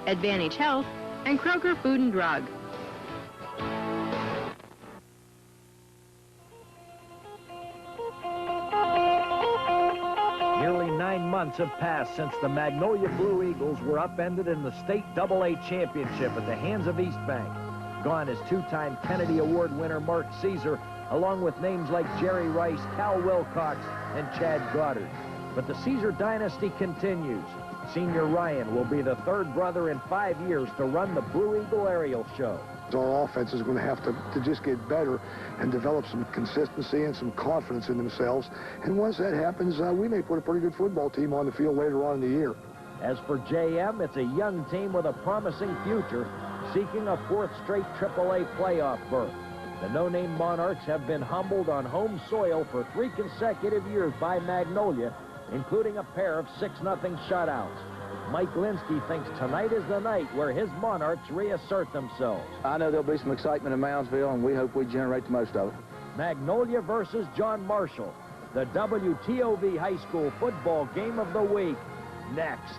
Advantage Health, and Kroger Food and Drug. Nearly 9 months have passed since the Magnolia Blue Eagles were upended in the state AA championship at the hands of East Bank. Gone is two-time Kennedy Award winner Mark Caesar, along with names like Jerry Rice, Cal Wilcox, and Chad Goddard. But the Caesar dynasty continues. Senior Ryan will be the third brother in 5 years to run the Blue Eagle aerial show. Our offense is going to have to just get better and develop some consistency and some confidence in themselves. And once that happens, we may put a pretty good football team on the field later on in the year. As for JM, it's a young team with a promising future, seeking a fourth straight AAA playoff berth. The no-name Monarchs have been humbled on home soil for 3 consecutive years by Magnolia, including a pair of 6-0 shutouts. Mike Linsky thinks tonight is the night where his Monarchs reassert themselves. I know there'll be some excitement in Moundsville, and we hope we generate the most of it. Magnolia versus John Marshall, the WTOV High School football game of the week, next.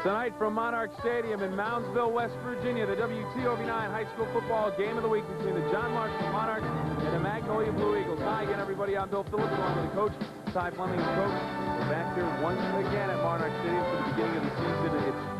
Tonight from Monarch Stadium in Moundsville, West Virginia, the WTOV 9 High School Football Game of the Week between the John Marshall Monarchs and the Magnolia Blue Eagles. Hi again, everybody. I'm Bill Phillips, along with the coach, Ty Fleming, coach. We're back here once again at Monarch Stadium for the beginning of the season.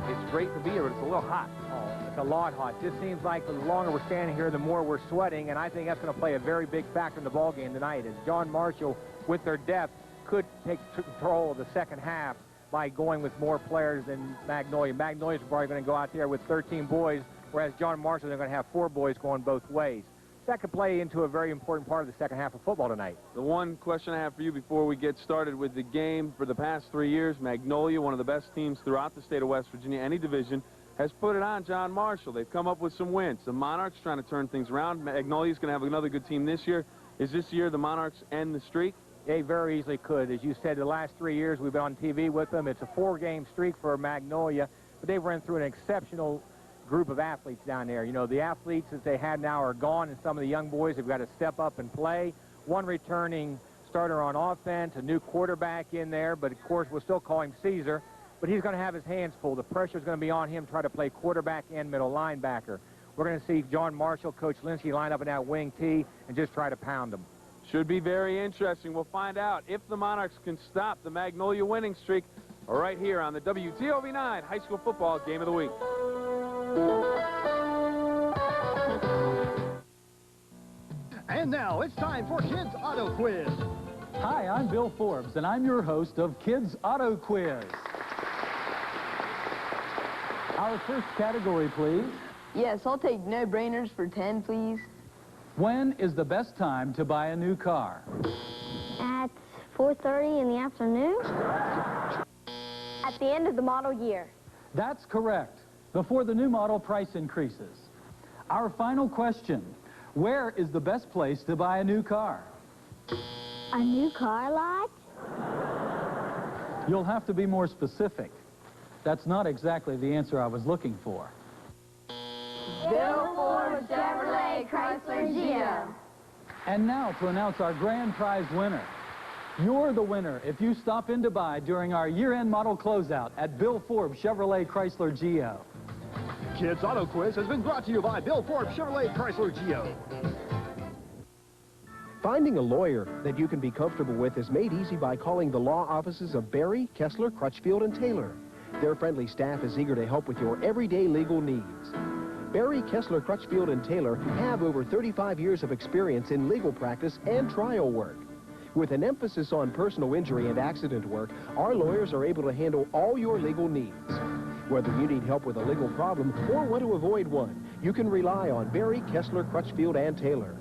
It's great to be here, but it's a little hot. Oh, it's a lot hot. Just seems like the longer we're standing here, the more we're sweating, and I think that's going to play a very big factor in the ball game tonight, as John Marshall, with their depth, could take control of the second half by going with more players than Magnolia. Magnolia's probably going to go out there with 13 boys, whereas John Marshall, they're going to have 4 boys going both ways. That could play into a very important part of the second half of football tonight. The one question I have for you before we get started with the game, for the past 3 years, Magnolia, one of the best teams throughout the state of West Virginia, any division, has put it on John Marshall. They've come up with some wins. The Monarchs trying to turn things around. Magnolia's going to have another good team this year. Is this year the Monarchs end the streak? They very easily could. As you said, the last 3 years we've been on TV with them. It's a 4-game streak for Magnolia, but they've run through an exceptional group of athletes down there. You know, the athletes that they had now are gone, and some of the young boys have got to step up and play. One returning starter on offense, a new quarterback in there, but of course we'll still call him Caesar, but he's going to have his hands full. The pressure's going to be on him to try to play quarterback and middle linebacker. We're going to see John Marshall, Coach Linsky line up in that wing T and just try to pound them. Should be very interesting. We'll find out if the Monarchs can stop the Magnolia winning streak right here on the WTOV 9 High School Football Game of the Week. And now it's time for Kids Auto Quiz. Hi, I'm Bill Forbes, and I'm your host of Kids Auto Quiz. Our first category, please. Yes, I'll take no-brainers for 10, please. When is the best time to buy a new car? At 4:30 in the afternoon. At the end of the model year. That's correct. Before the new model price increases. Our final question. Where is the best place to buy a new car? A new car lot? You'll have to be more specific. That's not exactly the answer I was looking for. Bill Forbes Chevrolet Chrysler Geo. And now to announce our grand prize winner. You're the winner if you stop in to buy during our year-end model closeout at Bill Forbes Chevrolet Chrysler Geo. Kids Auto Quiz has been brought to you by Bill Forbes Chevrolet Chrysler Geo. Finding a lawyer that you can be comfortable with is made easy by calling the law offices of Berry, Kessler, Crutchfield, and Taylor. Their friendly staff is eager to help with your everyday legal needs. Berry, Kessler, Crutchfield, and Taylor have over 35 years of experience in legal practice and trial work. With an emphasis on personal injury and accident work, our lawyers are able to handle all your legal needs. Whether you need help with a legal problem or want to avoid one, you can rely on Berry, Kessler, Crutchfield, and Taylor.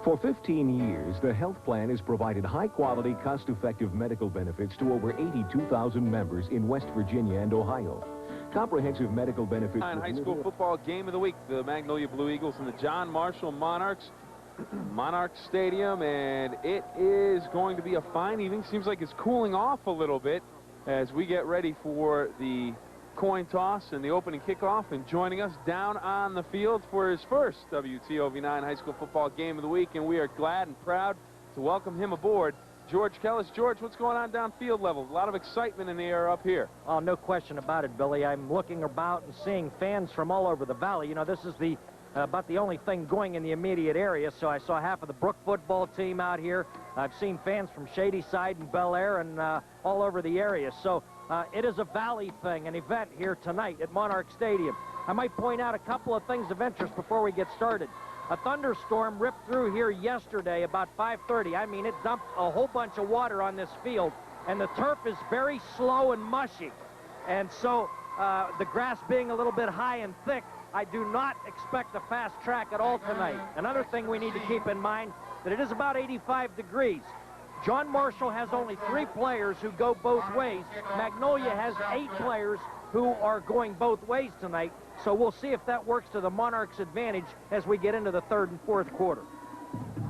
For 15 years, the health plan has provided high-quality, cost-effective medical benefits to over 82,000 members in West Virginia and Ohio. Comprehensive medical benefits... High School Football Game of the Week, the Magnolia Blue Eagles and the John Marshall Monarchs. Monarch Stadium, and it is going to be a fine evening. Seems like it's cooling off a little bit as we get ready for the coin toss and the opening kickoff, and joining us down on the field for his first WTOV9 high school football game of the week, and we are glad and proud to welcome him aboard, George Kellis. George, what's going on down field level? A lot of excitement in the air up here. Oh, no question about it, Billy. I'm looking about and seeing fans from all over the valley. You know, this is the about the only thing going in the immediate area, so I saw half of the Brook football team out here. I've seen fans from Shadyside and Bel Air and all over the area. So it is a valley thing, an event here tonight at Monarch Stadium. I might point out a couple of things of interest before we get started. A thunderstorm ripped through here yesterday about 5:30. I mean, it dumped a whole bunch of water on this field, and the turf is very slow and mushy. And so the grass being a little bit high and thick, I do not expect a fast track at all tonight. Another thing we need to keep in mind, that it is about 85 degrees. John Marshall has only 3 players who go both ways. Magnolia has 8 players who are going both ways tonight. So we'll see if that works to the Monarchs' advantage as we get into the 3rd and 4th quarter.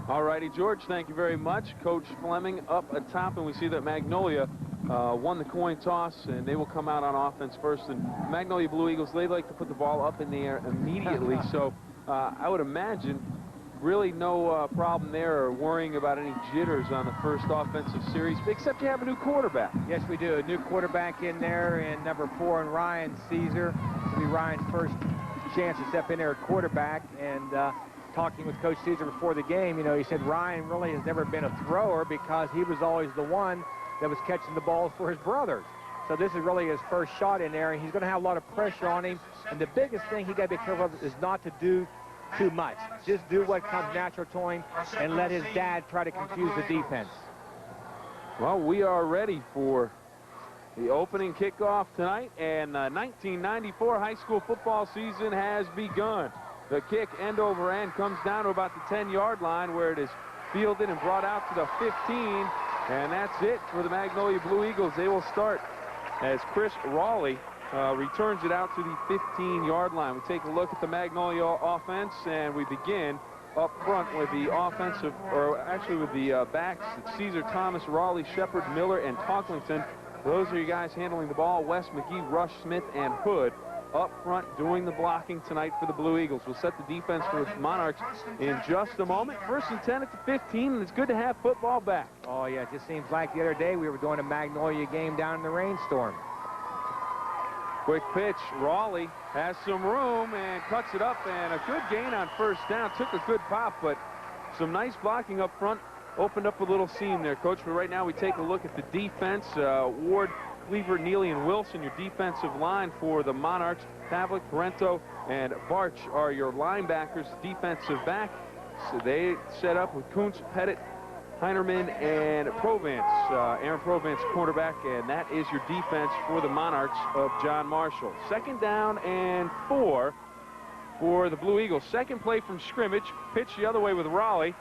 All righty, George, thank you very much. Coach Fleming up atop, and we see that Magnolia won the coin toss, and they will come out on offense first. And Magnolia Blue Eagles, they like to put the ball up in the air immediately. So I would imagine really no problem there or worrying about any jitters on the first offensive series, except you have a new quarterback. Yes, we do. A new quarterback in there, and number 4, and Ryan Caesar. This will be Ryan's first chance to step in there at quarterback. And talking with Coach Caesar before the game, you know, he said Ryan really has never been a thrower because he was always the one that was catching the balls for his brothers. So this is really his first shot in there, and he's going to have a lot of pressure on him. And the biggest thing he got to be careful of is not to do too much. Just do what comes natural to him and let his dad try to confuse the defense. Well, we are ready for the opening kickoff tonight, and 1994 high school football season has begun. The kick end over end comes down to about the 10-yard line, where it is fielded and brought out to the 15, and that's it for the Magnolia Blue Eagles. They will start as Chris Raleigh returns it out to the 15-yard line. We take a look at the Magnolia offense, and we begin up front with the offensive, or actually with the backs. It's Caesar, Thomas, Raleigh, Shepard, Miller, and Talkington. Those are you guys handling the ball. West, McGee, Rush, Smith, and Hood up front doing the blocking tonight for the Blue Eagles. We'll set the defense for the Monarchs in just a moment. 1st and 10 at the 15, and it's good to have football back. Oh, yeah, it just seems like the other day we were doing a Magnolia game down in the rainstorm. Quick pitch. Raleigh has some room and cuts it up, and a good gain on 1st down. Took a good pop, but some nice blocking up front. Opened up a little seam there, Coach. But right now we take a look at the defense. Ward, Cleaver, Neely, and Wilson, your defensive line for the Monarchs. Pavlik, Parento, and Barch are your linebackers, defensive back. So they set up with Kuntz, Pettit, Heinerman, and Provence. Aaron Provence, quarterback, and that is your defense for the Monarchs of John Marshall. 2nd down and 4 for the Blue Eagles. Second play from scrimmage. Pitch the other way with Raleigh.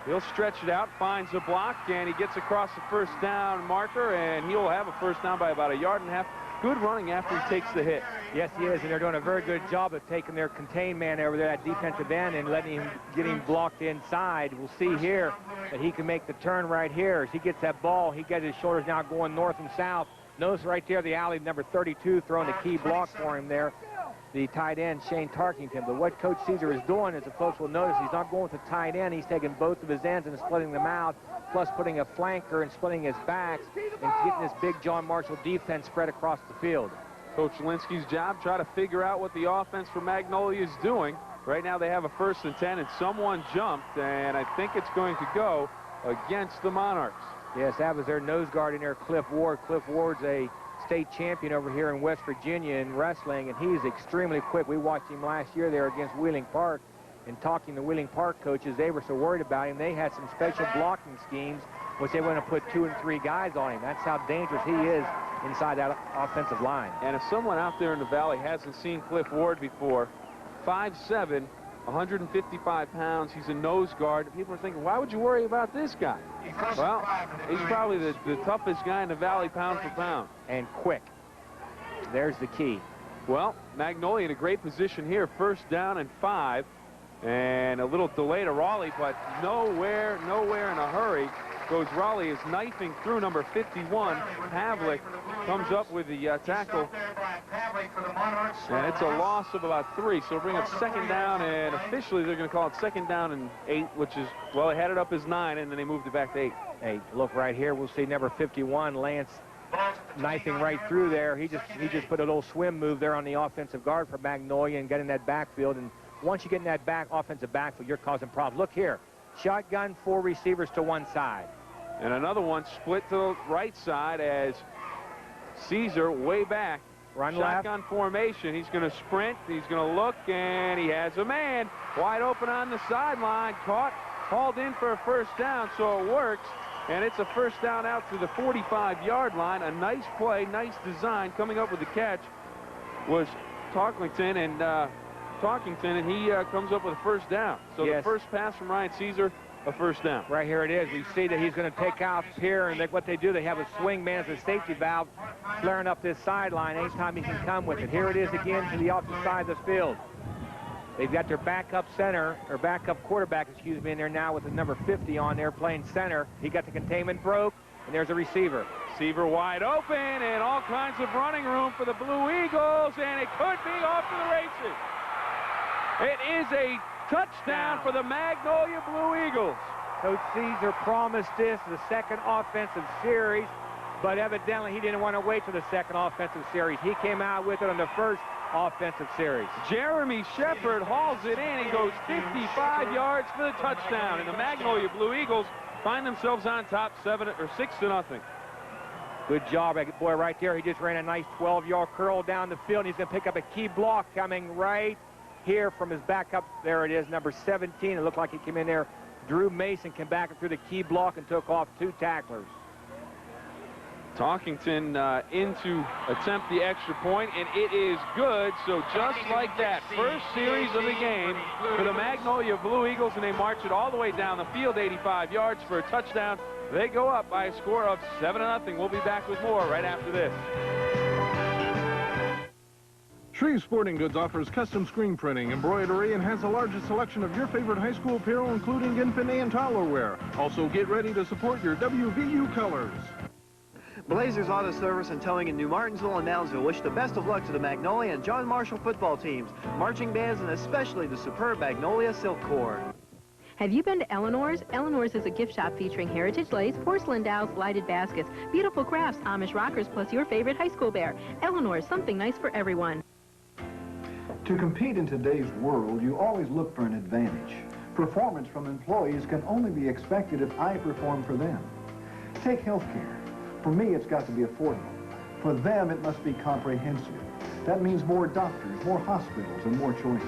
He'll stretch it out, finds the block, and he gets across the 1st down marker, and he'll have a 1st down by about 1.5 yards. Good running after he takes the hit. Yes, he is, and they're doing a very good job of taking their contained man over there at defensive end and letting him get him blocked inside. We'll see here that he can make the turn right here. As he gets that ball, he gets his shoulders now going north and south. Notice right there the alley, number 32, throwing the key block for him there, the tight end, Shane Tarkington. But what Coach Caesar is doing, as the folks will notice, he's not going with the tight end. He's taking both of his ends and splitting them out, plus putting a flanker and splitting his backs and getting this big John Marshall defense spread across the field. Coach Linsky's job, try to figure out what the offense for Magnolia is doing. Right now they have a 1st and 10, and someone jumped, and I think it's going to go against the Monarchs. Yes, that was their nose guard in there, Cliff Ward. Cliff Ward's a state champion over here in West Virginia in wrestling, and he's extremely quick. We watched him last year there against Wheeling Park, and talking to Wheeling Park coaches, they were so worried about him. They had some special blocking schemes, which they want to put 2 and 3 guys on him. That's how dangerous he is inside that offensive line. And if someone out there in the valley hasn't seen Cliff Ward before, 5'7", 155 pounds. He's a nose guard. People are thinking, why would you worry about this guy? Well, he's probably the toughest guy in the valley pound for pound. And quick. There's the key. Well, Magnolia in a great position here. 1st down and 5. And a little delay to Raleigh, but nowhere in a hurry goes Raleigh is knifing through number 51. Havlick comes up with the tackle. And it's a loss of about 3, so bring up second down, and officially they're going to call it second down and 8, which is, well, they had it up as 9, and then they moved it back to 8. Hey, look right here. We'll see number 51, Lance, knifing right through there. He just put a little swim move there on the offensive guard for Magnolia and get in that backfield. And once you get in that offensive backfield, you're causing problems. Look here. Shotgun, 4 receivers to one side. And another one split to the right side as Caesar way back. Run Shotgun left. Formation. He's going to sprint. He's going to look, and he has a man wide open on the sideline. Caught, hauled in for a first down, so it works. And it's a first down out to the 45-yard line. A nice play, nice design. Coming up with the catch was Tarkington, and he comes up with a first down. So yes. The first pass from Ryan Caesar, a first down. Right here it is. We see that he's going to take out here, and what they do, they have a swing man as a safety valve flaring up this sideline anytime he can come with it. Here it is again to the opposite side of the field. They've got their backup center, or backup quarterback, excuse me, in there now with the number 50 on there playing center. He got the containment broke, and there's a receiver. Receiver wide open, and all kinds of running room for the Blue Eagles, and it could be off to the races. It is a touchdown for the Magnolia Blue Eagles. Coach Caesar promised this the second offensive series, but evidently he didn't want to wait for the second offensive series. He came out with it on the first offensive series. Jeremy Shepard hauls it in and goes 55 yards for the touchdown, and the Magnolia Blue Eagles find themselves on top 6-0. Good job, boy, right there. He just ran a nice 12-yard curl down the field, and he's going to pick up a key block coming right here from his backup. There it is, number 17. It looked like he came in there. Drew Mason came back through the key block and took off 2 tacklers. Talkington in to attempt the extra point, and it is good. So just like that, first series of the game for the Magnolia Blue Eagles, and they march it all the way down the field, 85 yards for a touchdown. They go up by a score of 7-0. We'll be back with more right after this. Shreve Sporting Goods offers custom screen printing, embroidery, and has the largest selection of your favorite high school apparel, including infant and toddler wear. Also, get ready to support your WVU colors. Blazers Auto Service and Towing in New Martinsville and Moundsville wish the best of luck to the Magnolia and John Marshall football teams, marching bands, and especially the superb Magnolia Silk Corps. Have you been to Eleanor's? Eleanor's is a gift shop featuring heritage lace, porcelain dolls, lighted baskets, beautiful crafts, Amish rockers, plus your favorite high school bear. Eleanor's, something nice for everyone. To compete in today's world, you always look for an advantage. Performance from employees can only be expected if I perform for them. Take healthcare. For me, it's got to be affordable. For them, it must be comprehensive. That means more doctors, more hospitals, and more choices.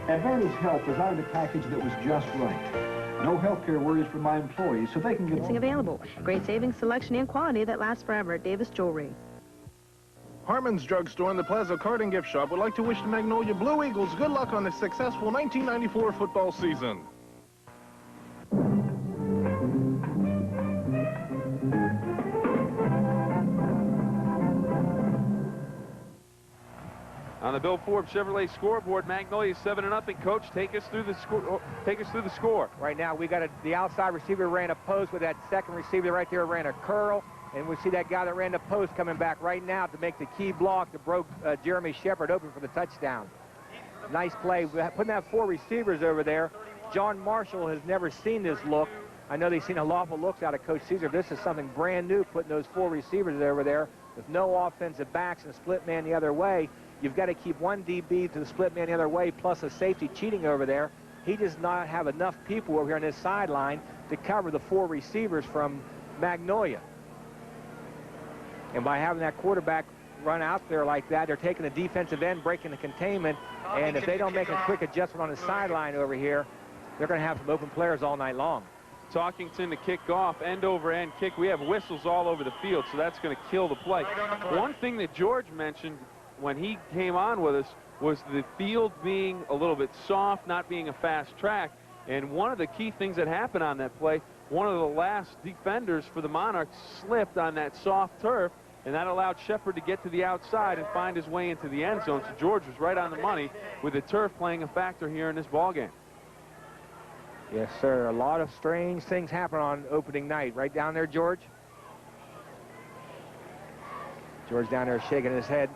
Advantage Health designed a package that was just right. No healthcare worries for my employees, so they can get available. Great savings, selection, and quality that lasts forever at Davis Jewelry. Harmon's Drugstore and the Plaza Card and Gift Shop would like to wish the Magnolia Blue Eagles good luck on the successful 1994 football season. On the Bill Forbes Chevrolet scoreboard, Magnolia 7-0. Coach, take us through the score. Take us through the score. Right now, we got the outside receiver ran a post with that second receiver right there ran a curl, and we see that guy that ran the post coming back right now to make the key block that broke Jeremy Shepard open for the touchdown. Nice play. Putting that 4 receivers over there. John Marshall has never seen this look. I know they've seen a lot of looks out of Coach Caesar. This is something brand new, putting those 4 receivers over there with no offensive backs and split man the other way. You've got to keep 1 DB to the split man the other way, plus a safety cheating over there. He does not have enough people over here on this sideline to cover the 4 receivers from Magnolia. And by having that quarterback run out there like that, they're taking the defensive end, breaking the containment, and if they don't make a quick adjustment on the sideline over here, they're going to have some open players all night long. Talkington to kick off, end over end kick. We have whistles all over the field, so that's going to kill the play. One thing that George mentioned when he came on with us was the field being a little bit soft, not being a fast track. And one of the key things that happened on that play, one of the last defenders for the Monarchs slipped on that soft turf, and that allowed Shepard to get to the outside and find his way into the end zone. So George was right on the money with the turf playing a factor here in this ball game. Yes, sir. A lot of strange things happen on opening night. Right down there, George. George down there shaking his head.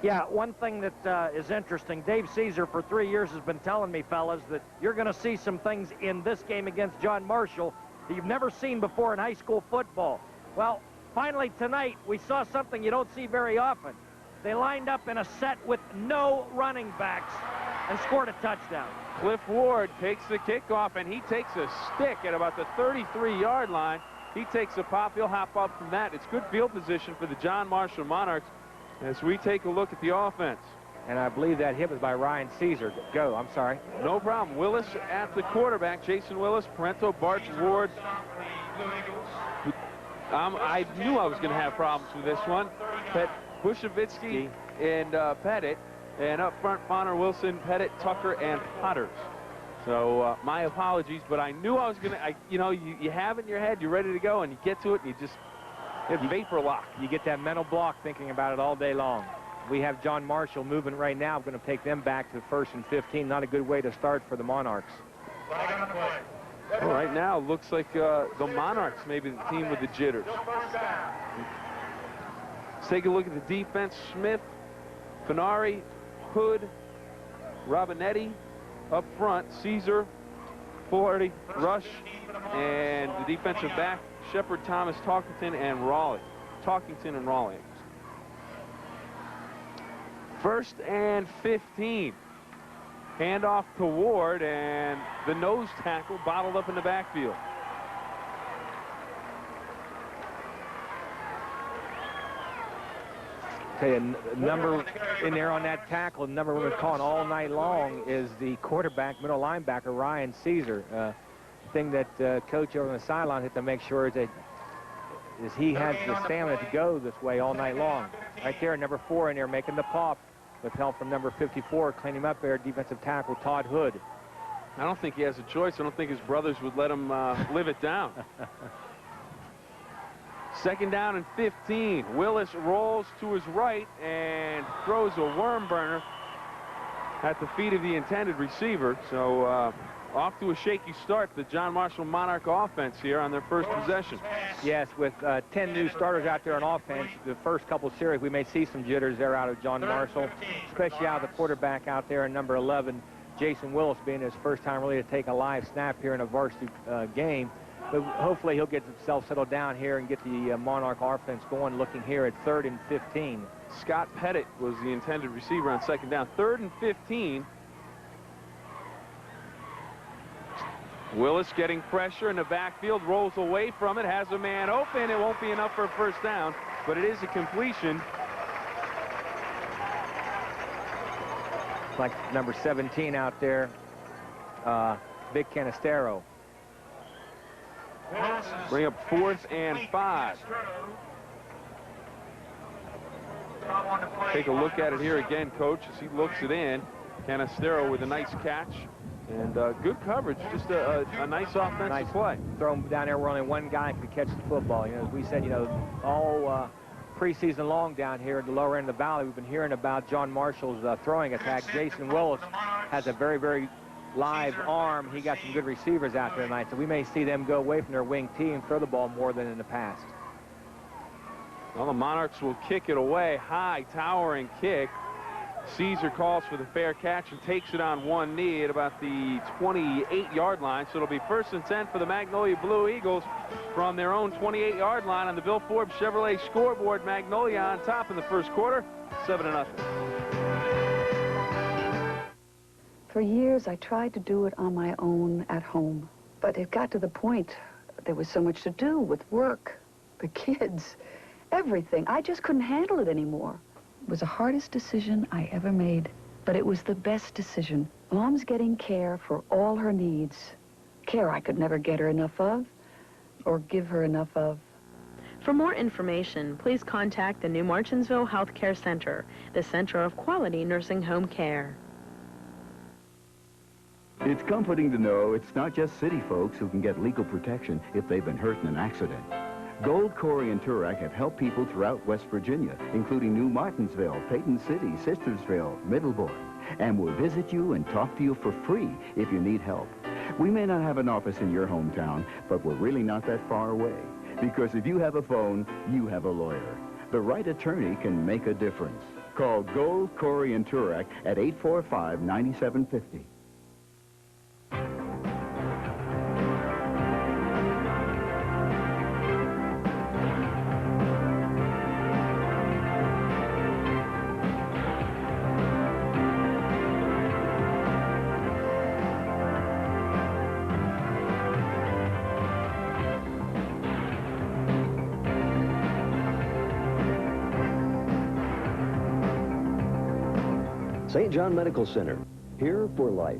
Yeah, one thing that is interesting, Dave Caesar for 3 years has been telling me, fellas, that you're going to see some things in this game against John Marshall that you've never seen before in high school football. Well, finally tonight, we saw something you don't see very often. They lined up in a set with no running backs and scored a touchdown. Cliff Ward takes the kickoff, and he takes a stick at about the 33-yard line. He takes a pop. He'll hop up from that. It's good field position for the John Marshall Monarchs as we take a look at the offense. And I believe that hit was by Ryan Caesar. Go, I'm sorry. No problem. Willis at the quarterback. Jason Willis, Parento, Bart Ward. I knew I was going to have problems with this one. Bushavitsky and Pettit. And up front, Bonner, Wilson, Pettit, Tucker, and Potters. So my apologies, but I knew I was going to, you know, you have it in your head, you're ready to go, and you get to it, and you just vapor lock. You get that mental block thinking about it all day long. We have John Marshall moving right now. I'm going to take them back to 1st and 15. Not a good way to start for the Monarchs. Well, right now, looks like the Monarchs may be the team with the jitters. Let's take a look at the defense. Smith, Finari, Hood, Robinetti up front, Caesar, Flaherty, Rush, and the defensive back, Shepard, Thomas, Talkington, and Raleigh. 1st and 15. Handoff to Ward, and the nose tackle bottled up in the backfield. Tell you, a number in there on that tackle, the number we've been calling all night long is the quarterback, middle linebacker, Ryan Caesar. Thing that coach over on the sideline had to make sure is that he has the stamina to go this way all night long. Right there, number 4 in there making the pop with help from number 54, cleaning him up there, defensive tackle Todd Hood. I don't think he has a choice. I don't think his brothers would let him live it down. 2nd down and 15. Willis rolls to his right and throws a worm burner at the feet of the intended receiver. So off to a shaky start, the John Marshall Monarch offense here on their first possession. Yes, with 10 new starters out there on offense, the first couple series, we may see some jitters there out of John Marshall, especially out of the quarterback out there in number 11, Jason Willis, being his first time really to take a live snap here in a varsity game. But hopefully he'll get himself settled down here and get the Monarch offense going, looking here at 3rd and 15. Scott Pettit was the intended receiver on 2nd down. 3rd and 15. Willis getting pressure in the backfield, rolls away from it, has a man open. It won't be enough for a 1st down, but it is a completion. Like number 17 out there, Vic Canistero. Bring up 4th and 5. Take a look at it here again, Coach, as he looks it in. Canistero with a nice catch. And good coverage, just a nice offensive play. Throw him down there where only one guy could catch the football. You know, as we said, you know, all preseason long down here at the lower end of the valley, we've been hearing about John Marshall's throwing attack. Jason Willis has a very, very live arm. He got some good receivers out there tonight, so we may see them go away from their wing tee and throw the ball more than in the past. Well, the Monarchs will kick it away. High, towering kick. Caesar calls for the fair catch and takes it on one knee at about the 28-yard line. So it'll be 1st and 10 for the Magnolia Blue Eagles from their own 28-yard line on the Bill Forbes Chevrolet scoreboard. Magnolia on top in the 1st quarter, 7-0. For years, I tried to do it on my own at home. But it got to the point there was so much to do with work, the kids, everything. I just couldn't handle it anymore. It was the hardest decision I ever made, but it was the best decision. Mom's getting care for all her needs. Care I could never get her enough of or give her enough of. For more information, please contact the New Martinsville Health Care Center, the center of quality nursing home care. It's comforting to know it's not just city folks who can get legal protection if they've been hurt in an accident. Gold, Corey, and Turak have helped people throughout West Virginia, including New Martinsville, Peyton City, Sistersville, Middleburg. and we'll visit you and talk to you for free if you need help. We may not have an office in your hometown, but we're really not that far away. Because if you have a phone, you have a lawyer. The right attorney can make a difference. Call Gold, Corey, and Turek at 845-9750. St. John Medical Center, here for life.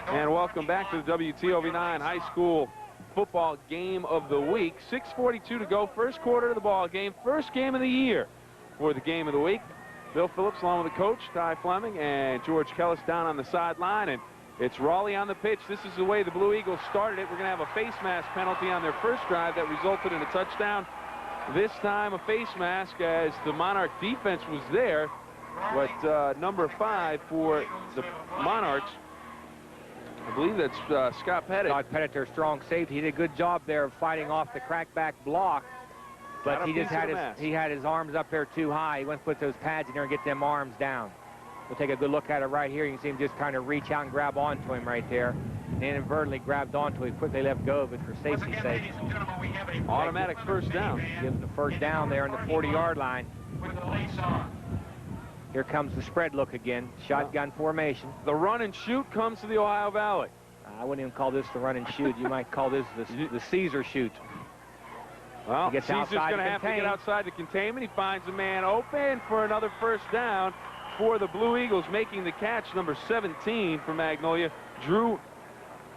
And welcome back to the WTOV9 High School Football Game of the Week. 6:42 to go, first quarter of the ball game, first game of the year for the Game of the Week. Bill Phillips along with the coach, Ty Fleming, and George Kellis down on the sideline, and it's Raleigh on the pitch. This is the way the Blue Eagles started it. We're going to have a face mask penalty on their first drive that resulted in a touchdown. This time a face mask as the Monarch defense was there. But number 5 for the Monarchs, I believe that's Scott Pettit. Scott Pettit, their strong safety. He did a good job there of fighting off the crackback block. But he just had his arms up there too high. He went to put those pads in there and get them arms down. We'll take a good look at it right here. You can see him just kind of reach out and grab onto him right there. And inadvertently grabbed onto him, quickly let go of it for safety's sake. Automatic first down. Gives him the first down there on the 40-yard line. Here comes the spread look again. Shotgun formation. The run and shoot comes to the Ohio Valley. I wouldn't even call this the run and shoot. You might call this the Caesar shoot. Well, Caesar's going to have to get outside the containment. He finds a man open for another first down for the Blue Eagles. Making the catch, number 17 for Magnolia, Drew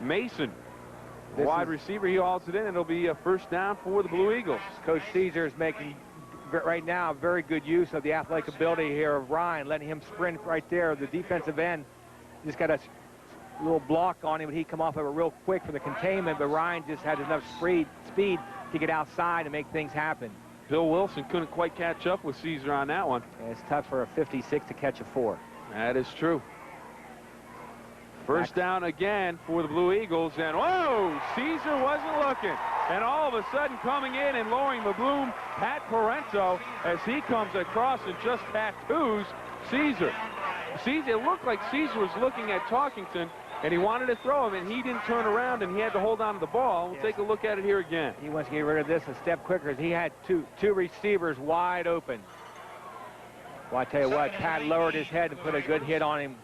Mason. Wide receiver, he hauls it in, and it'll be a first down for the Blue Eagles. Coach Caesar is making, right now, very good use of the athletic ability here of Ryan, letting him sprint right there. The defensive end just got a little block on him, and he come off of it real quick for the containment, but Ryan just had enough speed to get outside and make things happen. Bill Wilson couldn't quite catch up with Caesar on that one. And it's tough for a 56 to catch a 4. That is true. First down again for the Blue Eagles, and whoa, Caesar wasn't looking. And all of a sudden coming in and lowering the boom, Pat Parento, as he comes across and just tattoos Caesar. It looked like Caesar was looking at Talkington, and he wanted to throw him, and he didn't turn around, and he had to hold on to the ball. We'll take a look at it here again. He wants to get rid of this a step quicker, as he had two receivers wide open. Well, I tell you what, Pat lowered his head and put a good hit on him.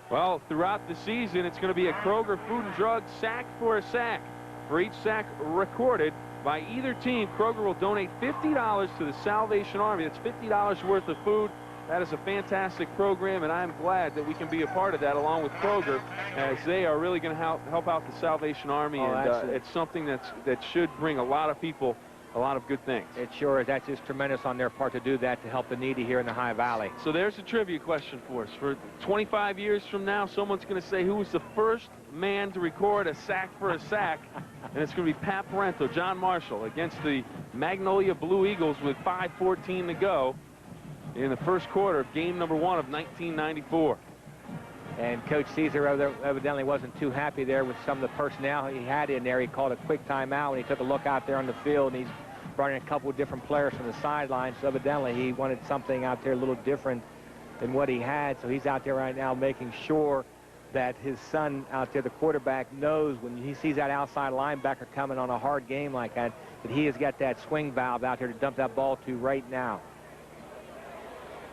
Well, throughout the season, it's going to be a Kroger Food and Drug sack for a sack. For each sack recorded by either team, Kroger will donate $50 to the Salvation Army. That's $50 worth of food. That is a fantastic program, and I'm glad that we can be a part of that along with Kroger, as they are really going to help out the Salvation Army, and it's something that should bring a lot of people a lot of good things. It sure is. That's just tremendous on their part to do that to help the needy here in the High Valley. So there's a trivia question for us. For 25 years from now, someone's going to say who was the first man to record a sack for a sack, and it's going to be Pat Parento, John Marshall, against the Magnolia Blue Eagles with 5:14 to go in the first quarter of game number 1 of 1994. And Coach Caesar evidently wasn't too happy there with some of the personnel he had in there. He called a quick timeout when he took a look out there on the field, and he's brought in a couple of different players from the sideline. So evidently he wanted something out there a little different than what he had. So he's out there right now making sure that his son out there, the quarterback, knows when he sees that outside linebacker coming on a hard game like that, that he has got that swing valve out there to dump that ball to right now.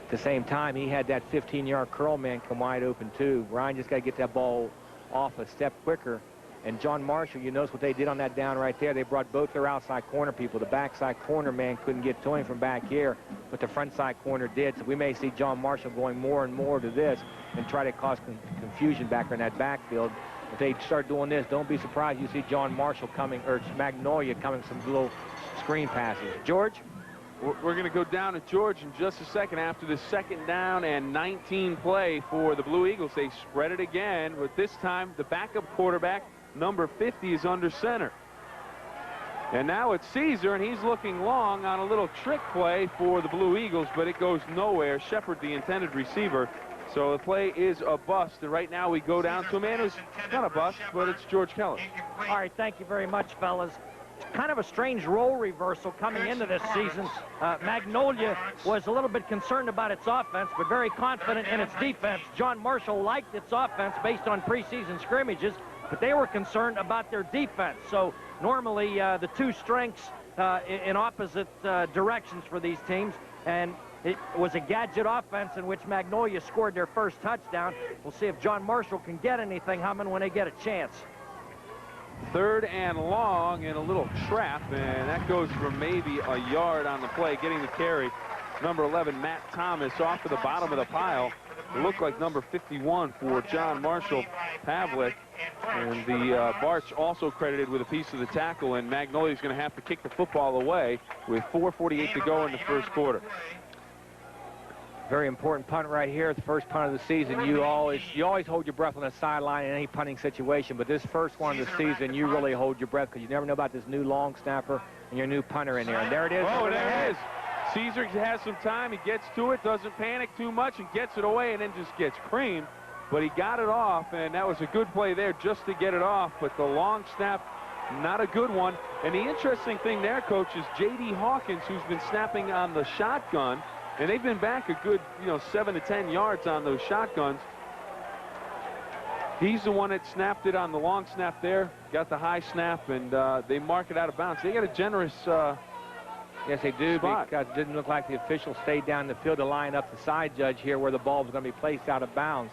At the same time, he had that 15-yard curl man come wide open too. Ryan just got to get that ball off a step quicker. And John Marshall, you notice what they did on that down right there. They brought both their outside corner people. The backside corner man couldn't get to him from back here, but the front side corner did. So we may see John Marshall going more and more to this and try to cause confusion back in that backfield. If they start doing this, don't be surprised you see John Marshall coming, or Magnolia coming some little screen passes. George? We're going to go down to George in just a second after the second down and 19 play for the Blue Eagles. They spread it again, but this time the backup quarterback, number 50, is under center. And now it's Caesar, and he's looking long on a little trick play for the Blue Eagles, but it goes nowhere. Shepard, the intended receiver. So the play is a bust, and right now we go down to a man who's not a bust, but it's George Keller. All right, thank you very much, fellas. It's kind of a strange role reversal coming into this season. Magnolia was a little bit concerned about its offense, but very confident in its defense. John Marshall liked its offense based on preseason scrimmages, but they were concerned about their defense. So normally the two strengths in opposite directions for these teams, and it was a gadget offense in which Magnolia scored their first touchdown. We'll see if John Marshall can get anything humming when they get a chance. 3rd and long and a little trap, and that goes for maybe a yard on the play. Getting the carry, number 11, Matt Thomas, off to the bottom of the pile. It looked like number 51 for John Marshall, Pavlik. And the Barch also credited with a piece of the tackle, and Magnolia's going to have to kick the football away with 4:48 to go in the first quarter. Very important punt right here, the first punt of the season. You always hold your breath on the sideline in any punting situation, but this first one of the season, you really hold your breath because you never know about this new long snapper and your new punter in there. And there it is. Oh, there it is. Caesar has some time. He gets to it, doesn't panic too much, and gets it away, and then just gets creamed. But he got it off, and that was a good play there just to get it off. But the long snap, not a good one. And the interesting thing there, Coach, is J.D. Hawkins, who's been snapping on the shotgun. And they've been back a good, 7 to 10 yards on those shotguns. He's the one that snapped it on the long snap there, got the high snap, and they mark it out of bounds. They got a generous yes, they do, spot. because it didn't look like the official stayed down the field to line up the side judge here where the ball was going to be placed out of bounds.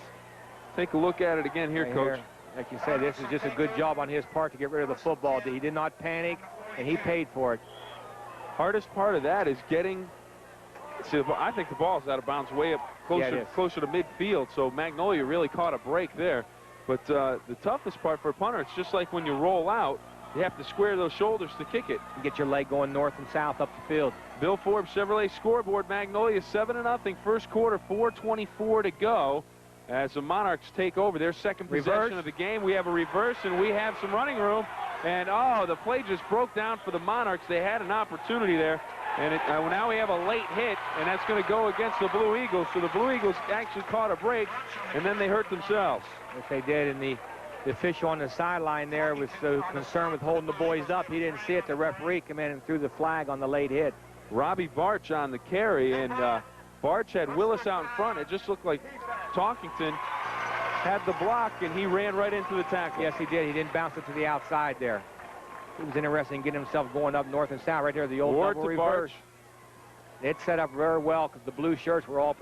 Take a look at it again here, right Coach. Here. Like you said, this is just a good job on his part to get rid of the football. He did not panic, and he paid for it. Hardest part of that is getting... See, I think the ball's out of bounds way up closer to midfield, so Magnolia really caught a break there. But the toughest part for a punter, it's just like when you roll out, you have to square those shoulders to kick it. And get your leg going north and south up the field. Bill Forbes Chevrolet scoreboard, Magnolia 7-0, first quarter, 4:24 to go. As the Monarchs take over their second possession of the game. We have a reverse, and we have some running room. And, oh, the play just broke down for the Monarchs. They had an opportunity there. And now we have a late hit, and that's going to go against the Blue Eagles. So the Blue Eagles actually caught a break, and then they hurt themselves. Yes, they did. And the official on the sideline there was so concerned with holding the boys up, he didn't see it. The referee came in and threw the flag on the late hit. Robbie Barch on the carry, and Barch had Willis out in front. It just looked like Talkington had the block, and he ran right into the tackle. Yes, he did. He didn't bounce it to the outside there. He was interested in getting himself going up north and south right there. The old double reverse. It set up very well because the blue shirts were all...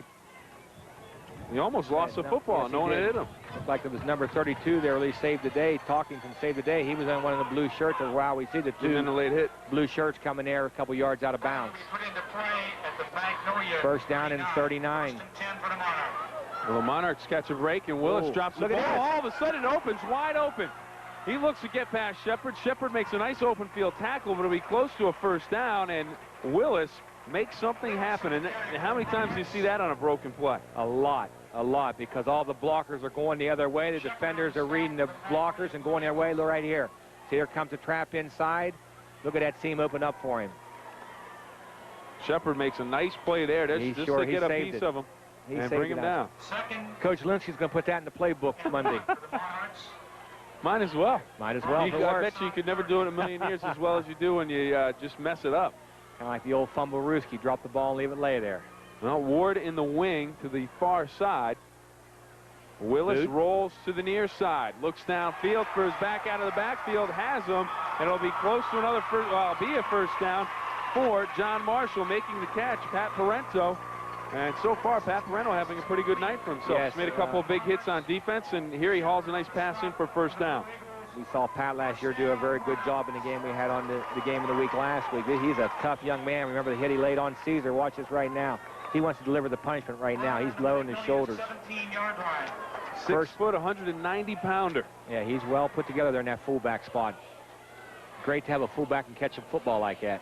He almost lost the football. Yes, no one hit him. Looked like it was number 32 there. He saved the day. Talkington saved the day. He was on one of the blue shirts. And wow, we see the two in the late hit. Blue shirts coming there a couple yards out of bounds. First down and 39. Well, the Monarchs catch a break, and Willis drops the ball. All of a sudden, it opens wide open. He looks to get past Shepard. Shepard makes a nice open field tackle, but it'll be close to a first down, and Willis makes something happen. And how many times do you see that on a broken play? A lot, because all the blockers are going the other way. The defenders are reading the blockers and going their way. Look right here. So here comes the trap inside. Look at that seam open up for him. Shepard makes a nice play there. Just to get a piece of him and bring him down. Coach Lynch is going to put that in the playbook Monday. Might as well. Might as well. I bet you could never do it in a million years as well as you do when you just mess it up. Kind of like the old Fumble-Rooski. Drop the ball and leave it lay there. Well, Ward in the wing to the far side. Willis rolls to the near side. Looks downfield for his back out of the backfield. Has him. And it'll be close to another first, be a first down for John Marshall making the catch. Pat Parento. And so far, Pat Parento having a pretty good night for himself. Yes, He's made a couple of big hits on defense, and here he hauls a nice pass in for first down. We saw Pat last year do a very good job in the game we had on the game of the week last week. He's a tough young man. Remember the hit he laid on Caesar. Watch this right now. He wants to deliver the punishment right now. He's low in his shoulders. 6 foot, 190-pounder. Yeah, he's well put together there in that fullback spot. Great to have a fullback and catch a football like that.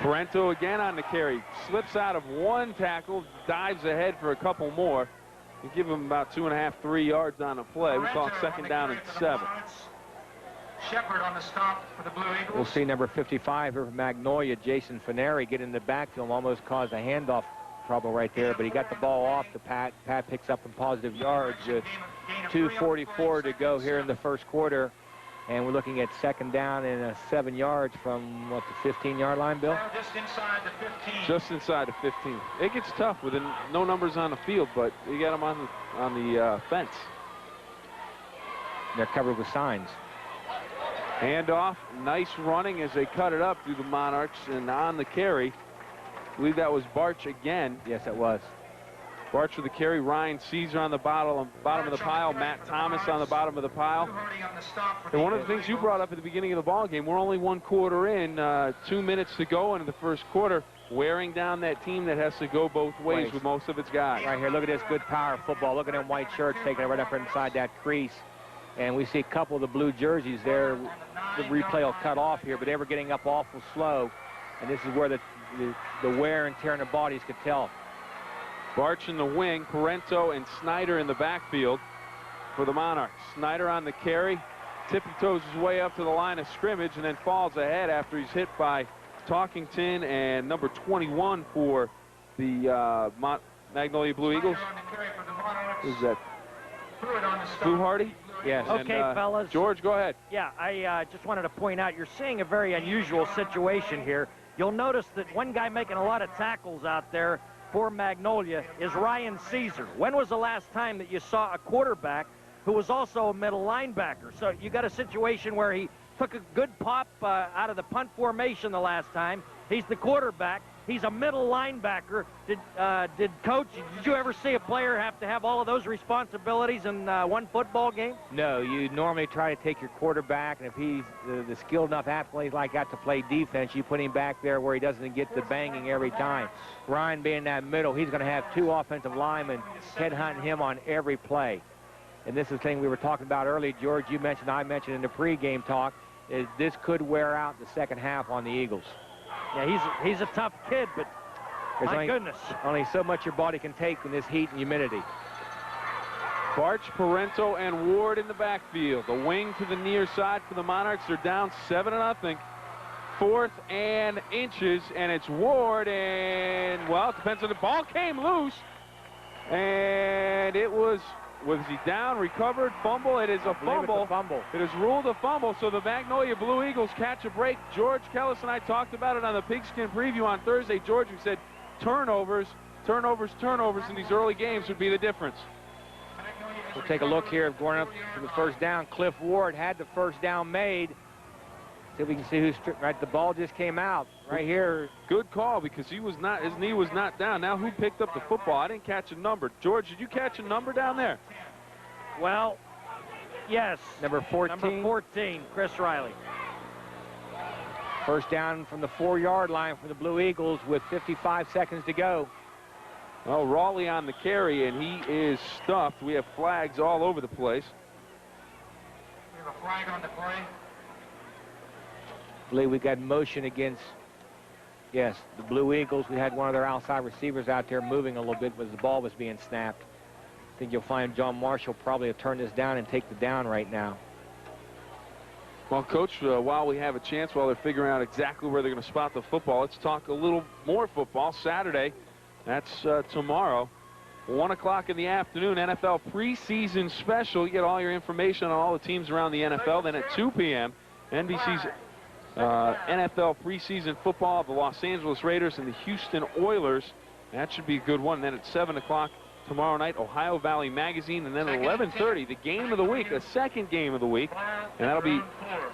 Parento again on the carry. Slips out of one tackle, dives ahead for a couple more. You give him about 2.5, 3 yards on the play. We call it second down and 7. Shepard on the stop for the Blue Eagles. We'll see number 55 here for Magnolia, Jason Faneri, get in the backfield, almost caused a handoff trouble right there, but he got the ball off to Pat. Pat picks up some positive yards with 2:44 to go here in the first quarter. And we're looking at second down and 7 yards from, what, the 15-yard line, Bill? Just inside the 15. Just inside the 15. It gets tough with no numbers on the field, but you got them on the fence. They're covered with signs. Handoff, nice running as they cut it up through the Monarchs, and on the carry, I believe that was Barch again. Yes, it was. Barch with the carry, Ryan Caesar on the bottom of the pile, Matt Thomas on the bottom of the pile. And one of the things you brought up at the beginning of the ball game, we're only 1 quarter in, 2 minutes to go into the first quarter, wearing down that team that has to go both ways with most of its guys. Right here, look at this good power football. Look at them white shirts taking it right up inside that crease. And we see a couple of the blue jerseys there. The replay will cut off here, but they were getting up awful slow. And this is where the wear and tear in their bodies could tell. Barch in the wing, Parento and Snyder in the backfield for the Monarchs. Snyder on the carry, tippy-toes his way up to the line of scrimmage and then falls ahead after he's hit by Talkington and number 21 for the Magnolia Blue Eagles. Who's that? Fluharty? Yes. Okay, fellas. George, go ahead. Yeah, I just wanted to point out, you're seeing a very unusual situation here. You'll notice that one guy making a lot of tackles out there for Magnolia is Ryan Caesar. When was the last time that you saw a quarterback who was also a middle linebacker? So you got a situation where he took a good pop out of the punt formation the last time. He's the quarterback. He's a middle linebacker. Coach, did you ever see a player have to have all of those responsibilities in one football game? No, you normally try to take your quarterback, and if he's the skilled enough athlete like that to play defense, you put him back there where he doesn't get the banging every time. Ryan being that middle, he's going to have 2 offensive linemen headhunting him on every play. And this is the thing we were talking about earlier, George, you mentioned, I mentioned in the pregame talk, is this could wear out the second half on the Eagles. Yeah, he's a tough kid, but my goodness. Only so much your body can take in this heat and humidity. Barch, Parento, and Ward in the backfield. The wing to the near side for the Monarchs. They're down 7-0. 4th and inches, and it's Ward, and, well, it depends on the ball came loose. And it was he down, recovered, fumble? It is a fumble. It is ruled a fumble, so the Magnolia Blue Eagles catch a break. George Kellis and I talked about it on the Pigskin Preview on Thursday. George, we said turnovers in these early games would be the difference. We'll take a look here going up to the first down. Cliff Ward had the first down made. See if we can see who's right. The ball just came out right here. Good call because his knee was not down. Now who picked up the football? I didn't catch a number. George, did you catch a number down there? Well, yes. Number 14. Number 14, Chris Riley. First down from the 4-yard line for the Blue Eagles with 55 seconds to go. Well, Raleigh on the carry, and he is stuffed. We have flags all over the place. We have a flag on the play. I believe we got motion against, yes, the Blue Eagles. We had one of their outside receivers out there moving a little bit as the ball was being snapped. I think you'll find John Marshall probably will turn this down and take the down right now. Well, Coach, while we have a chance, while they're figuring out exactly where they're going to spot the football, let's talk a little more football. Saturday, that's tomorrow, 1 o'clock in the afternoon, NFL preseason special. You get all your information on all the teams around the NFL. Then at 2 p.m., NBC's NFL preseason football of the Los Angeles Raiders and the Houston Oilers. That should be a good one. Then at 7 o'clock tomorrow night, Ohio Valley Magazine. And then at 11:30, the game of the week, a second game of the week. And that'll be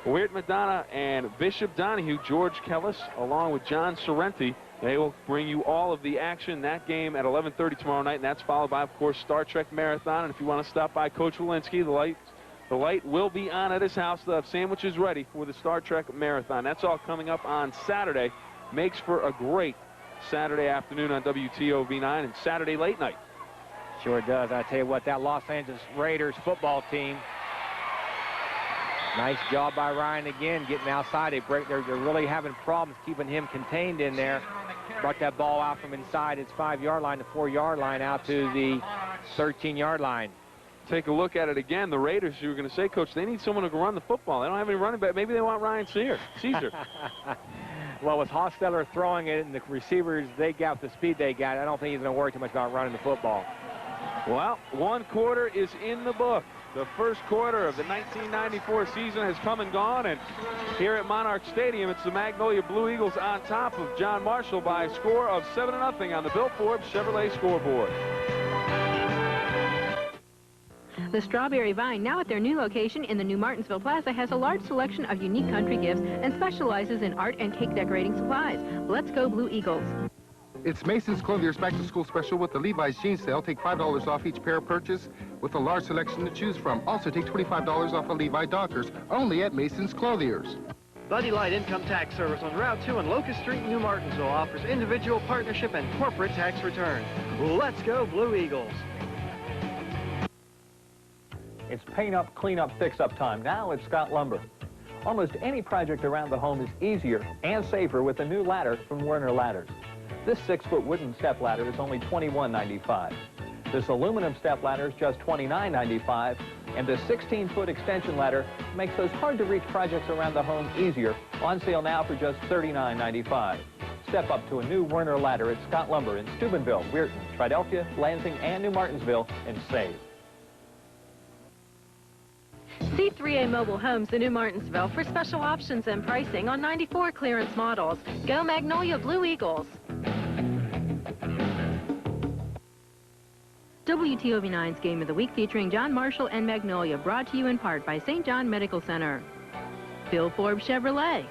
Weird Madonna and Bishop Donahue, George Kellis, along with John Sorrenti. They will bring you all of the action. That game at 11:30 tomorrow night. And that's followed by, of course, Star Trek Marathon. And if you want to stop by Coach Walensky, the light will be on at his house. They'll have sandwiches ready for the Star Trek Marathon. That's all coming up on Saturday. Makes for a great Saturday afternoon on WTOV9 and Saturday late night. Sure does. I tell you what, that Los Angeles Raiders football team, nice job by Ryan again, getting outside. They're really having problems keeping him contained in there. Brought that ball out from inside his 5-yard line, the 4-yard line, out to the 13-yard line. take a look at it again. The Raiders, you were going to say, Coach, they need someone who can run the football. They don't have any running back. Maybe they want Ryan Caesar. Well, with Hostetler throwing it and the receivers, they got the speed they got, I don't think he's going to worry too much about running the football. Well, one quarter is in the book. The first quarter of the 1994 season has come and gone, and here at Monarch Stadium, it's the Magnolia Blue Eagles on top of John Marshall by a score of 7-0 on the Bill Forbes Chevrolet scoreboard. The Strawberry Vine, now at their new location in the new Martinsville Plaza, has a large selection of unique country gifts and specializes in art and cake decorating supplies. Let's go Blue Eagles. It's Mason's Clothier's back-to-school special with the Levi's jeans sale. Take $5 off each pair purchase with a large selection to choose from. Also, take $25 off of Levi Dockers, only at Mason's Clothier's. Buddy Light Income Tax Service on Route 2 and Locust Street, New Martinsville offers individual, partnership, and corporate tax return. Let's go Blue Eagles. It's paint up, clean up, fix up time now at Scott Lumber. Almost any project around the home is easier and safer with a new ladder from Werner Ladders. This 6-foot wooden step ladder is only $21.95. This aluminum step ladder is just $29.95, and this 16-foot extension ladder makes those hard-to-reach projects around the home easier. On sale now for just $39.95. Step up to a new Werner ladder at Scott Lumber in Steubenville, Weirton, Triadelphia, Lansing, and New Martinsville, and save. See 3A Mobile Homes in New Martinsville for special options and pricing on 94 clearance models. Go Magnolia Blue Eagles. WTOV9's Game of the Week featuring John Marshall and Magnolia, brought to you in part by St. John Medical Center, Bill Forbes Chevrolet,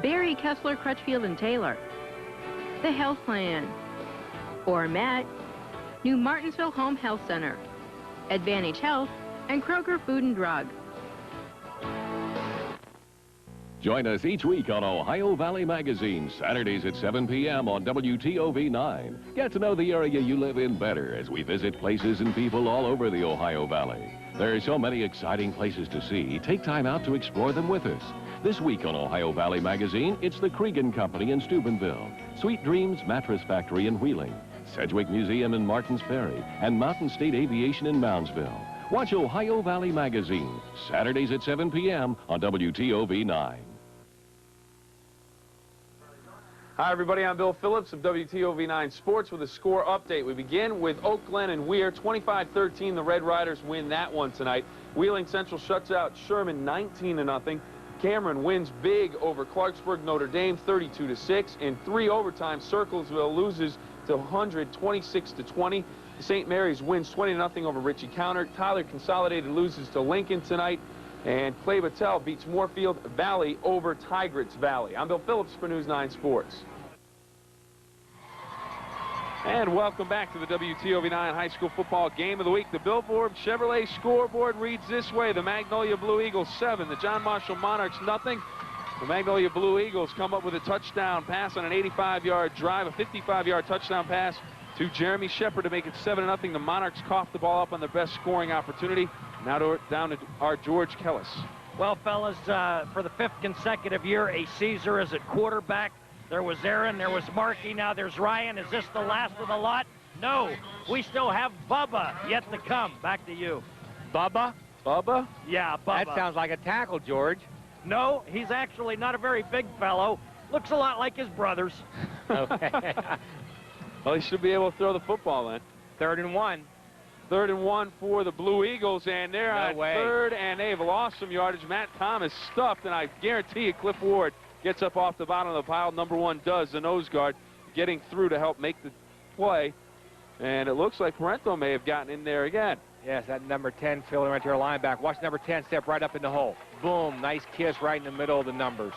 Barry Kessler Crutchfield and Taylor, The Health Plan, Ormat, New Martinsville Home Health Center, Advantage Health, and Kroger Food and Drug. Join us each week on Ohio Valley Magazine, Saturdays at 7 p.m. on WTOV9. Get to know the area you live in better as we visit places and people all over the Ohio Valley. There are so many exciting places to see. Take time out to explore them with us. This week on Ohio Valley Magazine, it's the Cregan Company in Steubenville, Sweet Dreams Mattress Factory in Wheeling, Sedgwick Museum in Martins Ferry, and Mountain State Aviation in Moundsville. Watch Ohio Valley Magazine, Saturdays at 7 p.m. on WTOV9. Hi, everybody. I'm Bill Phillips of WTOV9 Sports with a score update. We begin with Oak Glen and Weir. 25-13, the Red Riders win that one tonight. Wheeling Central shuts out Sherman 19-0. Cameron wins big over Clarksburg Notre Dame 32-6. In 3 overtimes, Circlesville loses to 100 26-20. St. Mary's wins 20-0 over Ritchie Counter. Tyler Consolidated loses to Lincoln tonight. And Clay Battelle beats Moorfield Valley over Tigritz Valley. I'm Bill Phillips for News 9 Sports. And welcome back to the WTOV9 High School Football Game of the Week. The Bill Forbes Chevrolet scoreboard reads this way. The Magnolia Blue Eagles 7, the John Marshall Monarchs nothing. The Magnolia Blue Eagles come up with a touchdown pass on an 85-yard drive, a 55-yard touchdown pass to Jeremy Shepard to make it 7-0. The Monarchs coughed the ball up on their best scoring opportunity. Now down to our George Kellis. Well, fellas, for the 5th consecutive year, a Caesar is at quarterback. There was Aaron, there was Markey, now there's Ryan. Is this the last of the lot? No, we still have Bubba yet to come. Back to you. Bubba? Bubba? Yeah, Bubba. That sounds like a tackle, George. No, he's actually not a very big fellow. Looks a lot like his brothers. Okay. Well, he should be able to throw the football then. 3rd and 1. 3rd and 1 for the Blue Eagles, and they're on 3rd, and they've lost some yardage. Matt Thomas stuffed, and I guarantee you Cliff Ward gets up off the bottom of the pile. Number 1 does, the nose guard, getting through to help make the play. And it looks like Parento may have gotten in there again. Yes, that number 10 filling right to our linebacker. Watch number 10 step right up in the hole. Boom, nice kiss right in the middle of the numbers.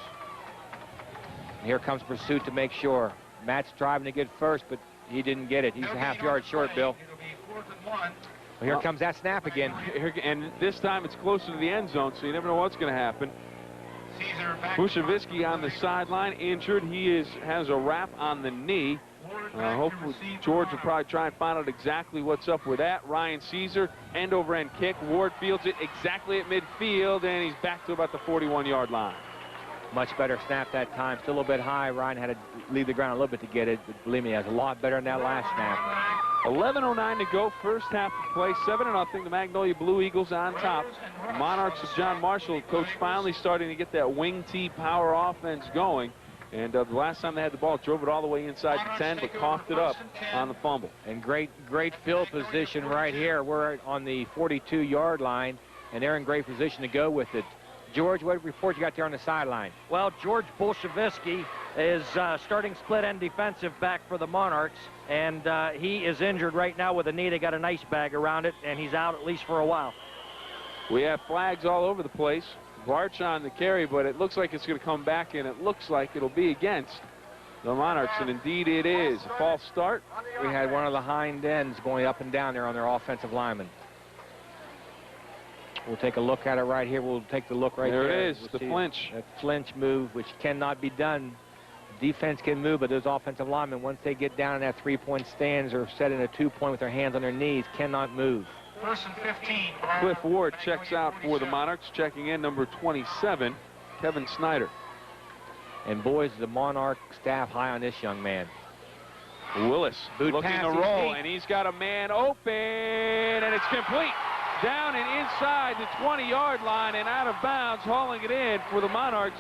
And here comes pursuit to make sure. Matt's driving to get first, but he didn't get it. He's a half-yard short, Bill. Well, here comes that snap again. And this time it's closer to the end zone, so you never know what's going to happen. Bushavitsky on the sideline, injured. He has a wrap on the knee. Hopefully George will probably try and find out exactly what's up with that. Ryan Caesar, end-over-end kick. Ward fields it exactly at midfield, and he's back to about the 41-yard line. Much better snap that time. Still a little bit high. Ryan had to leave the ground a little bit to get it, but believe me, he has a lot better than that last snap. 11:09 to go, first half of play, 7-0. The Magnolia Blue Eagles on top. The Monarchs of John Marshall, coach, finally starting to get that wing T power offense going. And the last time they had the ball, drove it all the way inside the 10, but coughed it up on the fumble. And great field position right here. We're on the 42-yard line, and they're in great position to go with it. George, what report you got there on the sideline? Well, George Bolshevsky is starting split end defensive back for the Monarchs, and he is injured right now with a knee. They got an ice bag around it, and he's out at least for a while. We have flags all over the place. Varch on the carry, but it looks like it's going to come back, and it looks like it'll be against the Monarchs, and indeed it is. A false start. We had one of the hind ends going up and down there on their offensive lineman. We'll take a look at it right here. We'll take the look right there. There it is, we'll the flinch. That flinch move, which cannot be done. Defense can move, but those offensive linemen, once they get down in that three-point stands or set in a two-point with their hands on their knees, cannot move. First and 15. Cliff Ward checks out for the Monarchs. Checking in, number 27, Kevin Snyder. And boys, the Monarch staff high on this young man. Willis Boot looking pass, to he's roll, deep. and he's got a man open, and it's complete. Down and inside the 20-yard line and out of bounds, hauling it in for the Monarchs.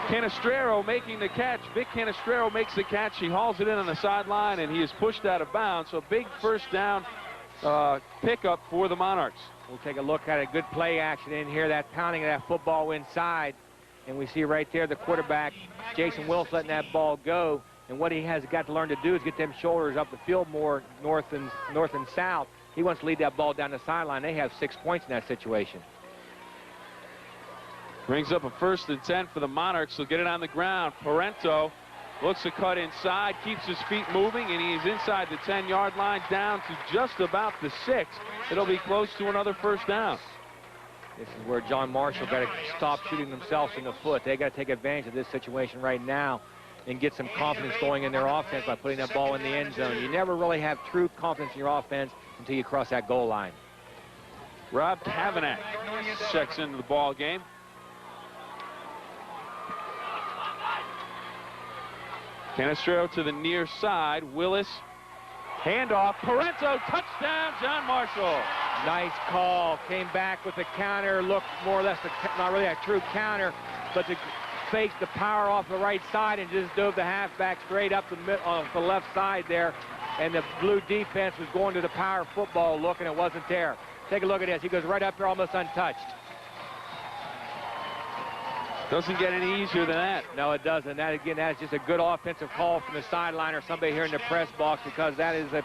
Canestraro making the catch. Vic Canestraro makes the catch. He hauls it in on the sideline, and he is pushed out of bounds. So big first down pickup for the Monarchs. We'll take a look at it. Good play action in here. That pounding of that football inside. And we see right there the quarterback, Jason Wills, letting that ball go. And what he has got to learn to do is get them shoulders up the field more north and south. He wants to lead that ball down the sideline. They have 6 points in that situation. Brings up a 1st and 10 for the Monarchs. They'll get it on the ground. Parento looks to cut inside, keeps his feet moving, and he is inside the 10-yard line down to just about the 6. It'll be close to another first down. This is where John Marshall got to stop shooting themselves in the foot. They got to take advantage of this situation right now and get some confidence going in their offense by putting that ball in the end zone. You never really have true confidence in your offense until you cross that goal line. Rob Kavanagh checks into the ball game. Canestraro to the near side. Willis, handoff. Parento, touchdown, John Marshall. Nice call. Came back with a counter. Looked more or less, not really a true counter, but to fake the power off the right side and just dove the halfback straight up the left side there. And the blue defense was going to the power football look, and it wasn't there. Take a look at this. He goes right up there almost untouched. Doesn't get any easier than that. No, it doesn't. That, again, that's just a good offensive call from the sideline or somebody here in the press box, because that is the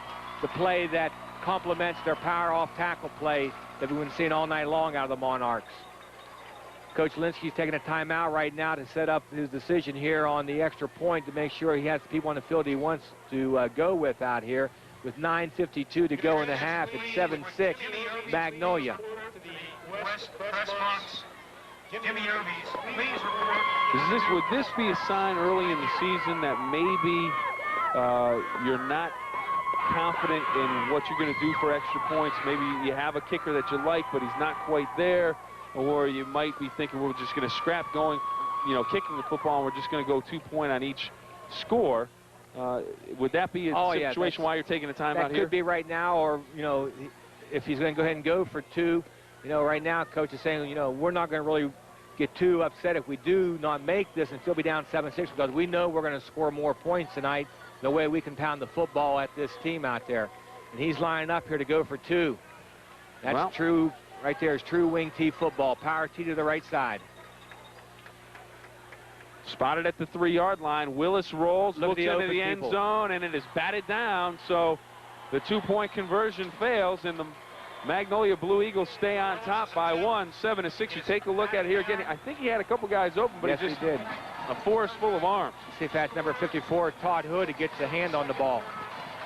play that complements their power off tackle play that we've been seeing all night long out of the Monarchs. Coach Linsky's taking a timeout right now to set up his decision here on the extra point to make sure he has the people on the field he wants to go with out here. With 9:52 to go in the half, it's 7-6 Magnolia. Would this be a sign early in the season that maybe you're not confident in what you're going to do for extra points? Maybe you have a kicker that you like, but he's not quite there. Or you might be thinking we're just going to scrap going, kicking the football, and we're just going to go 2-point on each score. Would that be a situation why you're taking a timeout here? That could be right now, or, if he's going to go ahead and go for 2. Right now, Coach is saying, we're not going to really get too upset if we do not make this and still be down 7-6, because we know we're going to score more points tonight, the way we can pound the football at this team out there. And he's lining up here to go for 2. That's true. Right there is true wing T football. Power T to the right side. Spotted at the 3-yard line. Willis rolls, looks into the end zone, and it is batted down. So the 2-point conversion fails, and the Magnolia Blue Eagles stay on top by 1, 7-6. You take a look at it here again. I think he had a couple guys open, but yes, he just did. A forest full of arms. See if that's number 54, Todd Hood, who gets the hand on the ball.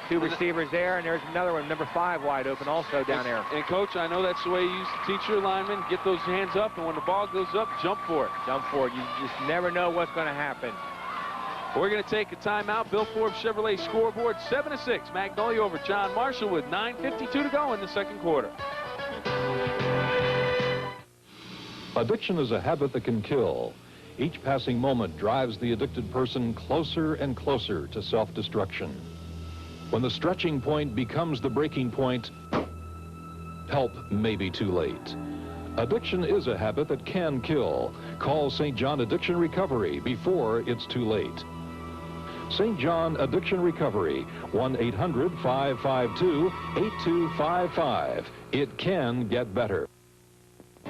2 receivers there, and there's another one, number 5, wide open also down there. And, Coach, I know that's the way you used to teach your linemen. Get those hands up, and when the ball goes up, jump for it. Jump for it. You just never know what's going to happen. We're going to take a timeout. Bill Forbes Chevrolet scoreboard, 7-6. Magnolia over John Marshall with 9:52 to go in the second quarter. Addiction is a habit that can kill. Each passing moment drives the addicted person closer and closer to self-destruction. When the stretching point becomes the breaking point, help may be too late. Addiction is a habit that can kill. Call St. John Addiction Recovery before it's too late. St. John Addiction Recovery, 1-800-552-8255. It can get better.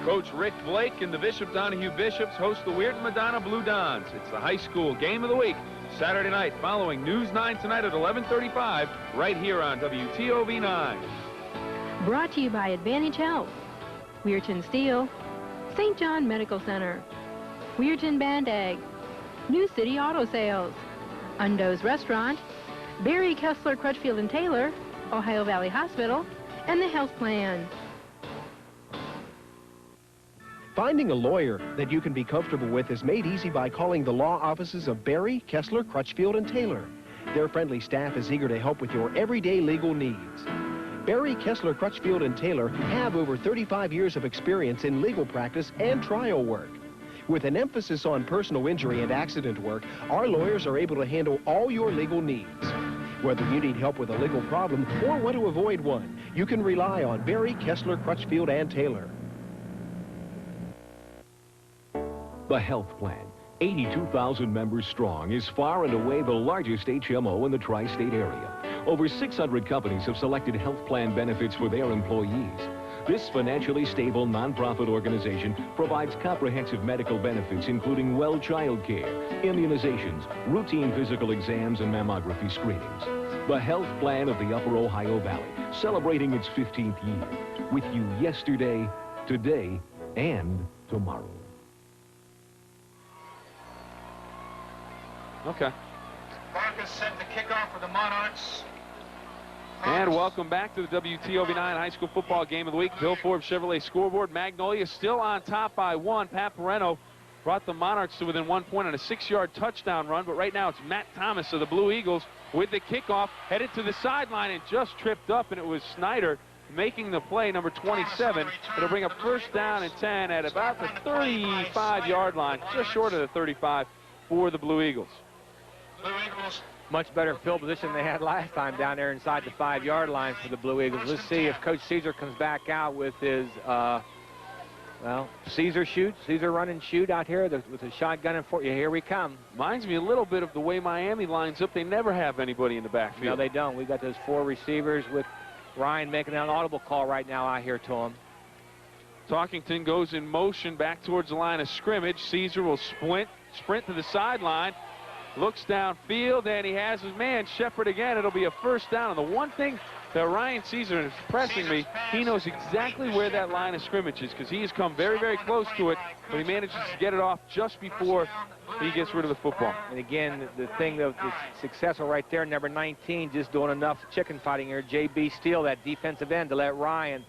Coach Rick Blake and the Bishop Donahue Bishops host the Weird Madonna Blue Dons. It's the high school game of the week, Saturday night, following News 9 tonight at 11:35, right here on WTOV 9. Brought to you by Advantage Health, Weirton Steel, St. John Medical Center, Weirton Band Egg, New City Auto Sales, Undo's Restaurant, Barry Kessler Crutchfield and Taylor, Ohio Valley Hospital, and the Health Plan. Finding a lawyer that you can be comfortable with is made easy by calling the law offices of Barry, Kessler, Crutchfield, and Taylor. Their friendly staff is eager to help with your everyday legal needs. Barry, Kessler, Crutchfield, and Taylor have over 35 years of experience in legal practice and trial work. With an emphasis on personal injury and accident work, our lawyers are able to handle all your legal needs. Whether you need help with a legal problem or want to avoid one, you can rely on Barry, Kessler, Crutchfield, and Taylor. The Health Plan, 82,000 members strong, is far and away the largest HMO in the tri-state area. Over 600 companies have selected health plan benefits for their employees. This financially stable nonprofit organization provides comprehensive medical benefits, including well child care, immunizations, routine physical exams, and mammography screenings. The Health Plan of the Upper Ohio Valley, celebrating its 15th year. With you yesterday, today, and tomorrow. Okay. Marcus set the kickoff for the Monarchs. And welcome back to the WTOV 9 High School Football Game of the Week. Bill Forbes Chevrolet scoreboard. Magnolia still on top by 1. Pat Pereno brought the Monarchs to within 1 point on a 6-yard touchdown run. But right now it's Matt Thomas of the Blue Eagles with the kickoff, headed to the sideline and just tripped up, and it was Snyder making the play, number 27. It'll bring up first down and 10 at about the 35-yard line, just short of the 35 for the Blue Eagles. Blue Eagles. Much better field position they had last time down there inside the 5-yard line for the Blue Eagles. Let's see if Coach Caesar comes back out with his, Caesar shoots. Caesar run and shoot out here with a shotgun and for you. Here we come. Reminds me a little bit of the way Miami lines up. They never have anybody in the backfield. No, they don't. We got those 4 receivers with Ryan making an audible call right now, I hear to him. Talkington goes in motion back towards the line of scrimmage. Caesar will sprint to the sideline. Looks downfield, and he has his man, Shepard, again. It'll be a first down. And the one thing that Ryan Caesar is pressing me, he knows exactly where that line of scrimmage is, because he has come very, very close to it, but he manages to get it off just before he gets rid of the football. And again, the thing that was successful right there, number 19, just doing enough chicken fighting here. J.B. Steele, that defensive end, to let Ryan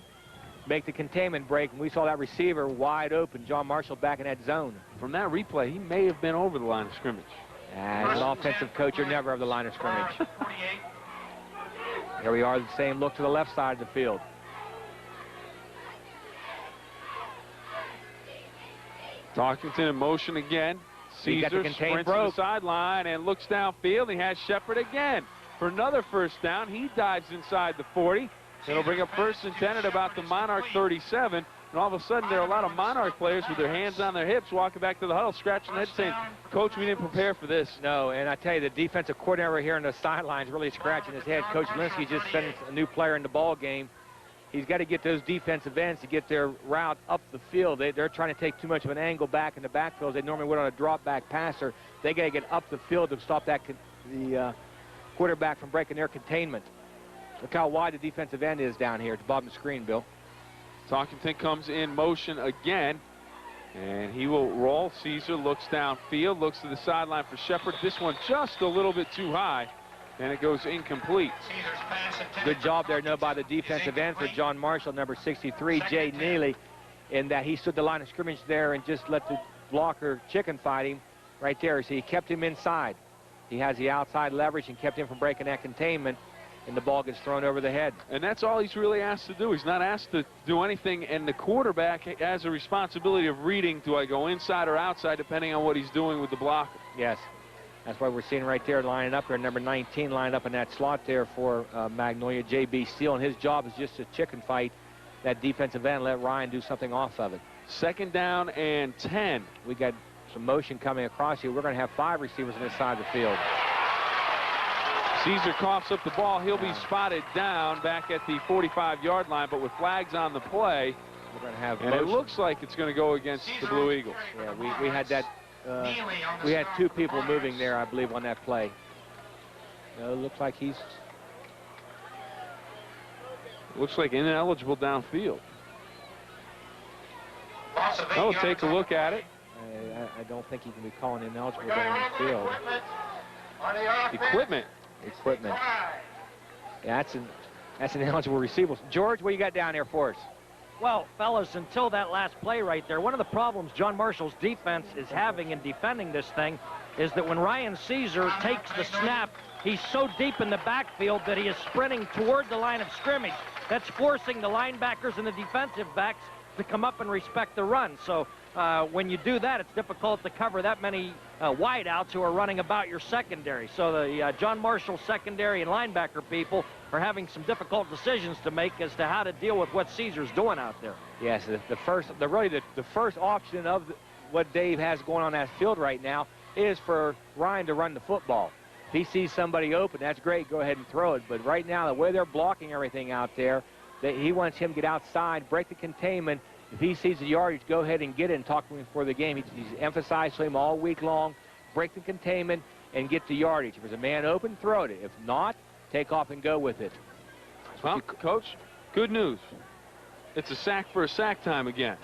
make the containment break, and we saw that receiver wide open, John Marshall back in that zone. From that replay, he may have been over the line of scrimmage. As an offensive coach, you're never of the line of scrimmage. Here we are, the same look to the left side of the field. Talkington in motion again. Caesar sprints to the sideline and looks downfield. He has Shepard again for another first down. He dives inside the 40. It'll bring up first and 10 at about the Monarch 37. And all of a sudden, there are a lot of Monarch players with their hands on their hips walking back to the huddle, scratching their head, saying, Coach, we didn't prepare for this. No, and I tell you, the defensive coordinator here on the sidelines really scratching his head. Coach Linsky just sent a new player in the ball game. He's got to get those defensive ends to get their route up the field. They're trying to take too much of an angle back in the backfield. They normally would on a drop-back passer. They got to get up the field to stop that the quarterback from breaking their containment. Look how wide the defensive end is down here at the bottom of the screen, Bill. Talkington comes in motion again, and he will roll. Caesar looks downfield, looks to the sideline for Shepard. This one just a little bit too high, and it goes incomplete. Good job there, by the defensive end for John Marshall, number 63, Jay Neely, in that he stood the line of scrimmage there and just let the blocker chicken fight him right there. So he kept him inside. He has the outside leverage and kept him from breaking that containment. and the ball gets thrown over the head. And that's all he's really asked to do. He's not asked to do anything, and the quarterback has a responsibility of reading, do I go inside or outside, depending on what he's doing with the blocker. Yes. That's what we're seeing right there, lining up there. Number 19 lined up in that slot there for Magnolia. J.B. Steele, and his job is just to chicken fight that defensive end, let Ryan do something off of it. 2nd down and 10. We got some motion coming across here. We're going to have 5 receivers on this side of the field. Caesar coughs up the ball. He'll be spotted down back at the 45-yard line, but with flags on the play, we're going to have and motion. It looks like it's going to go against the Blue Eagles. Yeah, we had that. We had 2 people moving there, I believe, on that play. It looks like he's... Looks like ineligible downfield. Oh, take a look at it. I don't think he can be calling ineligible downfield. Equipment. Yeah, that's an eligible receiver. George, what you got down there for us? Well, fellas, until that last play right there, one of the problems John Marshall's defense is having in defending this thing is that when Ryan Caesar takes the snap, he's so deep in the backfield that he is sprinting toward the line of scrimmage. That's forcing the linebackers and the defensive backs to come up and respect the run. So when you do that, it's difficult to cover that many wideouts who are running about your secondary. So the John Marshall secondary and linebacker people are having some difficult decisions to make as to how to deal with what Caesar's doing out there. Yes, the first option of what Dave has going on that field right now is for Ryan to run the football. If he sees somebody open, that's great, go ahead and throw it. But right now, the way they're blocking everything out there, that he wants him to get outside, break the containment. If he sees the yardage, go ahead and get it and talk to him before the game. He's emphasized to him all week long, break the containment and get the yardage. If there's a man open, throw it. If not, take off and go with it. Well, Coach, good news. It's a sack for a sack time again.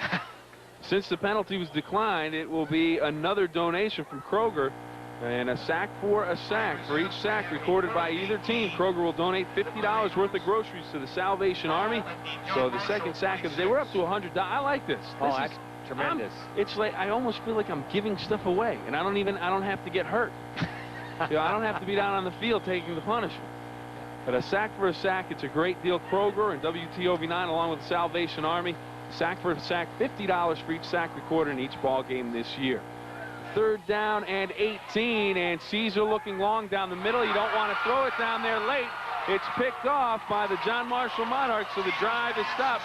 Since the penalty was declined, it will be another donation from Kroger. And a sack for a sack. For each sack recorded by either team, Kroger will donate $50 worth of groceries to the Salvation Army. So the second sack of the day, we're up to $100. I like this. That's tremendous. It's like I almost feel like I'm giving stuff away, and I don't have to get hurt. I don't have to be down on the field taking the punishment. But a sack for a sack, it's a great deal. Kroger and WTOV9 along with the Salvation Army. Sack for a sack, $50 for each sack recorded in each ball game this year. 3rd down and 18, and Caesar looking long down the middle. You don't want to throw it down there late. It's picked off by the John Marshall Monarchs, so the drive is stopped.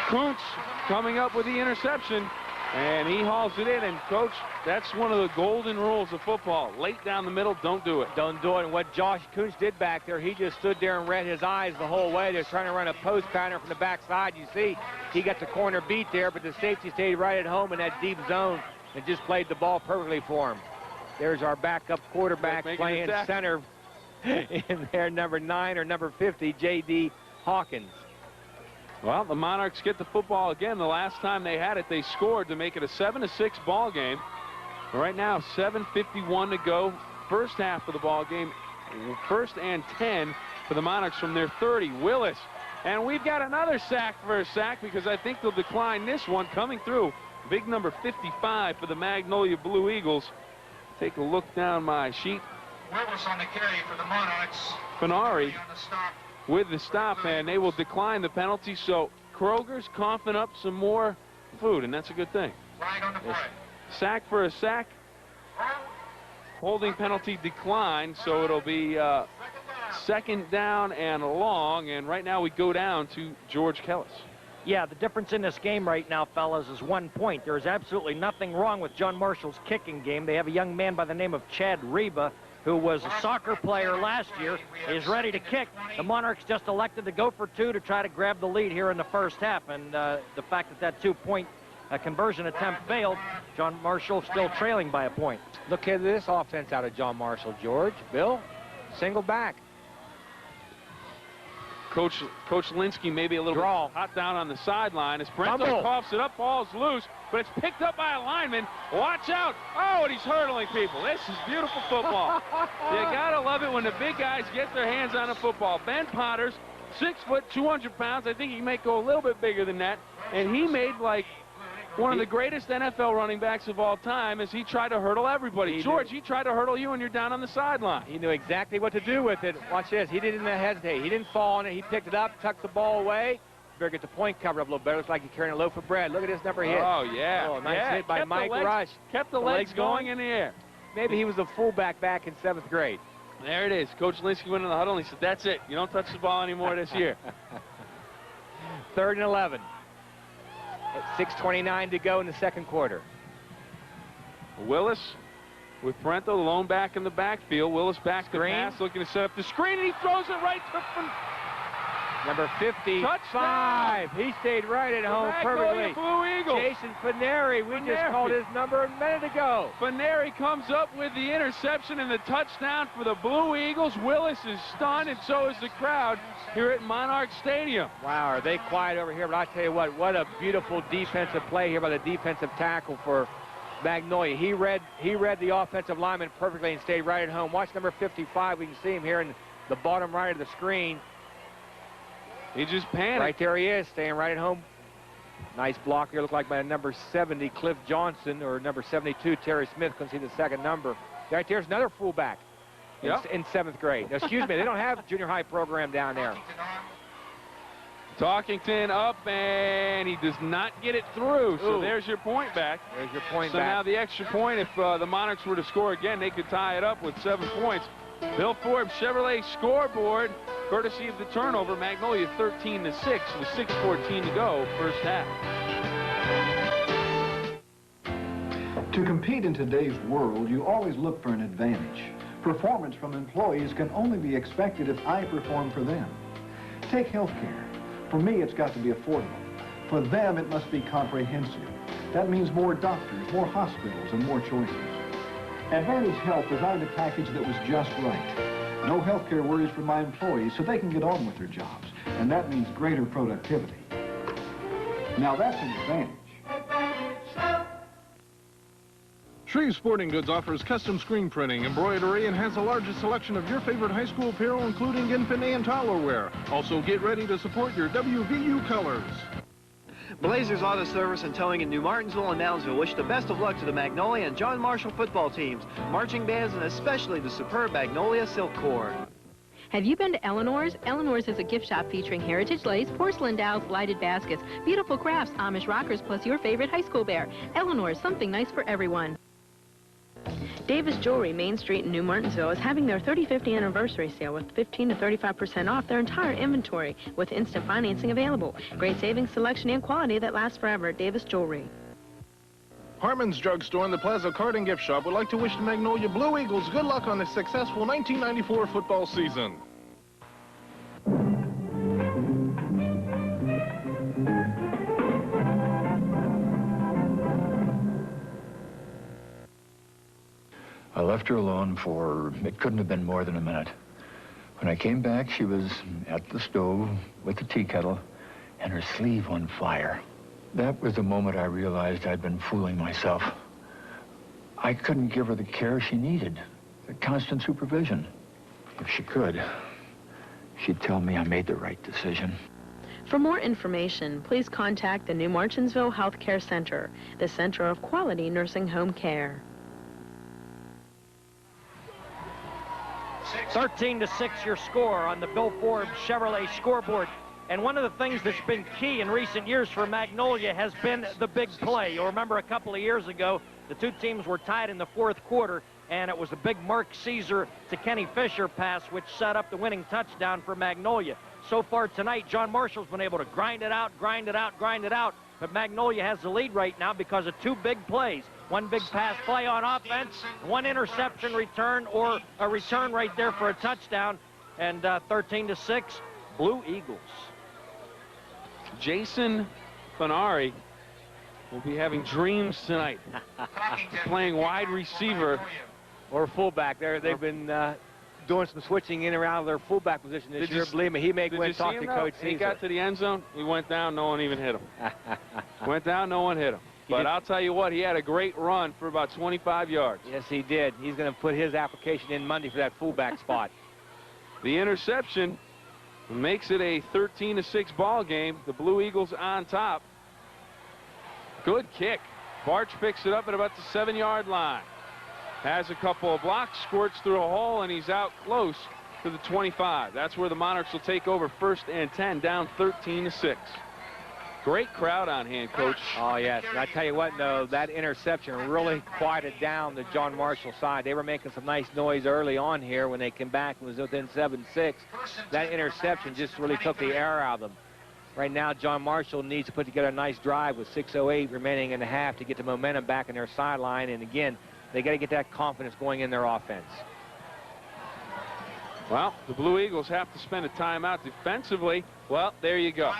Kuntz coming up with the interception, and he hauls it in. And, Coach, that's one of the golden rules of football. Late down the middle, don't do it. Don't do it. And what Josh Kuntz did back there, he just stood there and read his eyes the whole way. They're trying to run a post counter from the backside. You see, he got the corner beat there, but the safety stayed right at home in that deep zone and just played the ball perfectly for him. There's our backup quarterback playing center in there, number 9 or number 50, J.D. Hawkins. Well, the Monarchs get the football again. The last time they had it, they scored to make it a 7-6 ball game. Right now, 7:51 to go. First half of the ball game. 1st and 10 for the Monarchs from their 30. Willis. And we've got another sack for a sack because I think they'll decline this one coming through. Big number 55 for the Magnolia Blue Eagles. Take a look down my sheet. Willis on the carry for the Monarchs. Finari with the stop, and they will decline the penalty. So Kroger's coughing up some more food, and that's a good thing. Flag on the play. Sack for a sack. Holding penalty declined, so it'll be 2nd down and long. And right now we go down to George Kellis. Yeah, the difference in this game right now, fellas, is 1 point. There is absolutely nothing wrong with John Marshall's kicking game. They have a young man by the name of Chad Reba, who was a soccer player last year, is ready to kick. The Monarchs just elected to go for 2 to try to grab the lead here in the first half. And the fact that that 2-point conversion attempt failed, John Marshall still trailing by a point. Look at this offense out of John Marshall, George. Bill, single back. Coach Linsky maybe a little bit hot down on the sideline as Brento coughs it up, ball's loose, but it's picked up by a lineman. Watch out. Oh, and he's hurdling people. This is beautiful football. You gotta love it when the big guys get their hands on a football. Ben Potter's 6 foot, 200 pounds. I think he might go a little bit bigger than that. And he made like One of the greatest NFL running backs of all time is he tried to hurdle everybody. George, he tried to hurdle you and you're down on the sideline. He knew exactly what to do with it. Watch this. He didn't hesitate. He didn't fall on it. He picked it up, tucked the ball away. Better get the point covered up a little better. Looks like he's carrying a loaf of bread. Look at this number hit. Oh, yeah. Oh, nice hit by Mike Rush. Kept the legs going in the air. Maybe he was a fullback back in 7th grade. There it is. Coach Linsky went in the huddle and he said, that's it. You don't touch the ball anymore this year. 3rd and 11. At 6:29 to go in the 2nd quarter. Willis with Parento, the lone back in the backfield. Willis back to pass, looking to set up the screen, and he throws it right to number 55. Touchdown. He stayed right at home perfectly. Blue Eagles. Jason Faneri, we just called his number a minute ago. Faneri comes up with the interception and the touchdown for the Blue Eagles. Willis is stunned, and so is the crowd here at Monarch Stadium. Wow, are they quiet over here? But I tell you what a beautiful defensive play here by the defensive tackle for Magnolia. He read the offensive lineman perfectly and stayed right at home. Watch number 55. We can see him here in the bottom right of the screen. He just panicked. Right there he is, staying right at home. Nice block here. Looked like by number 70, Cliff Johnson, or number 72, Terry Smith. Couldn't see the second number. Right there's another fullback in 7th grade. Now, excuse me, they don't have junior high program down there. Talkington up, and he does not get it through. So there's your point back. There's your point back. So now the extra point, if the Monarchs were to score again, they could tie it up with 7 points. Bill Forbes Chevrolet scoreboard, courtesy of the turnover. Magnolia 13-6 with 6:14 to go, first half. To compete in today's world, you always look for an advantage. Performance from employees can only be expected if I perform for them. Take healthcare. For me, it's got to be affordable. For them, it must be comprehensive. That means more doctors, more hospitals, and more choices. Advantage Health designed a package that was just right. No healthcare worries for my employees, so they can get on with their jobs. And that means greater productivity. Now that's an advantage. Shreve Sporting Goods offers custom screen printing, embroidery, and has the largest selection of your favorite high school apparel, including infant and toddler wear. Also, get ready to support your WVU colors. Blazers Auto Service and Towing in New Martinsville and Moundsville wish the best of luck to the Magnolia and John Marshall football teams, marching bands, and especially the superb Magnolia Silk Corps. Have you been to Eleanor's? Eleanor's is a gift shop featuring heritage lace, porcelain dowels, lighted baskets, beautiful crafts, Amish rockers, plus your favorite high school bear. Eleanor's, something nice for everyone. Davis Jewelry, Main Street in New Martinsville, is having their 35th anniversary sale with 15 to 35% off their entire inventory with instant financing available. Great savings, selection, and quality that lasts forever at Davis Jewelry. Harmon's Drugstore and the Plaza Card and Gift Shop would like to wish the Magnolia Blue Eagles good luck on the successful 1994 football season. I left her alone for, it couldn't have been more than a minute. When I came back, she was at the stove with the tea kettle and her sleeve on fire. That was the moment I realized I'd been fooling myself. I couldn't give her the care she needed, the constant supervision. If she could, she'd tell me I made the right decision. For more information, please contact the New Martinsville Health Care Center, the center of quality nursing home care. 13-6 your score on the Bill Forbes Chevrolet scoreboard. And one of the things that's been key in recent years for Magnolia has been the big play. You'll remember a couple of years ago, the two teams were tied in the 4th quarter, and it was a big Mark Caesar to Kenny Fisher pass, which set up the winning touchdown for Magnolia. So far tonight, John Marshall's been able to grind it out, but Magnolia has the lead right now because of 2 big plays. One big pass play on offense, 1 interception return, or a return right there for a touchdown, and 13-6, Blue Eagles. Jason Fanari will be having dreams tonight, playing wide receiver or fullback. They've been doing some switching in and out of their fullback position this year. Believe me, he may go and talk to Coach Caesar. He got to the end zone, he went down, no one even hit him. Went down, no one hit him. But I'll tell you what, he had a great run for about 25 yards. Yes, he did. He's going to put his application in Monday for that fullback spot. The interception makes it a 13-6 ball game. The Blue Eagles on top. Good kick. Barch picks it up at about the 7-yard line. Has a couple of blocks, squirts through a hole, and he's out close to the 25. That's where the Monarchs will take over 1st and 10, down 13-6. Great crowd on hand, Coach. Oh, yes. And I tell you what, though, that interception really quieted down the John Marshall side. They were making some nice noise early on here when they came back and was within 7-6. That interception just really took the air out of them. Right now, John Marshall needs to put together a nice drive with 6:08 remaining in the half to get the momentum back in their sideline. And again, they got to get that confidence going in their offense. Well, the Blue Eagles have to spend a timeout defensively. Well, there you go.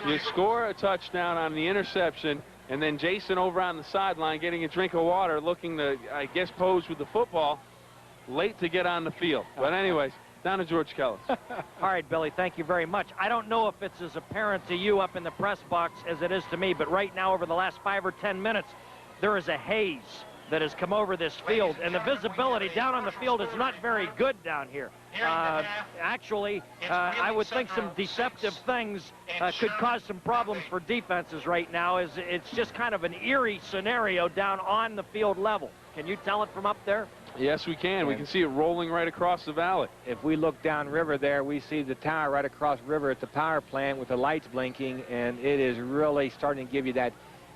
You score a touchdown on the interception, and then Jason over on the sideline getting a drink of water, looking to, I guess, pose with the football, late to get on the field. But anyways, down to George Kellis. All right, Billy, thank you very much. I don't know if it's as apparent to you up in the press box as it is to me, but right now over the last 5 or 10 minutes, there is a haze that has come over this field, and the visibility down on the field is not very good down here. Actually, I would think some deceptive things could cause some problems for defenses right now. It's just kind of an eerie scenario down on the field level. Can you tell it from up there? Yes, we can. We can see it rolling right across the valley. If we look downriver there, we see the tower right across river at the power plant with the lights blinking, and it is really starting to give you that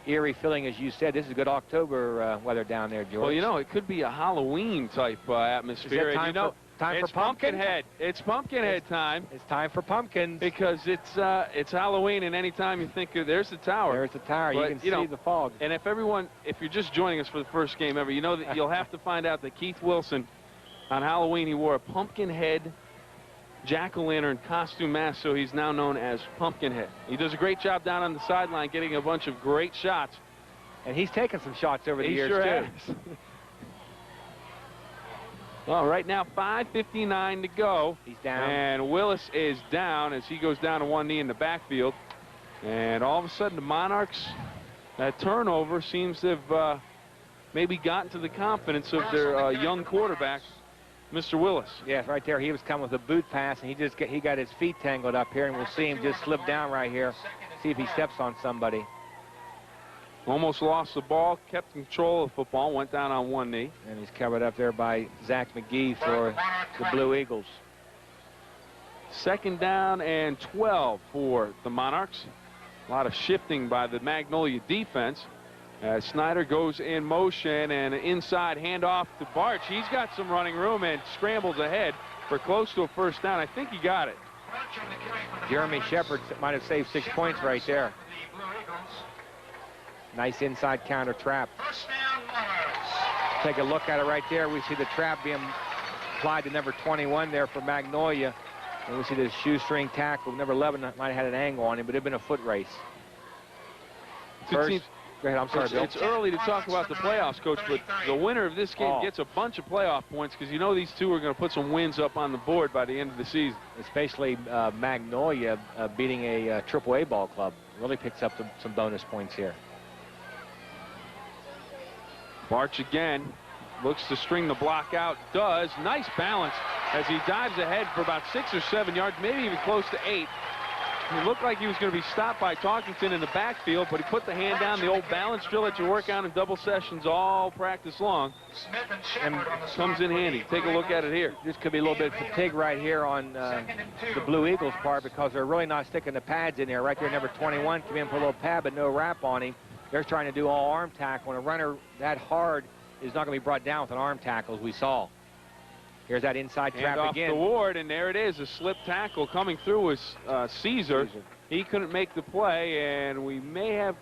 eerie feeling. As you said, this is good October weather down there, George. Well, you know, it could be a Halloween type atmosphere. Is it time for it's Pumpkinhead. It's Pumpkinhead time. It's time for pumpkins. Because it's Halloween, and anytime you think there's the tower. There's the tower. But, you can see the fog. And if you're just joining us for the first game ever, you know that you'll have to find out that Keith Wilson, on Halloween, he wore a Pumpkinhead jack-o'-lantern costume mask, so he's now known as Pumpkinhead. He does a great job down on the sideline getting a bunch of great shots. And he's taken some shots over the years, sure too. Has. Well, right now, 5:59 to go. He's down. And Willis is down as he goes down to one knee in the backfield. And all of a sudden, the Monarchs, that turnover seems to have maybe gotten to the confidence of their young quarterback, Mr. Willis. Yes, right there. He was coming with a boot pass, and he got his feet tangled up here, and we'll see him just slip down right here, see if he steps on somebody. Almost lost the ball, kept control of the football, went down on one knee. And he's covered up there by Zach McGee for the Blue Eagles. 2nd down and 12 for the Monarchs. A lot of shifting by the Magnolia defense. As Snyder goes in motion and an inside handoff to Barch. He's got some running room and scrambles ahead for close to a 1st down. I think he got it. Jeremy Shepard might have saved 6 points right there. Nice inside counter trap. Take a look at it right there. We see the trap being applied to number 21 there for Magnolia. And we see the shoestring tackle. Number 11 might have had an angle on him, but it had been a foot race. First, go ahead, I'm sorry, Bill. It's early to talk about the playoffs, Coach, but the winner of this game gets a bunch of playoff points because you know these two are going to put some wins up on the board by the end of the season. Especially Magnolia beating a AAA ball club. Really picks up some bonus points here. Barch again looks to string the block out. Does. Nice balance as he dives ahead for about 6 or 7 yards, maybe even close to 8. It looked like he was going to be stopped by Talkington in the backfield, but he put the hand down, the old balance drill that you work on in double sessions all practice long, and comes in handy. Take a look at it here. This could be a little bit of fatigue right here on the Blue Eagles part because they're really not sticking the pads in there. Right there, number 21 come in for a little pad, but no wrap on him. They're trying to do all arm tackle, and a runner that hard is not going to be brought down with an arm tackle, as we saw. Here's that inside trap off again. The Ward, and there it is, a slip tackle coming through with Caesar. He couldn't make the play, and we may have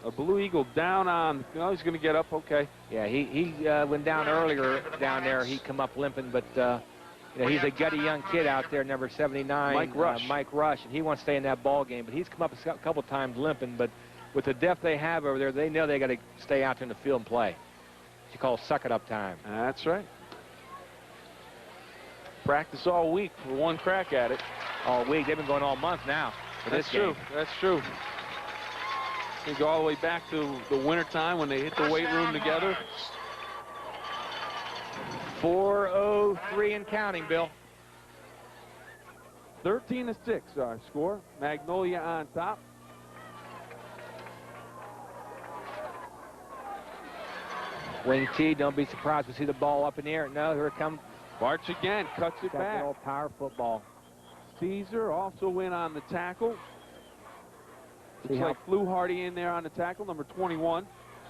a Blue Eagle down on. Oh, he's going to get up. Okay. Yeah, he went down earlier down there. He come up limping, but you know, he's a gutty young kid out there, number 79, Mike Rush, and he wants to stay in that ball game. But he's come up a couple times limping, but with the depth they have over there, they know they got to stay out there in the field and play. What you call suck it up time. That's right. Practice all week for one crack at it. All week. They've been going all month now for this game. That's true. They go all the way back to the winter time when they hit the weight room together. 4:03 and counting, Bill. 13-6 our score. Magnolia on top. Wing T, don't be surprised to see the ball up in the air. No, here it comes. Barch again, cuts it That back. little power football. Caesar also in on the tackle. See Looks how- like Fluharty in there on the tackle, number 21.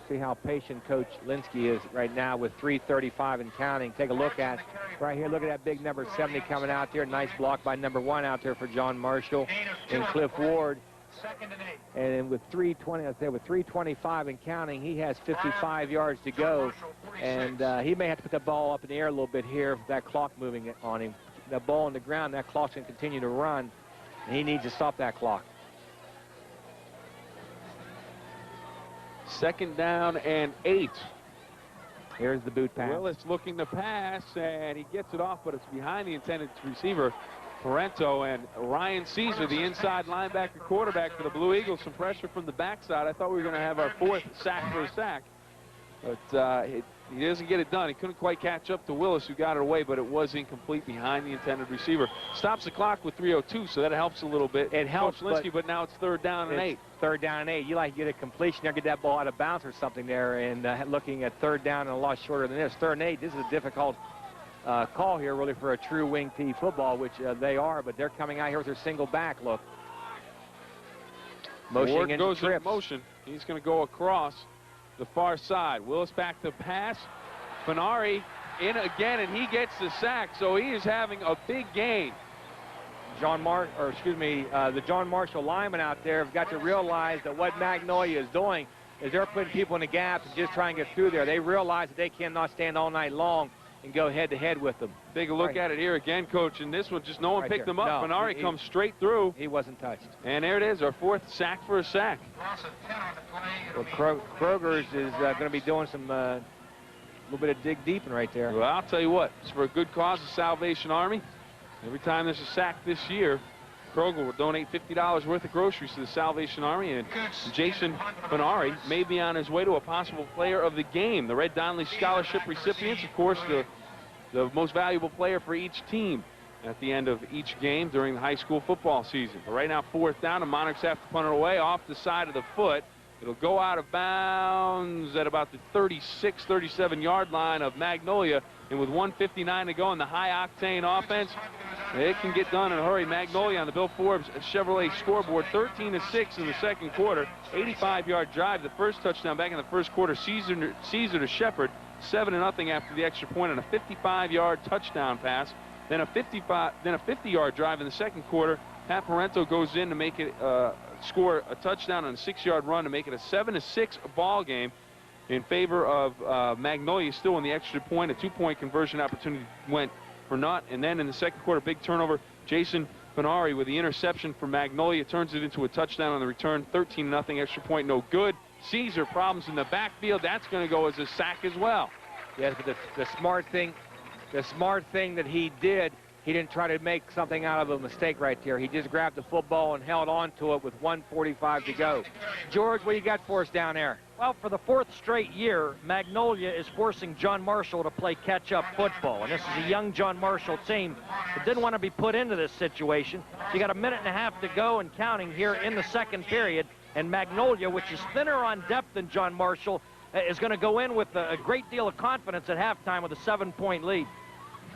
See how patient Coach Linsky is right now with 3:35 and counting. Take a look at right here. Look at that big number 70 coming out there. Nice block by number 1 out there for John Marshall and Cliff Ward. And with 3:20, I said with 3:25 and counting, he has 55 yards to go, and he may have to put the ball up in the air a little bit here with that clock moving on him. The ball on the ground, that clock's going to continue to run, and he needs to stop that clock. 2nd down and 8. Here's the boot pass. Willis looking to pass, and he gets it off, but it's behind the intended receiver, Parento, and Ryan Caesar, the inside linebacker quarterback for the Blue Eagles. Some pressure from the backside. I thought we were going to have our 4th sack for a sack, but he doesn't get it done. He couldn't quite catch up to Willis, who got it away, but it was incomplete behind the intended receiver. Stops the clock with 3:02, so that helps a little bit. It helps, Coach Linsky, but now it's 3rd down and 8. 3rd down and 8. You like to get a completion there, get that ball out of bounds or something there, and looking at 3rd down and a lot shorter than this. 3rd and 8, this is a difficult call here, really, for a true wing T football, which they are, but they're coming out here with their single back look. Ward Motioning goes into in motion. He's going to go across the far side. Willis back to pass. Fenari in again, and he gets the sack, so he is having a big gain. the John Marshall linemen out there have got to realize that what Magnolia is doing is they're putting people in the gaps and just trying to get through there. They realize that they cannot stand all night long and go head-to-head with them. Take a look at it here again, Coach, and this one just no one Right picked there. him up. No, Fenari comes straight through. He wasn't touched. And there it is, our 4th sack for a sack. Well, Kroger's is going to be doing some little bit of dig deeping right there. Well, I'll tell you what, it's for a good cause, the Salvation Army. Every time there's a sack this year, Kroger will donate $50 worth of groceries to the Salvation Army, and Jason Fenari may be on his way to a possible player of the game. The Red Donnelly Scholarship recipients, of course, the most valuable player for each team at the end of each game during the high school football season. But right now, 4th down, the Monarchs have to punt it away off the side of the foot. It'll go out of bounds at about the 36, 37-yard line of Magnolia. And with 1:59 to go in the high-octane offense, it can get done in a hurry. Magnolia on the Bill Forbes Chevrolet scoreboard, 13-6 in the 2nd quarter, 85-yard drive. The first touchdown back in the 1st quarter, Caesar to Shepard, 7-0 after the extra point on a 55-yard touchdown pass. Then a 50-yard drive in the 2nd quarter. Pat Parento goes in to make it score a touchdown on a 6-yard run to make it a 7-6 ball game in favor of Magnolia. Still in the extra point. A 2-point conversion opportunity went for naught. And then in the 2nd quarter, big turnover. Jason Fenari with the interception for Magnolia turns it into a touchdown on the return. 13-0 extra point, no good. Caesar problems in the backfield. That's going to go as a sack as well. Yes, but the smart thing that he did, he didn't try to make something out of a mistake right there. He just grabbed the football and held on to it with 1:45 to go. George, what do you got for us down there? Well, for the 4th straight year, Magnolia is forcing John Marshall to play catch-up football. And this is a young John Marshall team that didn't want to be put into this situation. So you got a minute and a half to go and counting here in the 2nd period. And Magnolia, which is thinner on depth than John Marshall, is going to go in with a great deal of confidence at halftime with a 7-point lead.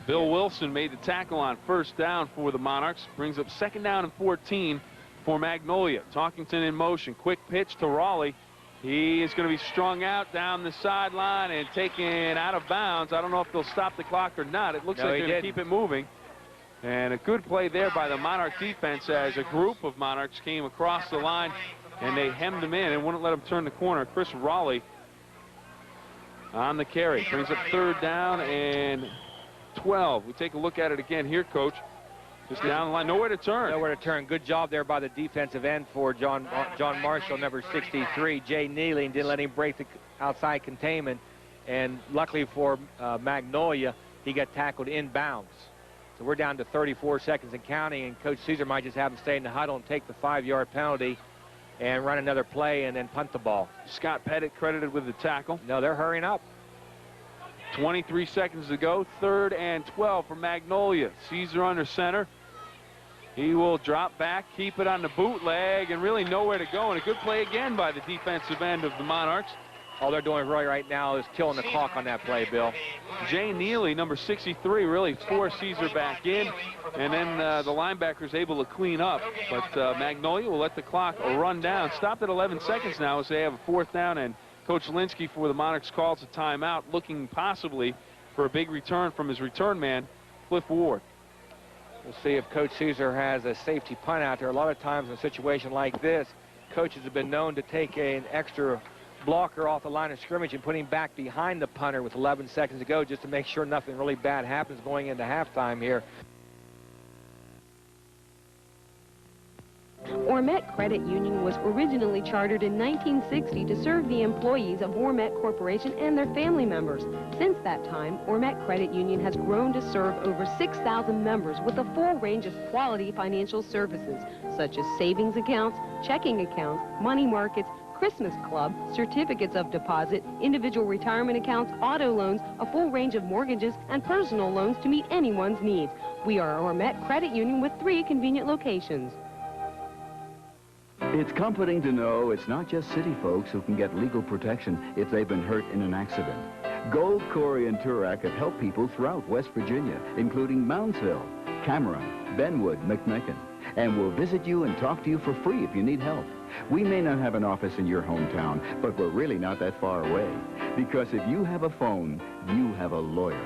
Bill Wilson made the tackle on 1st down for the Monarchs. Brings up 2nd down and 14 for Magnolia. Talkington in motion. Quick pitch to Raleigh. He is going to be strung out down the sideline and taken out of bounds. I don't know if they'll stop the clock or not. It looks like they're going to keep it moving. And a good play there by the Monarch defense as a group of Monarchs came across the line and they hemmed him in and wouldn't let him turn the corner. Chris Raleigh on the carry. Brings up 3rd down and 12. We take a look at it again here, Coach. Just down the line, nowhere to turn. Nowhere to turn. Good job there by the defensive end for John Marshall, number 63, Jay Neely, and didn't let him break the outside containment. And luckily for Magnolia, he got tackled inbounds. So we're down to 34 seconds and counting, and Coach Caesar might just have him stay in the huddle and take the 5-yard penalty and run another play and then punt the ball. Scott Pettit credited with the tackle. No, they're hurrying up. 23 seconds to go. 3rd and 12 for Magnolia. Caesar under center. He will drop back, keep it on the bootleg, and really nowhere to go. And a good play again by the defensive end of the Monarchs. All they're doing right now is killing the clock on that play, Bill. Jay Neely, number 63, really forced Caesar back in, and then the linebacker's able to clean up. But Magnolia will let the clock run down. Stopped at 11 seconds now as they have a 4th down, and Coach Linsky for the Monarchs calls a timeout, looking possibly for a big return from his return man, Cliff Ward. We'll see if Coach Caesar has a safety punt out there. A lot of times in a situation like this, coaches have been known to take an extra blocker off the line of scrimmage and put him back behind the punter with 11 seconds to go just to make sure nothing really bad happens going into halftime here. Ormet Credit Union was originally chartered in 1960 to serve the employees of Ormet Corporation and their family members. Since that time, Ormet Credit Union has grown to serve over 6,000 members with a full range of quality financial services, such as savings accounts, checking accounts, money markets, Christmas Club, certificates of deposit, individual retirement accounts, auto loans, a full range of mortgages, and personal loans to meet anyone's needs. We are Ormet Credit Union with 3 convenient locations. It's comforting to know it's not just city folks who can get legal protection if they've been hurt in an accident. Gold, Corey, and Turak have helped people throughout West Virginia, including Moundsville, Cameron, Benwood, McMicken, and will visit you and talk to you for free if you need help. We may not have an office in your hometown, but we're really not that far away. Because if you have a phone, you have a lawyer.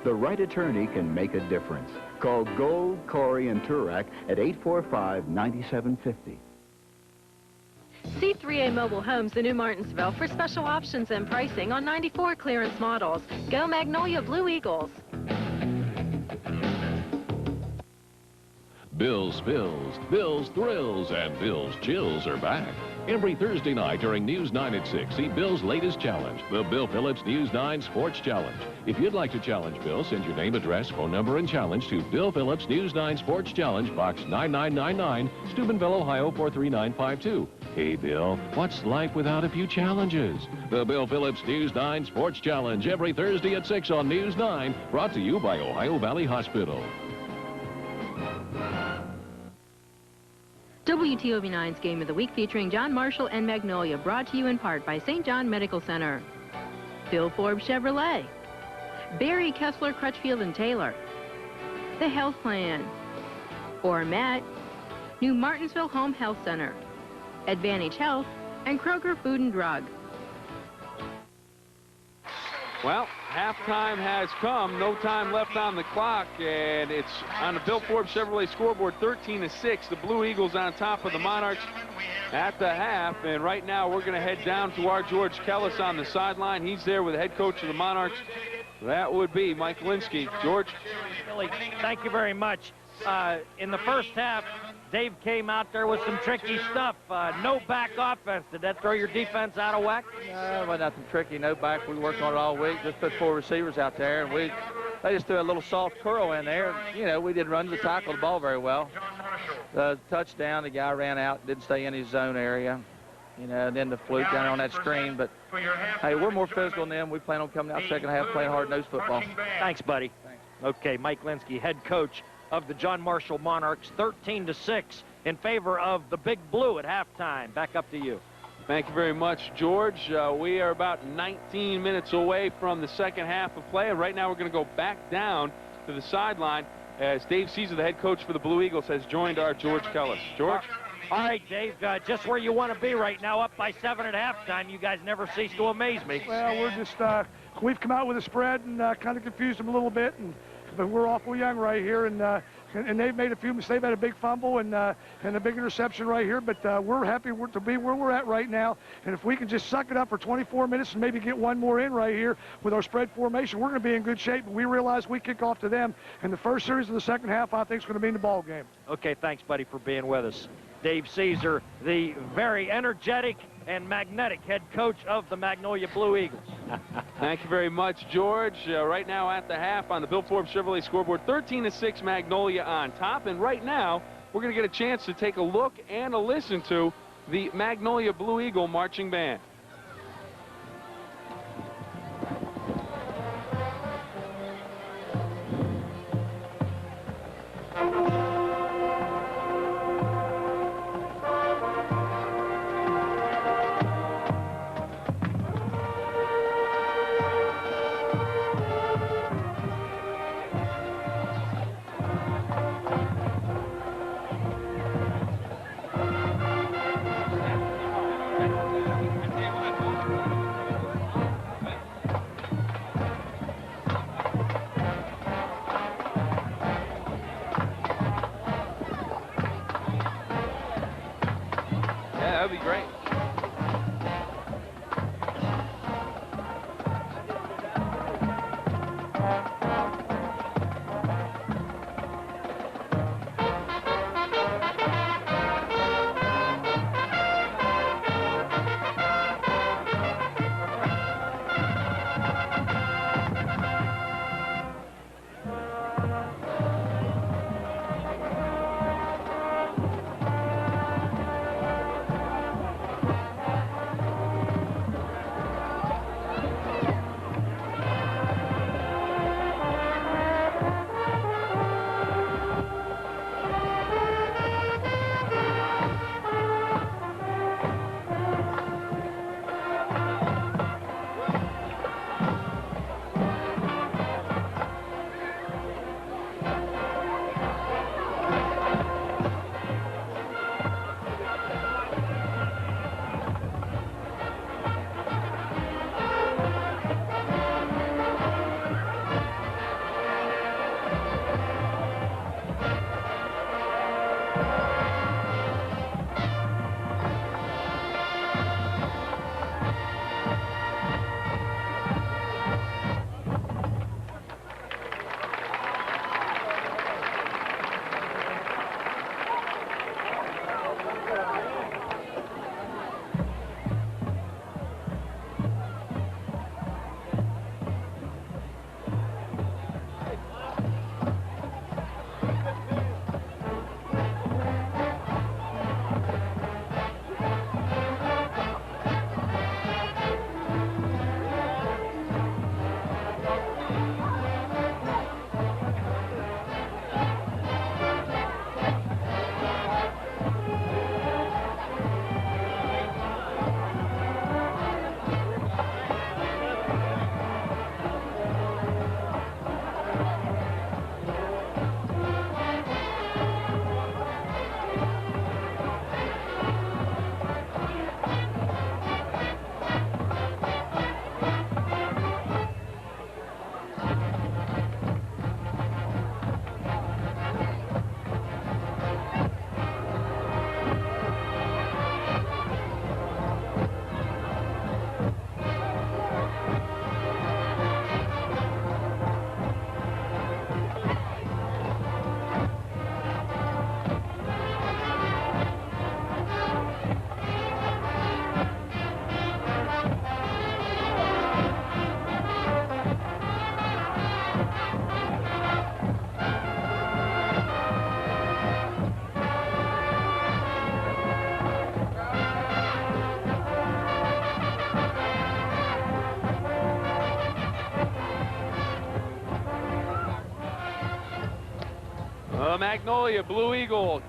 The right attorney can make a difference. Call Gold, Corey, and Turak at 845-9750. C3A Mobile Homes in New Martinsville for special options and pricing on 94 clearance models. Go Magnolia Blue Eagles. Bill's Spills, Bill's Thrills, and Bill's Chills are back. Every Thursday night during News 9 at 6, see Bill's latest challenge, the Bill Phillips News 9 Sports Challenge. If you'd like to challenge Bill, send your name, address, phone number, and challenge to Bill Phillips News 9 Sports Challenge, Box 9999, Steubenville, Ohio 43952. Hey, Bill, what's life without a few challenges? The Bill Phillips News 9 Sports Challenge, every Thursday at 6 on News 9, brought to you by Ohio Valley Hospital. WTOV9's Game of the Week featuring John Marshall and Magnolia, brought to you in part by St. John Medical Center, Bill Forbes Chevrolet, Barry Kessler Crutchfield and Taylor, The Health Plan, Ormet, New Martinsville Home Health Center, Advantage Health, and Kroger Food and Drug. Well, halftime has come. No time left on the clock, and it's on the Bill Forbes Chevrolet scoreboard, 13-6. The Blue Eagles on top of the Monarchs at the half, and right now we're going to head down to our George Kellis on the sideline. He's there with the head coach of the Monarchs. That would be Mike Linsky. George? Billy, thank you very much. In the first half, Dave came out there with some tricky stuff. No back offense. Did that throw your defense out of whack? No, well, nothing tricky. No back. We worked on it all week. Just put 4 receivers out there, and they just threw a little soft curl in there. You know, we didn't run to tackle the ball very well. The touchdown, the guy ran out, didn't stay in his zone area. You know, and then the fluke down on that screen. But, hey, we're more physical than them. We plan on coming out second half playing hard-nosed football. Thanks, buddy. Thanks. Okay, Mike Linsky, head coach of the John Marshall Monarchs, 13-6 in favor of the Big Blue at halftime. Back up to you. Thank you very much, George. We are about 19 minutes away from the second half of play, and right now we're going to go back down to the sideline as Dave Caesar, the head coach for the Blue Eagles, has joined our George Kellis. George? All right, Dave, just where you want to be right now, up by 7 at halftime. You guys never cease to amaze me. Well, we're just, we've come out with a spread and kind of confused them a little bit, but we're awful young right here, and they've made a few mistakes. They've had a big fumble and a big interception right here, but we're happy to be where we're at right now. And if we can just suck it up for 24 minutes and maybe get one more in right here with our spread formation, we're going to be in good shape. But we realize we kick off to them, and the first series of the second half, I think, is going to be in the ball game. Okay, thanks, buddy, for being with us. Dave Caesar, the very energetic and magnetic head coach of the Magnolia Blue Eagles. Thank you very much, George. Right now at the half on the Bill Forbes Chevrolet scoreboard, 13-6 Magnolia on top. And right now, we're going to get a chance to take a look and a listen to the Magnolia Blue Eagle Marching Band. That would be great. Magnolia Blue Eagle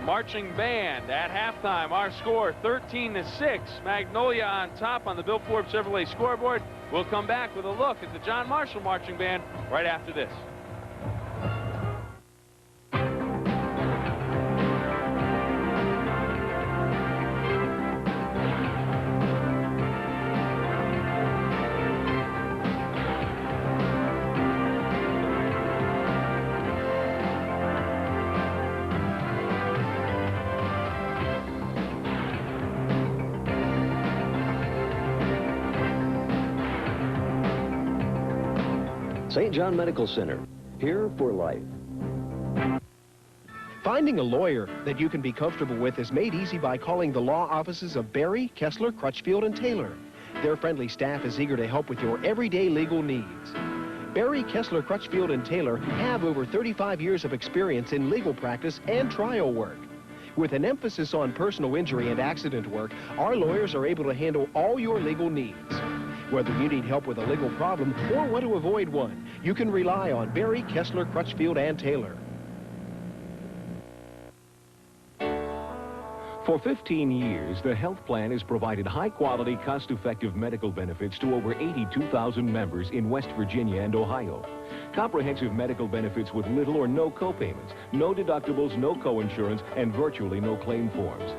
marching band at halftime. Our score 13-6. Magnolia on top on the Bill Forbes Chevrolet scoreboard. We'll come back with a look at the John Marshall marching band right after this. St. John Medical Center, here for life. Finding a lawyer that you can be comfortable with is made easy by calling the law offices of Berry, Kessler, Crutchfield, and Taylor. Their friendly staff is eager to help with your everyday legal needs. Berry, Kessler, Crutchfield, and Taylor have over 35 years of experience in legal practice and trial work. With an emphasis on personal injury and accident work, our lawyers are able to handle all your legal needs. Whether you need help with a legal problem or want to avoid one, you can rely on Berry, Kessler, Crutchfield, and Taylor. For 15 years, the health plan has provided high-quality, cost-effective medical benefits to over 82,000 members in West Virginia and Ohio. Comprehensive medical benefits with little or no co-payments, no deductibles, no co-insurance, and virtually no claim forms.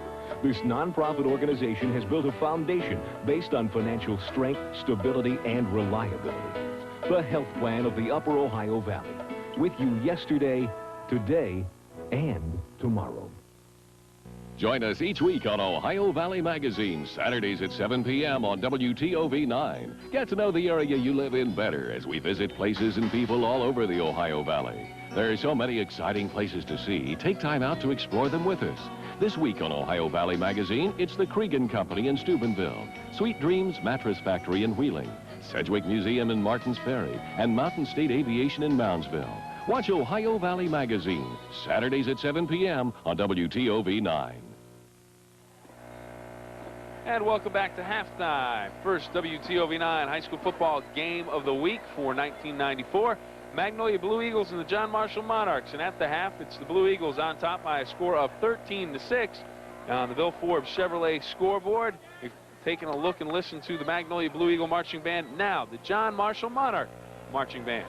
This nonprofit organization has built a foundation based on financial strength, stability, and reliability. The health plan of the Upper Ohio Valley. With you yesterday, today, and tomorrow. Join us each week on Ohio Valley Magazine, Saturdays at 7 p.m. on WTOV 9. Get to know the area you live in better as we visit places and people all over the Ohio Valley. There are so many exciting places to see. Take time out to explore them with us. This week on Ohio Valley Magazine, it's the Cregan Company in Steubenville, Sweet Dreams Mattress Factory in Wheeling, Sedgwick Museum in Martins Ferry, and Mountain State Aviation in Moundsville. Watch Ohio Valley Magazine, Saturdays at 7 p.m. on WTOV 9. And welcome back to halftime. First WTOV 9 high school football game of the week for 1994. Magnolia Blue Eagles and the John Marshall Monarchs. And at the half, it's the Blue Eagles on top by a score of 13-6 on the Bill Forbes Chevrolet scoreboard. We've taken a look and listened to the Magnolia Blue Eagle Marching Band. Now, the John Marshall Monarch Marching Band.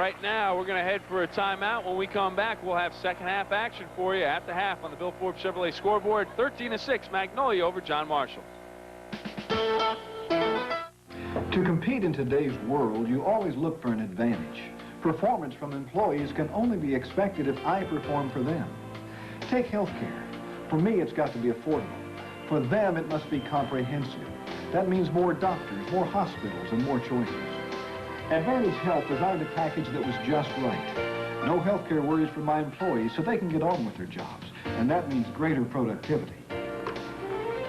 right now, we're going to head for a timeout. When we come back, we'll have second half action for you at the half on the Bill Forbes Chevrolet scoreboard. 13-6, Magnolia over John Marshall. To compete in today's world, you always look for an advantage. Performance from employees can only be expected if I perform for them. Take healthcare. For me, it's got to be affordable. For them, it must be comprehensive. That means more doctors, more hospitals, and more choices. Advantage Health designed a package that was just right. No healthcare worries for my employees, so they can get on with their jobs. And that means greater productivity.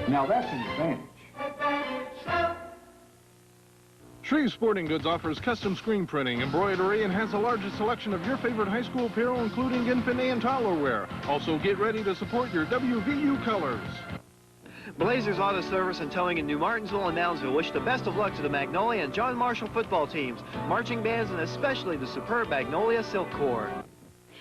Now that's an advantage. Shreve Sporting Goods offers custom screen printing, embroidery, and has the largest selection of your favorite high school apparel, including infant and toddler wear. Also, get ready to support your WVU colors. Blazers Auto Service and Towing in New Martinsville and Moundsville wish the best of luck to the Magnolia and John Marshall football teams, marching bands, and especially the superb Magnolia Silk Corps.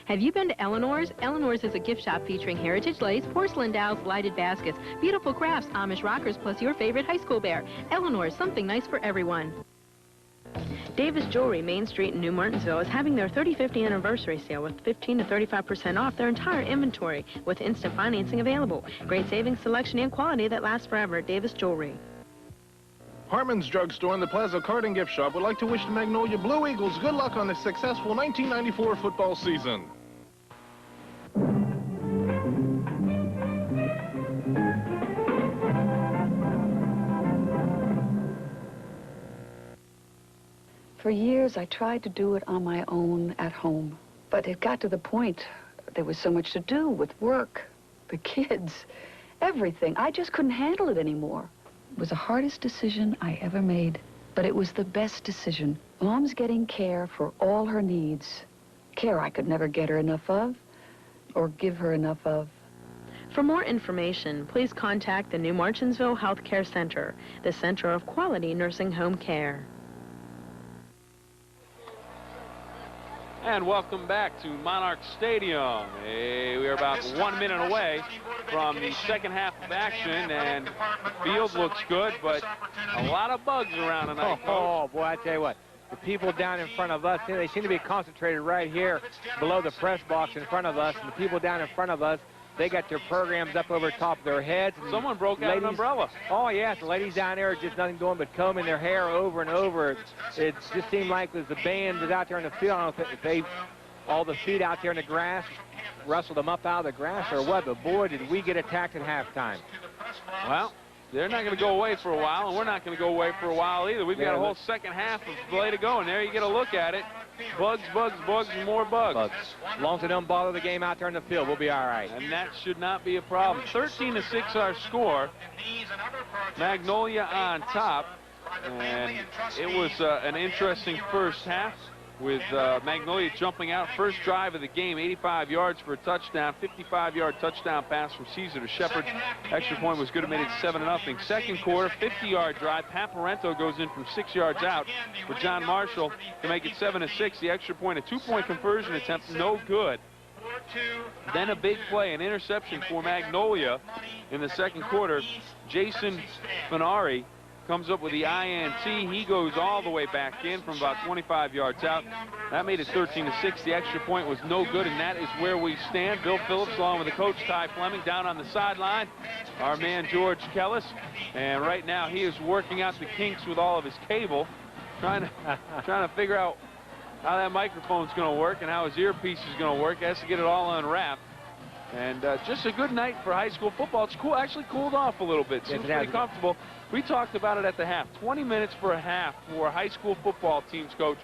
Have you been to Eleanor's? Eleanor's is a gift shop featuring heritage lace, porcelain dowels, lighted baskets, beautiful crafts, Amish rockers, plus your favorite high school bear. Eleanor's, something nice for everyone. Davis Jewelry, Main Street in New Martinsville, is having their 35th anniversary sale with 15 to 35% off their entire inventory with instant financing available. Great savings, selection, and quality that lasts forever at Davis Jewelry. Harmon's Drugstore and the Plaza Card and Gift Shop would like to wish the Magnolia Blue Eagles good luck on the successful 1994 football season. For years, I tried to do it on my own at home. But it got to the point there was so much to do with work, the kids, everything. I just couldn't handle it anymore. It was the hardest decision I ever made, but it was the best decision. Mom's getting care for all her needs. Care I could never get her enough of or give her enough of. For more information, please contact the New Martinsville Health Care Center, the Center of Quality Nursing Home Care. And welcome back to Monarch Stadium. We are about 1 minute away from the second half of action, and the field looks good, but a lot of bugs around tonight. Oh, boy, I tell you what. The people down in front of us, they seem to be concentrated right here below the press box in front of us, and the people down in front of us, they got their programs up over top of their heads. Someone broke out an umbrella. Oh, yes. The ladies down there are just nothing doing but combing their hair over and over. It just seemed like the band was out there in the field. I don't know if they, all the feet out there in the grass, rustled them up out of the grass or what, but boy, did we get attacked at halftime. Well, they're not going to go away for a while, and we're not going to go away for a while either. We've got a whole second half of play to go, and there you get a look at it. Bugs, bugs, bugs, and more bugs. As long as they don't bother the game out there in the field, we'll be all right. And that should not be a problem. 13-6 our score. Magnolia on top. And it was an interesting first half with Magnolia jumping out. First drive of the game, 85 yards for a touchdown, 55-yard touchdown pass from Caesar to Shepard. Extra point was good, it made it 7-0. Second quarter, 50-yard drive. Paparento goes in from 6 yards out for John Marshall to make it 7-6. The extra point, a two-point conversion attempt, no good. Then a big play, an interception for Magnolia in the second quarter. Jason Finari comes up with the INT. He goes all the way back in from about 25 yards out. That made it 13-6. The extra point was no good, and that is where we stand. Bill Phillips along with the coach, Ty Fleming, down on the sideline. Our man, George Kellis. And right now he is working out the kinks with all of his cable, trying to figure out how that microphone's going to work and how his earpiece is going to work. He has to get it all unwrapped. And just a good night for high school football. It's cool, actually cooled off a little bit. Seems pretty comfortable. We talked about it at the half. 20 minutes for a half for high school football teams, Coach.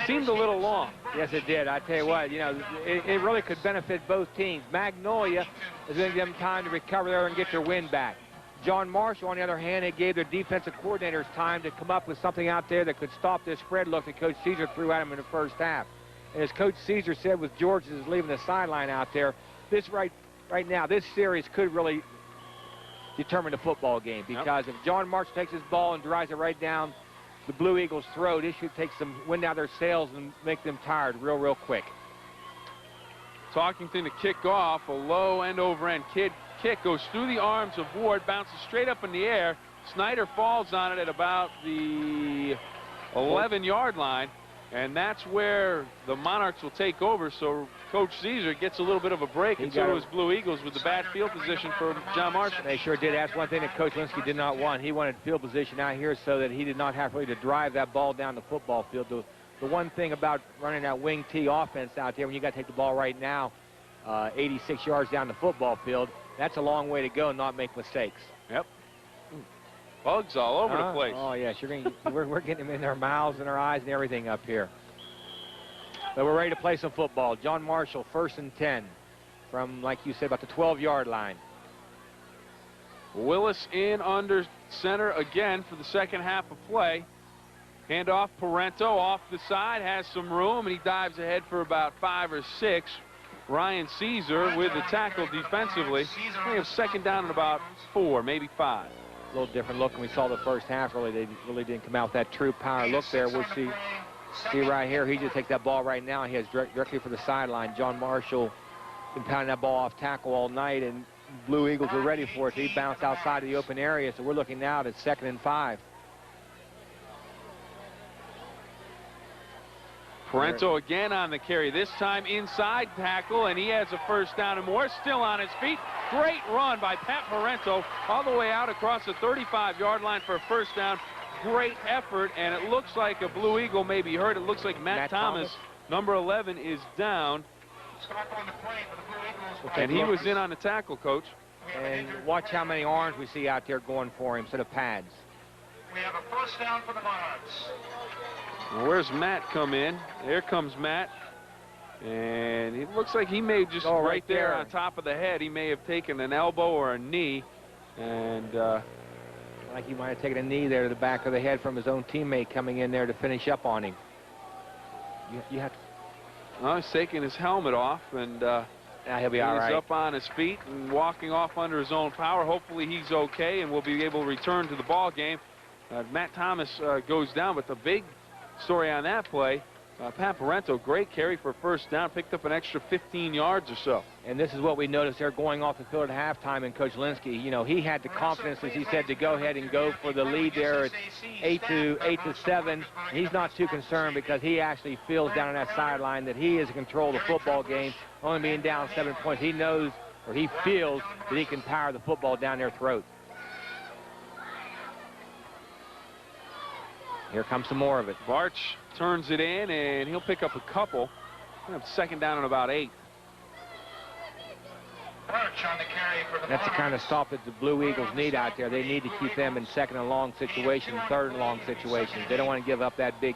Seemed a little long. Yes, it did. I tell you what, you know, it really could benefit both teams. Magnolia is going to give them time to recover there and get their win back. John Marshall, on the other hand, it gave their defensive coordinators time to come up with something out there that could stop this spread look that Coach Caesar threw at him in the first half. And as Coach Caesar said with George is leaving the sideline out there, this right now, this series could really determine the football game, because if John Marshall takes his ball and drives it right down the Blue Eagles' throat, it should take some wind out of their sails and make them tired real quick. Talkington to kick off, a low end over end kick goes through the arms of Ward, bounces straight up in the air. Snyder falls on it at about the 11-yard line, and that's where the Monarchs will take over. So Coach Caesar gets a little bit of a break, and so does Blue Eagles with the bad field position for John Marshall. They sure did. That's one thing that Coach Linsky did not want. He wanted field position out here so that he did not have really to drive that ball down the football field. The one thing about running that wing T offense out there, when you got to take the ball right now 86 yards down the football field, that's a long way to go and not make mistakes. Yep. Bugs all over the place. Oh, yes. We're getting them in our mouths and our eyes and everything up here. But we're ready to play some football. John Marshall, 1st and 10 from, like you said, about the 12-yard line. Willis in under center again for the second half of play. Handoff, Parento off the side, has some room, and he dives ahead for about 5 or 6. Ryan Caesar with the tackle defensively. We have second down and about 4, maybe 5. A little different look than we saw the first half. They really didn't come out with that true power look there. We'll see right here. He just takes that ball right now. He has directly for the sideline. John Marshall been pounding that ball off tackle all night, and Blue Eagles are ready for it. So he bounced outside of the open area. So we're looking now at 2nd and 5. Parento again on the carry, this time inside tackle, and he has a first down and more. Still on his feet. Great run by Pat Parento all the way out across the 35-yard line for a first down. Great effort, and it looks like a Blue Eagle may be hurt. It looks like Matt Thomas, number 11, is down. And he was in on the tackle, Coach. And watch how many arms we see out there going for him instead of pads. We have a first down for the Monarchs. Well, where's Matt come in? There comes Matt. And it looks like he may just right there on top of the head. He may have taken an elbow or a knee. And like he might have taken a knee there to the back of the head from his own teammate coming in there to finish up on him. You have to. Well, he's taking his helmet off, and he'll be all right. He's up on his feet and walking off under his own power. Hopefully he's okay, and we'll be able to return to the ball game. Matt Thomas goes down, but the big story on that play, Pat Parento, great carry for first down, picked up an extra 15 yards or so. And this is what we noticed there going off the field at halftime, and Coach Linsky, you know, he had the confidence, as he said, to go ahead and go for the lead there at 8-7. He's not too concerned because he actually feels down on that sideline that he is in control of the football game, only being down 7 points. He knows, or he feels, that he can power the football down their throat. Here comes some more of it. Barch turns it in, and he'll pick up a couple. He'll have second down and about 8. That's the kind of stuff that the Blue Eagles need out there. They need to keep them in second and long situations, third and long situations. They don't want to give up that big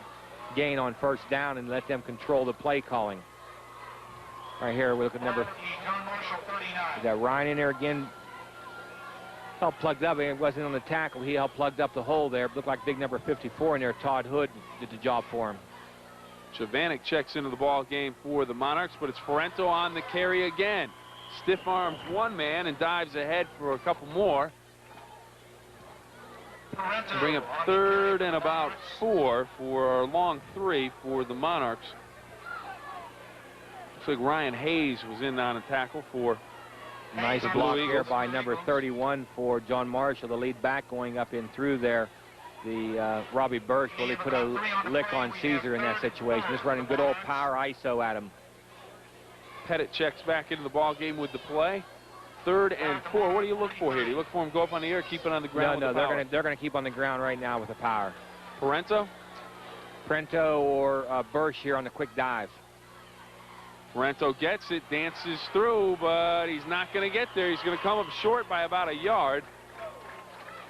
gain on first down and let them control the play calling. Right here, we look at number. We got Ryan in there again. Helped plugged up. It wasn't on the tackle. He helped plugged up the hole there. It looked like big number 54 in there. Todd Hood did the job for him. Chavanik checks into the ball game for the Monarchs, but it's Parento on the carry again. Stiff arms one man and dives ahead for a couple more. Bring up 3rd and about 4 for a long 3 for the Monarchs. Looks like Ryan Hayes was in on a tackle for nice block here by number 31 for John Marshall, the lead back going up in through there. The Robbie Birch really put a lick on Caesar in that situation. Just running good old power ISO at him. Pettit checks back into the ball game with the play. 3rd and 4. What do you look for here? Do you look for him go up on the air, keep it on the ground? No, they're gonna keep on the ground right now with the power. Parento or Birch here on the quick dive. Parento gets it, dances through, but he's not going to get there. He's going to come up short by about a yard.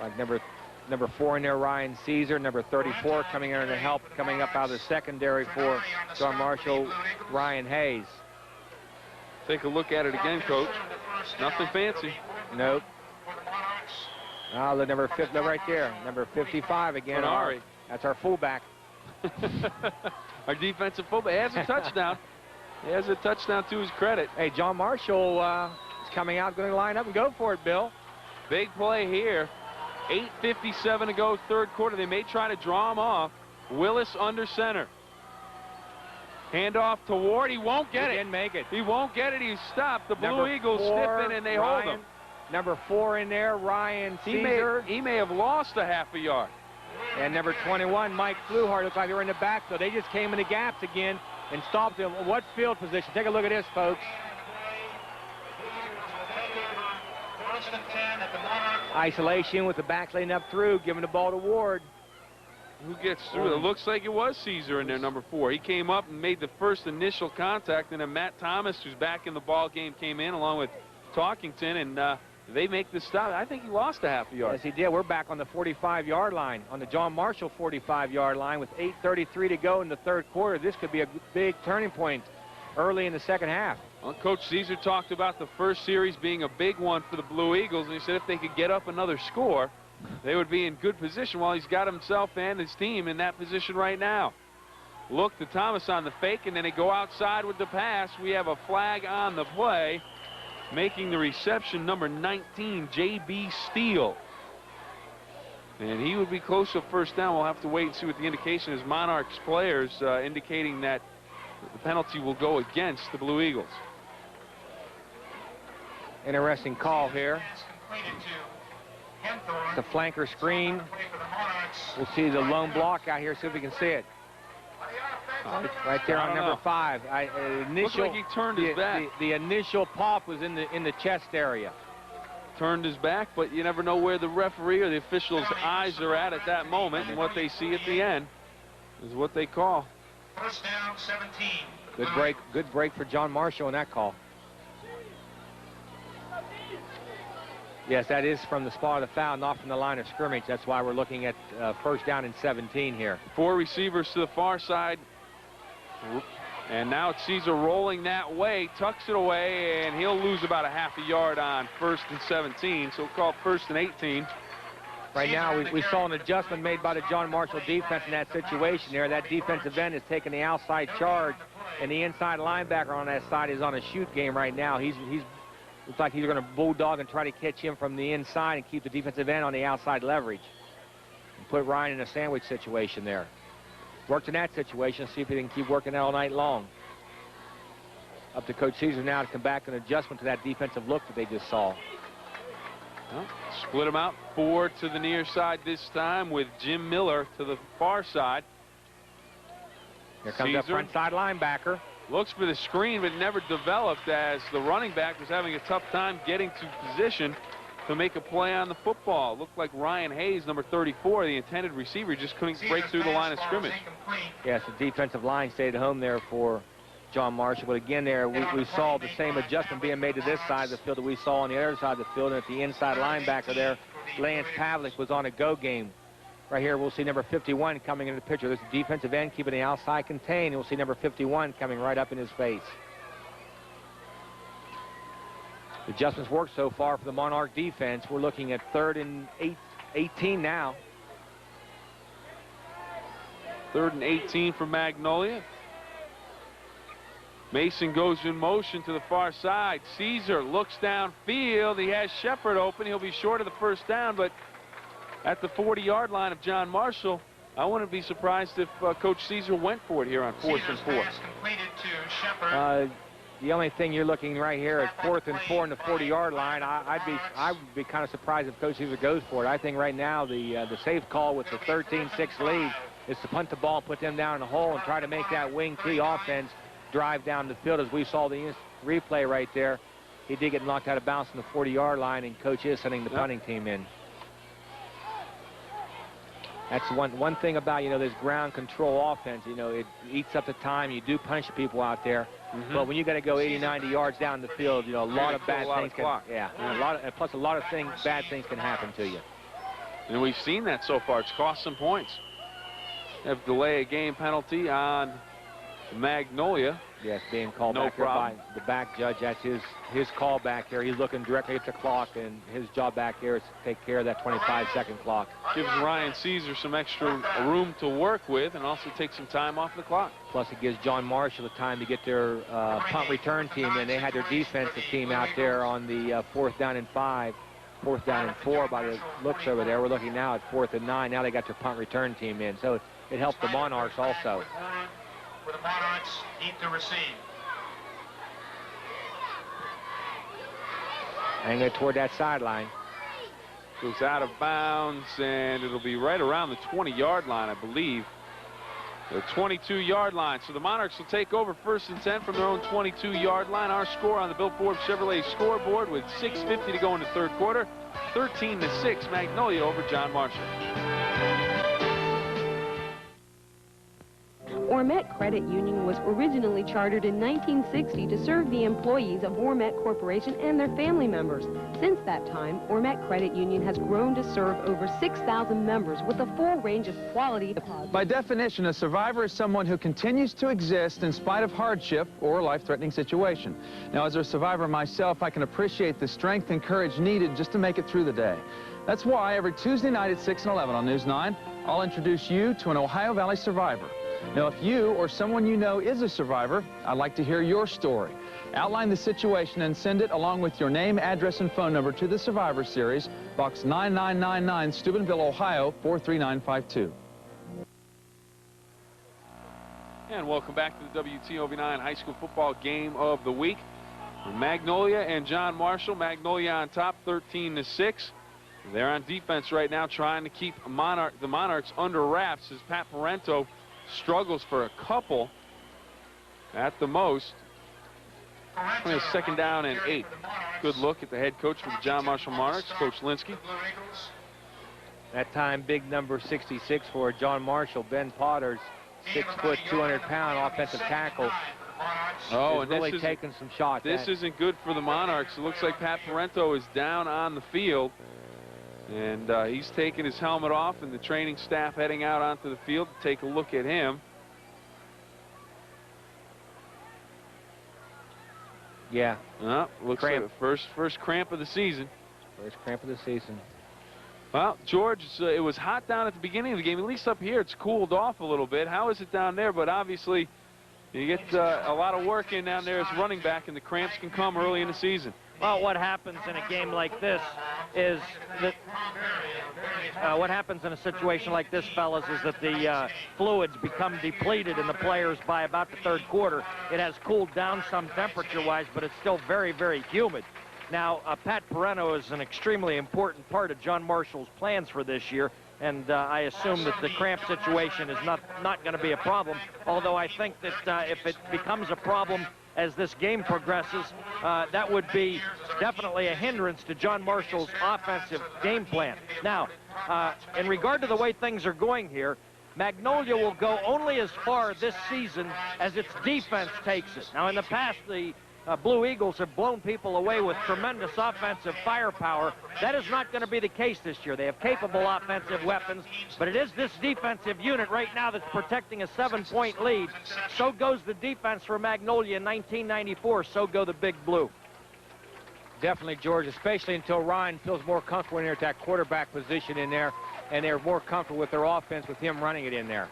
Like number 4 in there, Ryan Caesar. Number 34 coming in to help, coming up out of the secondary for John Marshall, Ryan Hayes. Take a look at it again, Coach. Nothing fancy. Nope. The number 50 right there. Number 55 again. That's our fullback. Our defensive fullback has a touchdown. He has a touchdown to his credit. Hey, John Marshall is coming out, going to line up and go for it, Bill. Big play here. 8:57 to go, 3rd quarter. They may try to draw him off. Willis under center. Handoff to Ward. He won't get it. He didn't make it. He won't get it. He's stopped. The Blue Eagles step in and they hold him. Number 4 in there, Ryan Caesar. He may have lost a half a yard. And number 21, Mike Fluhart. Looks like they were in the backfield. They just came in the gaps again and stopped him. What field position? Take a look at this, folks. Isolation with the back lane up through, giving the ball to Ward. Who gets through? It looks like it was Caesar in there, number 4. He came up and made the first initial contact, and then Matt Thomas, who's back in the ball game, came in along with Talkington, and they make the stop. I think he lost a half a yard. Yes, he did. We're back on the 45-yard line, on the John Marshall 45-yard line with 8:33 to go in the 3rd quarter. This could be a big turning point early in the second half. Well, Coach Caesar talked about the first series being a big one for the Blue Eagles, and he said if they could get up another score, they would be in good position while he's got himself and his team in that position right now. Look to Thomas on the fake, and then they go outside with the pass. We have a flag on the play. Making the reception, number 19, J.B. Steele. And he would be close to first down. We'll have to wait and see what the indication is. Monarchs players indicating that the penalty will go against the Blue Eagles. Interesting call here. The flanker screen. We'll see the lone block out here, see if we can see it. Right there on number 5. Looks like he turned his back. The initial pop was in the chest area. Turned his back, but you never know where the referee or the official's eyes are at that moment, and what they see at the end is what they call. First down, 17. Good break for John Marshall in that call. Yes, that is from the spot of the foul, not from the line of scrimmage. That's why we're looking at first down and 17 here. 4 receivers to the far side. And now it's Caesar rolling that way, tucks it away, and he'll lose about a half a yard on 1st and 17, so we'll call it 1st and 18. Right now, we saw an adjustment made by the John Marshall defense in that situation there. That defensive end is taking the outside charge, and the inside linebacker on that side is on a shoot game right now. He's looks like he's going to bulldog and try to catch him from the inside and keep the defensive end on the outside leverage. And put Ryan in a sandwich situation there. Worked in that situation, see if he can keep working that all night long. Up to Coach Caesar now to come back an adjustment to that defensive look that they just saw. Well, split them out, 4 to the near side this time with Jim Miller to the far side. Here comes that front side linebacker. Looks for the screen, but never developed as the running back was having a tough time getting to position to make a play on the football. Looked like Ryan Hayes, number 34, the intended receiver, just couldn't break through the line of scrimmage. Yes, the defensive line stayed at home there for John Marshall. But again there, we saw the same adjustment being made to this side of the field that we saw on the other side of the field. And at the inside linebacker there, Lance Pavlik was on a go game. Right here, we'll see number 51 coming into the picture. This defensive end keeping the outside contained. And we'll see number 51 coming right up in his face. The adjustments worked so far for the Monarch defense. We're looking at 3rd and 18 now. 3rd and 18 for Magnolia. Mason goes in motion to the far side. Caesar looks downfield. He has Shepard open. He'll be short of the first down, but at the 40-yard line of John Marshall, I wouldn't be surprised if Coach Caesar went for it here on 4th and 4. The only thing you're looking right here is 4th and 4 on the 40-yard line. I would be kind of surprised if Coach Caesar goes for it. I think right now the safe call with the 13-6 lead is to punt the ball, put them down in the hole, and try to make that wing T offense drive down the field. As we saw the replay right there, he did get knocked out of bounds on the 40-yard line, and Coach is sending the punting team in. That's one thing about, this ground control offense. It eats up the time. You do punch people out there. But when you got to go 80, 90 yards down the field, a lot of bad things can, plus a lot of bad things can happen to you. And we've seen that so far. It's cost some points. Have delay a game penalty on Magnolia. Yes, being called back by the back judge. That's his call back here. He's looking directly at the clock, and his job back here is to take care of that 25-second clock. Gives Ryan Caesar some extra room to work with, and also takes some time off the clock. Plus, it gives John Marshall the time to get their punt return team in. They had their defensive team out there on the 4th down and 5, 4th down and 4 by the looks over there. We're looking now at 4th and 9. Now they got their punt return team in, so it helped the Monarchs also. For the Monarchs, deep to receive. And go toward that sideline. Goes out of bounds, and it'll be right around the 20-yard line, I believe. The 22-yard line. So the Monarchs will take over 1st and 10 from their own 22-yard line. Our score on the Bill Forbes Chevrolet scoreboard with 6:50 to go in the 3rd quarter. 13-6, Magnolia over John Marshall. Ormet Credit Union was originally chartered in 1960 to serve the employees of Ormet Corporation and their family members. Since that time, Ormet Credit Union has grown to serve over 6,000 members with a full range of quality deposits. By definition, a survivor is someone who continues to exist in spite of hardship or life-threatening situation. Now, as a survivor myself, I can appreciate the strength and courage needed just to make it through the day. That's why every Tuesday night at 6 and 11 on News 9, I'll introduce you to an Ohio Valley survivor. Now, if you or someone you know is a survivor, I'd like to hear your story. Outline the situation and send it along with your name, address, and phone number to the Survivor Series, Box 9999, Steubenville, Ohio, 43952. And welcome back to the WTOV9 High School Football Game of the Week. Magnolia and John Marshall. Magnolia on top, 13-6. They're on defense right now, trying to keep the Monarchs under wraps as Pat Parento struggles for a couple at the most. Only a 2nd down and 8. Good look at the head coach for the John Marshall Monarchs, Coach Linsky. That time, big number 66 for John Marshall, Ben Potters, 6 foot, 200-pound offensive tackle. Oh, and really taking some shots. This isn't good for the Monarchs. It looks like Pat Parento is down on the field. And he's taking his helmet off, and the training staff heading out onto the field to take a look at him. Yeah. Looks like the first cramp of the season. First cramp of the season. Well, George, it was hot down at the beginning of the game. At least up here, it's cooled off a little bit. How is it down there? But obviously, you get a lot of work in down there as running back, and the cramps can come early in the season. Well, what happens in a game like this is that what happens in a situation like this, fellas, is that the fluids become depleted in the players by about the 3rd quarter. It has cooled down some temperature-wise, but it's still very, very humid. Now, Pat Parento is an extremely important part of John Marshall's plans for this year, and I assume that the cramp situation is not going to be a problem, although I think that if it becomes a problem as this game progresses, that would be definitely a hindrance to John Marshall's offensive game plan. Now, in regard to the way things are going here, Magnolia will go only as far this season as its defense takes it. Now, in the past, the Blue Eagles have blown people away with tremendous offensive firepower. That is not going to be the case this year. They have capable offensive weapons, but it is this defensive unit right now that's protecting a 7-point lead. So goes the defense for Magnolia in 1994. So go the Big Blue. Definitely, George, especially until Ryan feels more comfortable in there at that quarterback position in there, and they're more comfortable with their offense with him running it in there.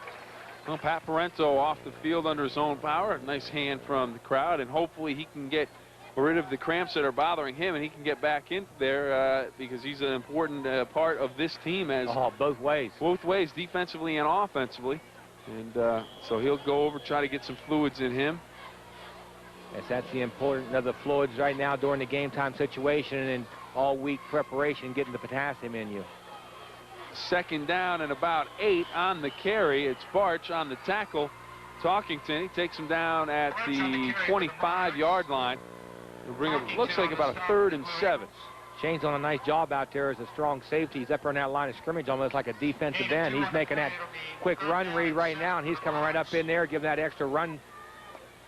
Well, Pat Parento off the field under his own power. Nice hand from the crowd, and hopefully he can get rid of the cramps that are bothering him, and he can get back in there because he's an important part of this team. As both ways. Both ways, defensively and offensively. And so he'll go over, try to get some fluids in him. Yes, that's the importance of the fluids right now during the game time situation and all week preparation, getting the potassium in you. 2nd down and about 8 on the carry. It's Barch on the tackle. Talkington, he takes him down at the 25-yard line. It'll bring up, looks like about a 3rd and 7. Shane's done a nice job out there as a strong safety. He's up there in that line of scrimmage almost like a defensive end. He's making that quick run read right now, and he's coming right up in there, giving that extra run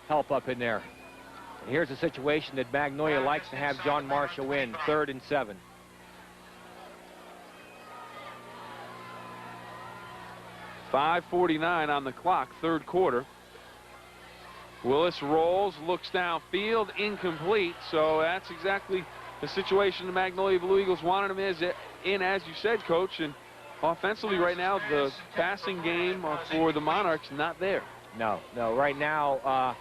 help up in there. And here's a situation that Magnolia likes to have John Marshall win, 3rd and 7. .5:49 on the clock, 3rd quarter. Willis rolls, looks downfield, incomplete. So that's exactly the situation the Magnolia Blue Eagles wanted him in, as you said, Coach. And offensively right now, the passing game for the Monarchs not there. No, right now,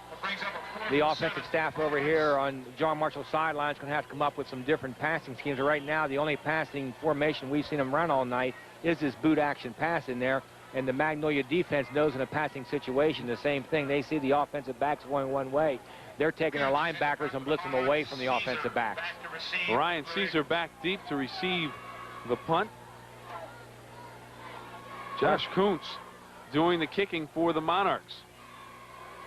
the offensive staff over here on John Marshall's sideline is going to have to come up with some different passing schemes. Right now, the only passing formation we've seen them run all night is this boot action pass in there. And the Magnolia defense knows in a passing situation the same thing. They see the offensive backs going one way. They're taking their linebackers and blitzing them away from the offensive backs. Ryan Caesar back deep to receive the punt. Josh Kuntz doing the kicking for the Monarchs.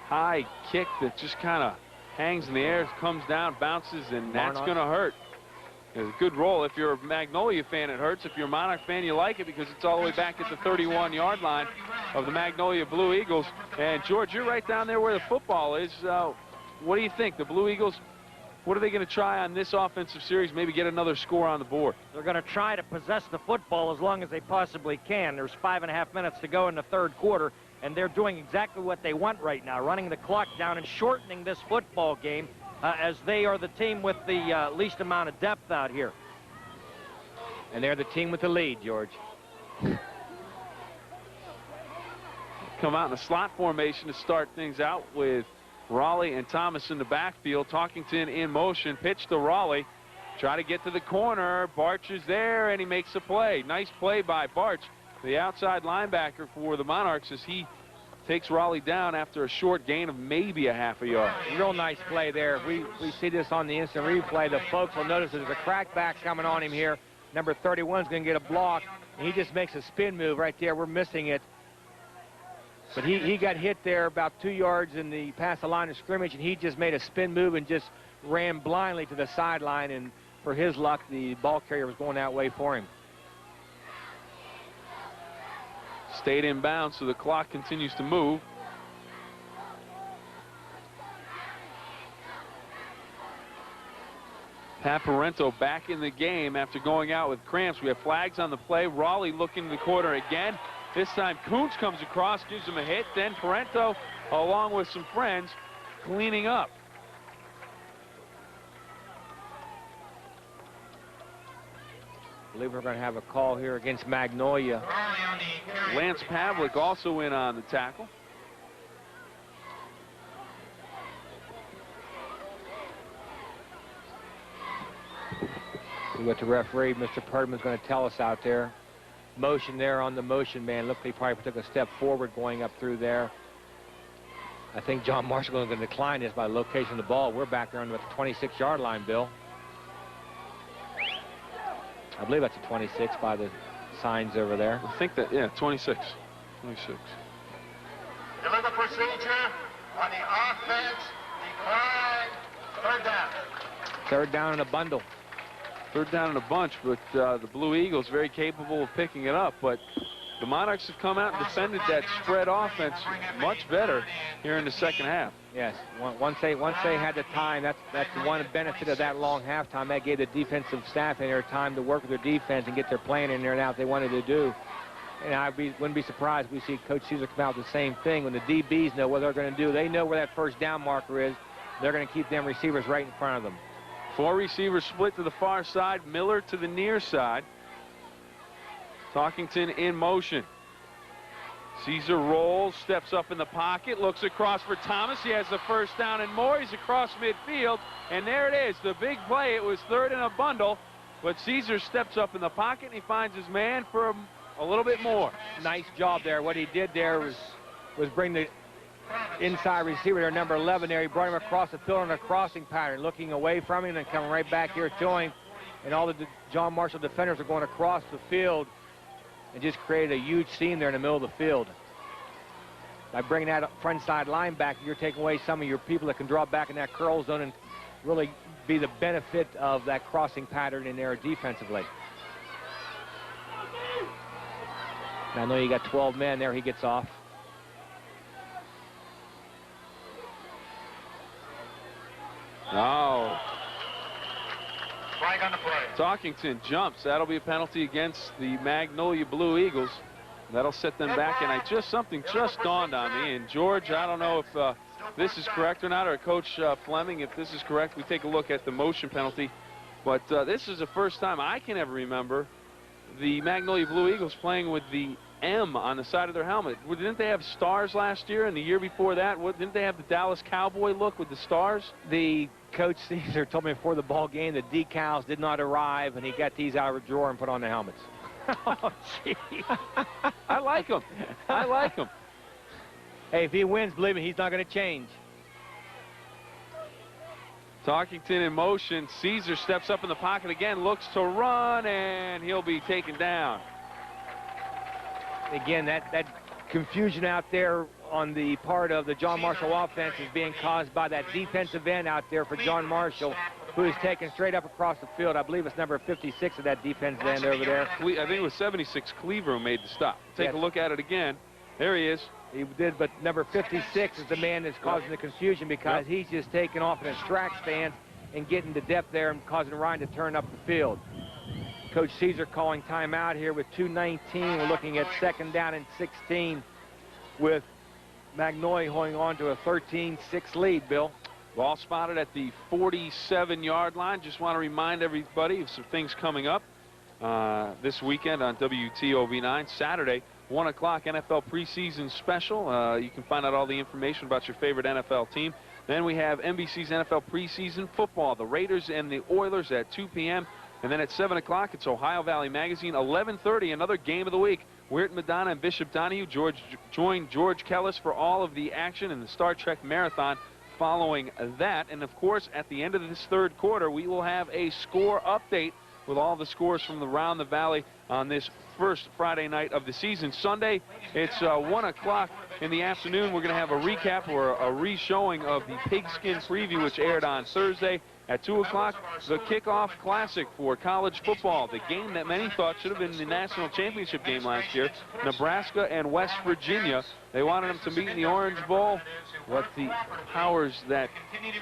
High kick that just kind of hangs in the air, comes down, bounces, and that's going to hurt. It's a good roll. If you're a Magnolia fan, it hurts. If you're a Monarch fan, you like it because it's all the way back at the 31-yard line of the Magnolia Blue Eagles. And, George, you're right down there where the football is. What do you think? The Blue Eagles, what are they going to try on this offensive series? Maybe get another score on the board. They're going to try to possess the football as long as they possibly can. There's 5.5 minutes to go in the 3rd quarter, and they're doing exactly what they want right now, running the clock down and shortening this football game. As they are the team with the least amount of depth out here. And they're the team with the lead, George. Come out in a slot formation to start things out with Raleigh and Thomas in the backfield. Talkington in motion. Pitch to Raleigh. Try to get to the corner. Barch is there, and he makes a play. Nice play by Barch, the outside linebacker for the Monarchs, as he takes Raleigh down after a short gain of maybe a half a yard. Real nice play there. We see this on the instant replay. The folks will notice there's a crackback coming on him here. Number 31 is going to get a block, and he just makes a spin move right there. We're missing it. But he got hit there about 2 yards in the past the line of scrimmage, and he just made a spin move and just ran blindly to the sideline, and for his luck, the ball carrier was going that way for him. Stayed in bounds, so the clock continues to move. Paparento back in the game after going out with cramps. We have flags on the play. Raleigh looking in the corner again. This time Kuntz comes across, gives him a hit. Then Parento, along with some friends, cleaning up. I believe we're going to have a call here against Magnolia. Lance Pavlik also in on the tackle. See what the referee, Mr. Purdom, is going to tell us out there. Motion there on the motion man. Look, he probably took a step forward going up through there. I think John Marshall is going to decline this by location of the ball. We're back there on the 26-yard line, Bill. I believe that's a 26 by the signs over there. I think that, yeah, 26. 26. Deliver procedure on the offense. Decline. Third down. Third down in a bundle. Third down in a bunch, but the Blue Eagles very capable of picking it up. But the Monarchs have come out and defended that spread offense much better here in the second half. Yes, once they had the time, that's one benefit of that long halftime. That gave the defensive staff in there time to work with their defense and get their plan in there and out they wanted to do. And I wouldn't be surprised if we see Coach Caesar come out with the same thing. When the DBs know what they're going to do, they know where that first down marker is. They're going to keep them receivers right in front of them. 4 receivers split to the far side, Miller to the near side. Talkington in motion. Caesar rolls, steps up in the pocket, looks across for Thomas. He has the first down and more. He's across midfield, and there it is, the big play. It was third in a bundle, but Caesar steps up in the pocket, and he finds his man for a little bit more. Nice job there. What he did there was bring the inside receiver there, number 11 there. He brought him across the field in a crossing pattern, looking away from him and coming right back here to him. And all the John Marshall defenders are going across the field and just created a huge seam there in the middle of the field. By bringing that front side linebacker, you're taking away some of your people that can draw back in that curl zone and really be the benefit of that crossing pattern in there defensively. I know you got 12 men there. He gets off. Oh. Flag on the play. Talkington jumps. That'll be a penalty against the Magnolia Blue Eagles. That'll set them back, and something just dawned on me. And George, I don't know if this is correct or not, or Coach Fleming, if this is correct, we take a look at the motion penalty. But this is the first time I can ever remember the Magnolia Blue Eagles playing with the M on the side of their helmet. Didn't they have stars last year, and the year before that, didn't they have the Dallas Cowboy look with the stars? The Coach Caesar told me before the ball game the decals did not arrive, and he got these out of a drawer and put on the helmets. Oh, gee. I like him. I like him. Hey, if he wins, believe me, he's not going to change. Talkington in motion. Caesar steps up in the pocket again, looks to run, and he'll be taken down. Again, that confusion out there on the part of the John Marshall offense is being caused by that defensive end out there for John Marshall, who is taken straight up across the field. I believe it's number 56 of that defensive end over there. I think it was 76, Cleaver, who made the stop. Take a look at it again. There he is. He did, but number 56 is the man that's causing the confusion because he's just taking off in a track stance and getting the depth there and causing Ryan to turn up the field. Coach Caesar calling timeout here with 2:19. We're looking at second down and 16 with Magnolia holding on to a 13-6 lead, Bill. Ball spotted at the 47-yard line. Just want to remind everybody of some things coming up. this weekend on WTOV9. Saturday, 1 o'clock NFL preseason special. You can find out all the information about your favorite NFL team. Then we have NBC's NFL preseason football, the Raiders and the Oilers at 2 p.m. And then at 7 o'clock, it's Ohio Valley Magazine. 11:30, another game of the week. Wirt Madonna and Bishop Donahue join George Kellis for all of the action in the Star Trek Marathon following that. And, of course, at the end of this third quarter, we will have a score update with all the scores from around the Valley on this first Friday night of the season. Sunday, it's 1 o'clock in the afternoon. We're going to have a recap or a re-showing of the Pigskin Preview, which aired on Thursday. At 2 o'clock, the kickoff classic for college football, the game that many thought should have been the national championship game last year, Nebraska and West Virginia. They wanted them to meet in the Orange Bowl. What the powers that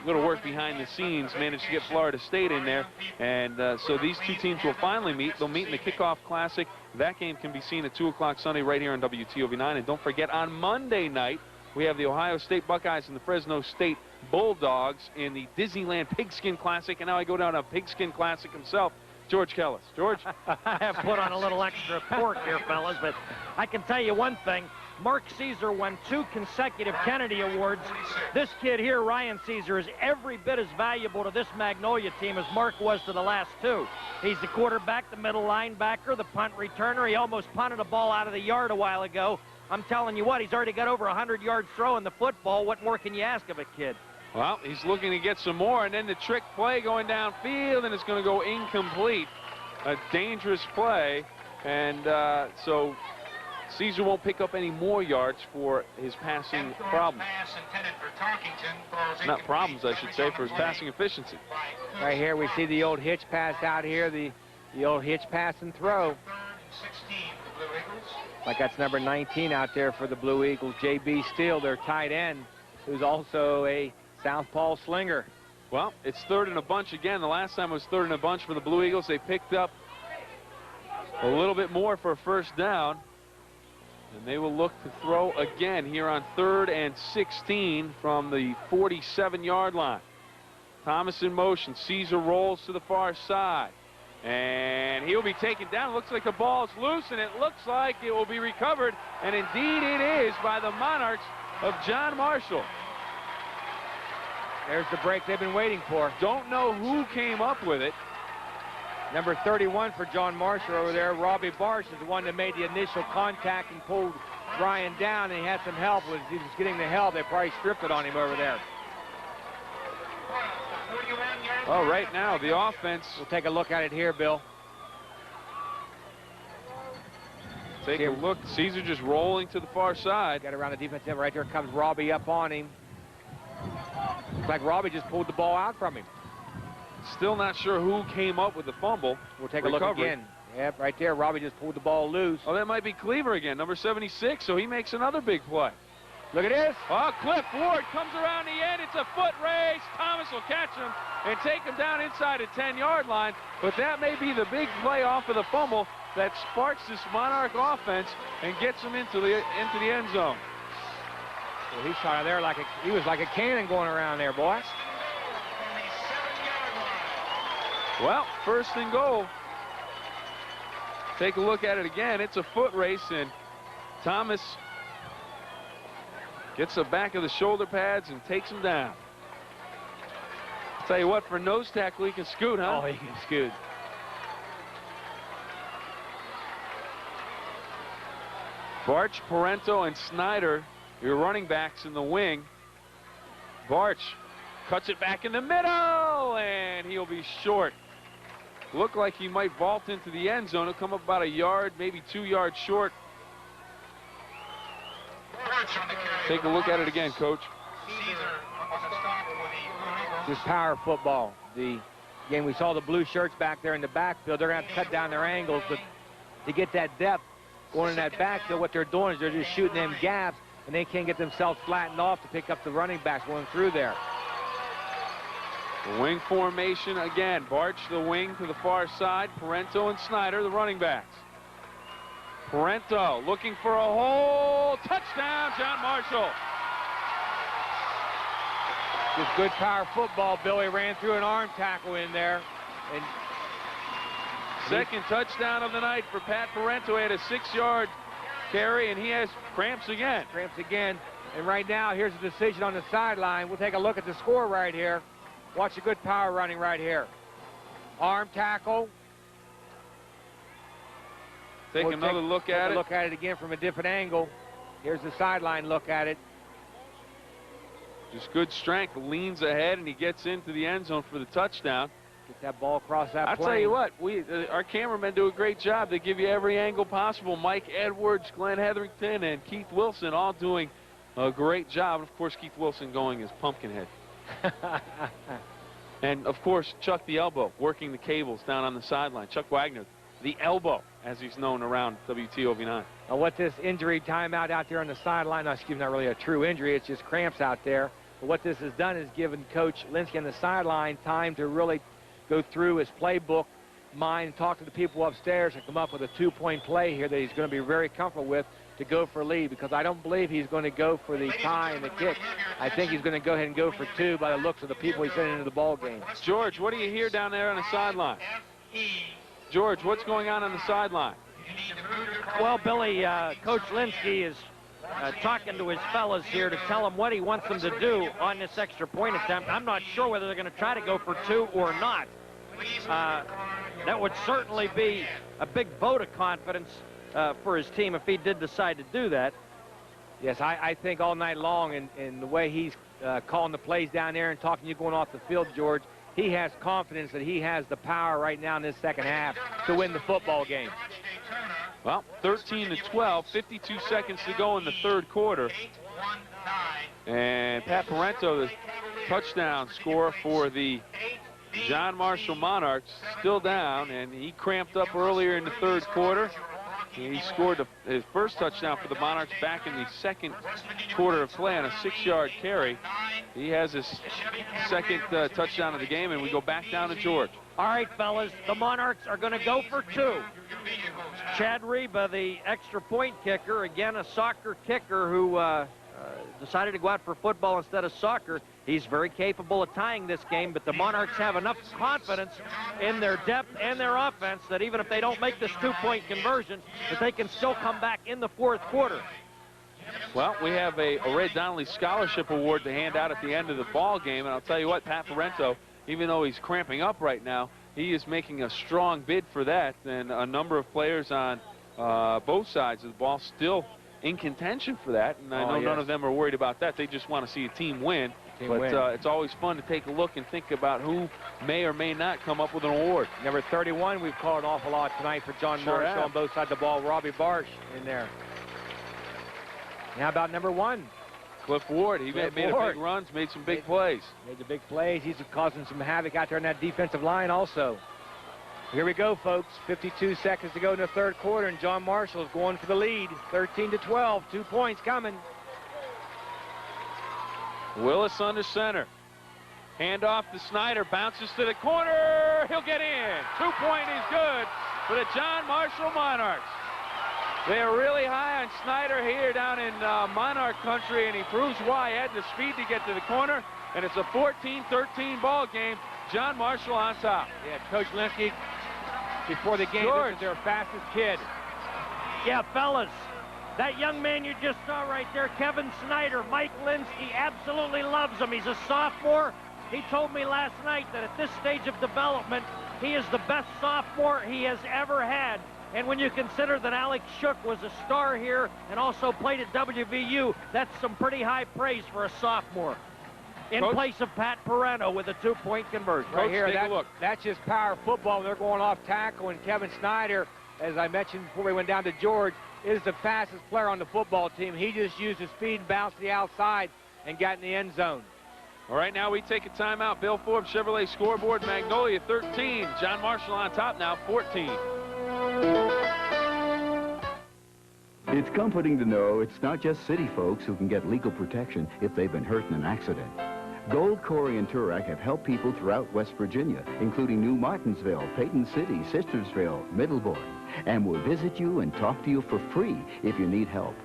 little work behind the scenes managed to get Florida State in there. And so these two teams will finally meet. They'll meet in the kickoff classic. That game can be seen at 2 o'clock Sunday right here on WTOV9. And don't forget, on Monday night, we have the Ohio State Buckeyes and the Fresno State Bulldogs in the Disneyland Pigskin Classic. And now I go down to Pigskin Classic himself, George Kellis. George? I have put on a little extra pork here, fellas, but I can tell you one thing. Mark Caesar won 2 consecutive Kennedy Awards. This kid here, Ryan Caesar, is every bit as valuable to this Magnolia team as Mark was to the last 2. He's the quarterback, the middle linebacker, the punt returner. He almost punted a ball out of the yard a while ago. I'm telling you what, he's already got over 100 yards throwing the football. What more can you ask of a kid? Well, he's looking to get some more, and then the trick play going downfield, and it's going to go incomplete. A dangerous play, and so Caesar won't pick up any more yards for his passing problems. Not problems, I should say, for his passing efficiency. Right here we see the old hitch pass out here, the old hitch pass and throw. Like that's number 19 out there for the Blue Eagles, J.B. Steele, their tight end, who's also a southpaw slinger. Well, it's third and a bunch again. The last time it was third and a bunch for the Blue Eagles. They picked up a little bit more for a first down. And they will look to throw again here on 3rd and 16 from the 47-yard line. Thomas in motion. Caesar rolls to the far side. And he'll be taken down. Looks like the ball's loose, and it looks like it will be recovered. And indeed it is by the Monarchs of John Marshall. There's the break they've been waiting for. Don't know who came up with it. Number 31 for John Marshall over there. Robbie Barsh is the one that made the initial contact and pulled Ryan down, and he had some help. As he was getting the help, they probably stripped it on him over there. Oh, right now, the offense. We'll take a look at it here, Bill. Take a look. Caesar just rolling to the far side. Got around the defensive end. Right there comes Robbie up on him. Looks like Robbie just pulled the ball out from him. Still not sure who came up with the fumble. We'll take a look again. Yep, right there. Robbie just pulled the ball loose. Oh, that might be Cleaver again, number 76, so he makes another big play. Look at this. Oh, Cliff Ward comes around the end. It's a foot race. Thomas will catch him and take him down inside the 10-yard line. But that may be the big play off of the fumble that sparks this Monarch offense and gets him into the end zone. Well, he shot out there like he was like a cannon going around there, boy. Well, 1st and goal. Take a look at it again. It's a foot race, and Thomas gets the back of the shoulder pads and takes him down. Tell you what, for nose tackle, he can scoot, huh? Oh, he can scoot. Barch, Parento, and Snyder, your running backs in the wing. Barch cuts it back in the middle, and he'll be short. Look like he might vault into the end zone. He'll come up about a yard, maybe 2 yards short. Take a look at it again, Coach. This power football. Again, we saw the blue shirts back there in the backfield. They're going to have to cut down their angles, but to get that depth going in that backfield, what they're doing is they're just shooting them gaps, and they can't get themselves flattened off to pick up the running backs going through there. The wing formation again. Barch the wing to the far side. Parento and Snyder the running backs. Parento looking for a hole. Touchdown, John Marshall. Just good power football. Billy ran through an arm tackle in there. And Second touchdown of the night for Pat Parento. He had a 6-yard carry, and he has cramps again. Cramps again. And right now, here's a decision on the sideline. We'll take a look at the score right here. Watch the good power running right here. Arm tackle. Take another look at it. Look at it again from a different angle. Here's the sideline look at it. Just good strength. Leans ahead, and he gets into the end zone for the touchdown. Get that ball across that I'll plane. tell you what, our cameramen do a great job. They give you every angle possible. Mike Edwards, Glenn Hetherington, and Keith Wilson all doing a great job. And of course, Keith Wilson going as Pumpkinhead. And of course, Chuck the Elbow working the cables down on the sideline. Chuck Wagner, the Elbow, as he's known around WTOV9. Now, what this injury timeout out there on the sideline, not really a true injury, it's just cramps out there. But what this has done is given Coach Linsky on the sideline time to really go through his playbook, mind, talk to the people upstairs, and come up with a 2-point play here that he's going to be very comfortable with to go for a lead, because I don't believe he's going to go for the tie and the kick. I think he's going to go ahead and go for 2 by the looks of the people he's sending into the ball game. George, what do you hear down there on the sideline? George, what's going on the sideline? Well, Billy, Coach Linsky is talking to his fellas here to tell them what he wants them to do on this extra point attempt. I'm not sure whether they're going to try to go for 2 or not. That would certainly be a big vote of confidence for his team if he did decide to do that. Yes, I think all night long, in the way he's calling the plays down there and talking to you going off the field, George, he has confidence that he has the power right now in this second half to win the football game. Well, 13-12, 52 seconds to go in the third quarter. And Pat Parento, the touchdown scorer for the John Marshall Monarchs, still down, and he cramped up earlier in the third quarter. He scored his first touchdown for the Monarchs back in the second quarter of play on a 6-yard carry. He has his second touchdown of the game, and we go back down to George. All right, fellas, the Monarchs are going to go for 2. Chad Reba, the extra point kicker, again a soccer kicker who decided to go out for football instead of soccer. He's very capable of tying this game, but the Monarchs have enough confidence in their depth and their offense that even if they don't make this 2-point conversion, that they can still come back in the fourth quarter. Well, we have a Ray Donnelly Scholarship Award to hand out at the end of the ball game, and I'll tell you what, Pat Parento, even though he's cramping up right now, he is making a strong bid for that, and a number of players on both sides of the ball still in contention for that, and I know none of them are worried about that. They just want to see a team win. It's always fun to take a look and think about who may or may not come up with an award. Number 31, we've called an awful lot tonight for John Marshall on both sides of the ball. Robbie Barsh in there. How about number 1? Cliff Ward. He made big runs, made some big plays. Made the big plays. He's causing some havoc out there in that defensive line also. Here we go, folks. 52 seconds to go in the third quarter, and John Marshall is going for the lead. 13-12, 2 points coming. Willis under center. Hand off to Snyder, bounces to the corner. He'll get in. 2-point is good for the John Marshall Monarchs. They're really high on Snyder here down in Monarch country, and he proves why. He had the speed to get to the corner, and it's a 14-13 ball game. John Marshall on top. Yeah, Coach Linsky, before the game, this is their fastest kid. Yeah, fellas, that young man you just saw right there, Kevin Snyder, Mike Linsky absolutely loves him. He's a sophomore. He told me last night that at this stage of development, he is the best sophomore he has ever had. And when you consider that Alex Shook was a star here and also played at WVU, that's some pretty high praise for a sophomore. In place of Pat Parento with a 2-point conversion. Right here, that's just power football. They're going off tackle, and Kevin Snyder, as I mentioned before we went down to George, is the fastest player on the football team. He just used his speed and bounced to the outside and got in the end zone. All right, now we take a timeout. Bill Forbes Chevrolet scoreboard, Magnolia 13. John Marshall on top now, 14. It's comforting to know it's not just city folks who can get legal protection if they've been hurt in an accident. Gold, Corey, and Turek have helped people throughout West Virginia, including New Martinsville, Peyton City, Sistersville, Middleburg, and will visit you and talk to you for free if you need help.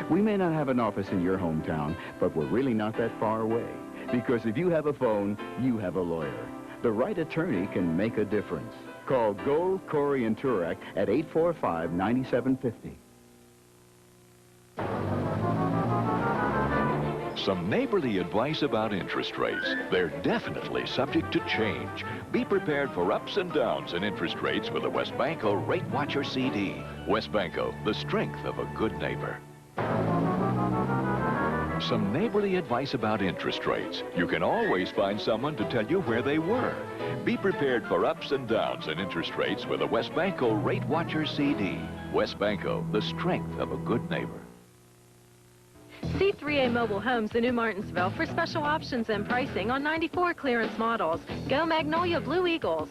We may not have an office in your hometown, but we're really not that far away. Because if you have a phone, you have a lawyer. The right attorney can make a difference. Call Gold, Corey, and Turek at 845-9750. Some neighborly advice about interest rates. They're definitely subject to change. Be prepared for ups and downs in interest rates with the WesBanco Rate Watcher CD. WesBanco, the strength of a good neighbor. Some neighborly advice about interest rates. You can always find someone to tell you where they were. Be prepared for ups and downs in interest rates with a WesBanco Rate Watcher CD. WesBanco, the strength of a good neighbor. C3A Mobile Homes in New Martinsville for special options and pricing on 94 clearance models. Go Magnolia Blue Eagles.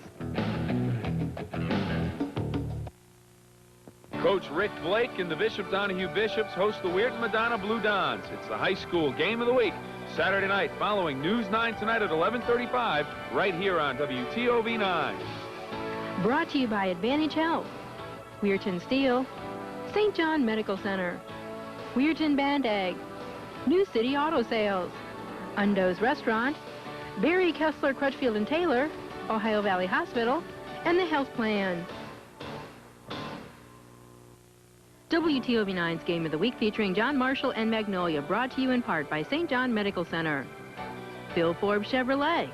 Coach Rick Blake and the Bishop Donahue Bishops host the Weird Madonna Blue Dons. It's the high school game of the week, Saturday night, following News 9 tonight at 11:35, right here on WTOV 9. Brought to you by Advantage Health, Weirton Steel, St. John Medical Center, Weirton Band Egg, New City Auto Sales, Undo's Restaurant, Barry Kessler Crutchfield and Taylor, Ohio Valley Hospital, and the Health Plan. WTOV9's Game of the Week featuring John Marshall and Magnolia, brought to you in part by St. John Medical Center, Bill Forbes Chevrolet,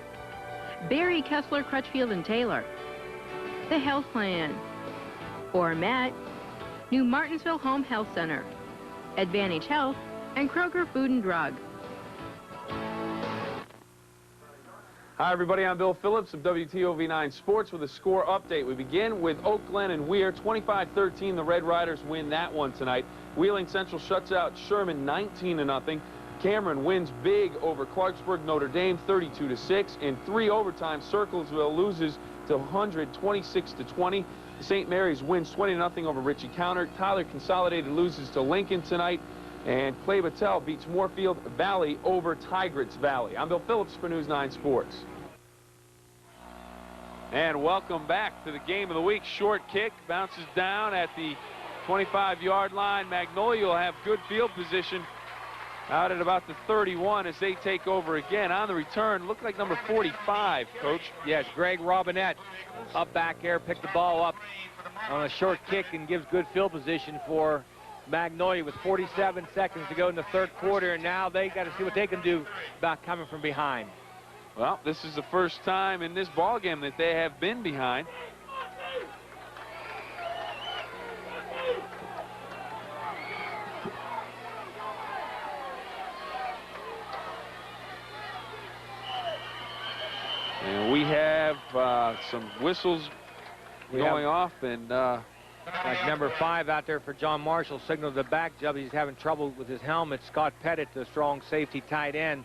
Barry Kessler Crutchfield and Taylor, the Health Plan, Ormat, New Martinsville Home Health Center, Advantage Health, and Kroger Food and Drug. Hi, everybody. I'm Bill Phillips of WTOV9 Sports with a score update. We begin with Oak Glen and Weir. 25-13, the Red Riders win that one tonight. Wheeling Central shuts out Sherman 19-0. Cameron wins big over Clarksburg Notre Dame 32-6. In 3 overtimes, Circlesville loses to 100 26-20. St. Mary's wins 20-0 over Ritchie Counter. Tyler Consolidated loses to Lincoln tonight. And Clay Battelle beats Moorfield Valley over Tigritz Valley. I'm Bill Phillips for News 9 Sports. And welcome back to the game of the week. Short kick bounces down at the 25-yard line. Magnolia will have good field position out at about the 31 as they take over again. On the return, looked like number 45, Coach. Yes, Greg Robinette up back there, picked the ball up on a short kick and gives good field position for Magnolia with 47 seconds to go in the third quarter, and now they got to see what they can do about coming from behind. Well, this is the first time in this ball game that they have been behind. And we have some whistles going off, and like number 5 out there for John Marshall signaled the back job. He's having trouble with his helmet. Scott Pettit, the strong safety tight end,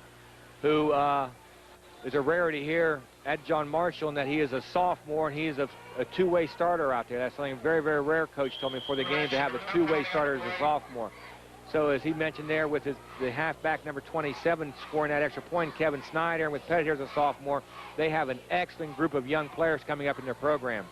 who is a rarity here at John Marshall in that he is a sophomore and he is a two-way starter out there. That's something very, very rare, Coach told me, before the game to have a two-way starter as a sophomore. So as he mentioned there with the halfback number 27 scoring that extra point, Kevin Snyder, and with Pettit here as a sophomore, they have an excellent group of young players coming up in their program.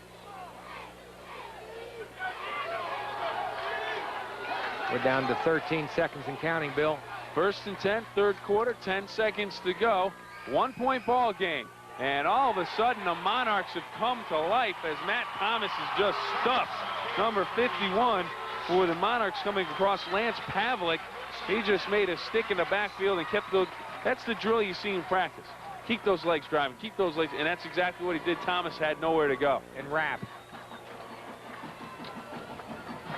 We're down to 13 seconds and counting, Bill. 1st and 10, third quarter, 10 seconds to go. 1-point ball game. And all of a sudden, the Monarchs have come to life as Matt Thomas is just stuffed. Number 51 for the Monarchs coming across, Lance Pavlik. He just made a stick in the backfield and kept those. That's the drill you see in practice. Keep those legs driving, keep those legs, and that's exactly what he did. Thomas had nowhere to go. And wrap.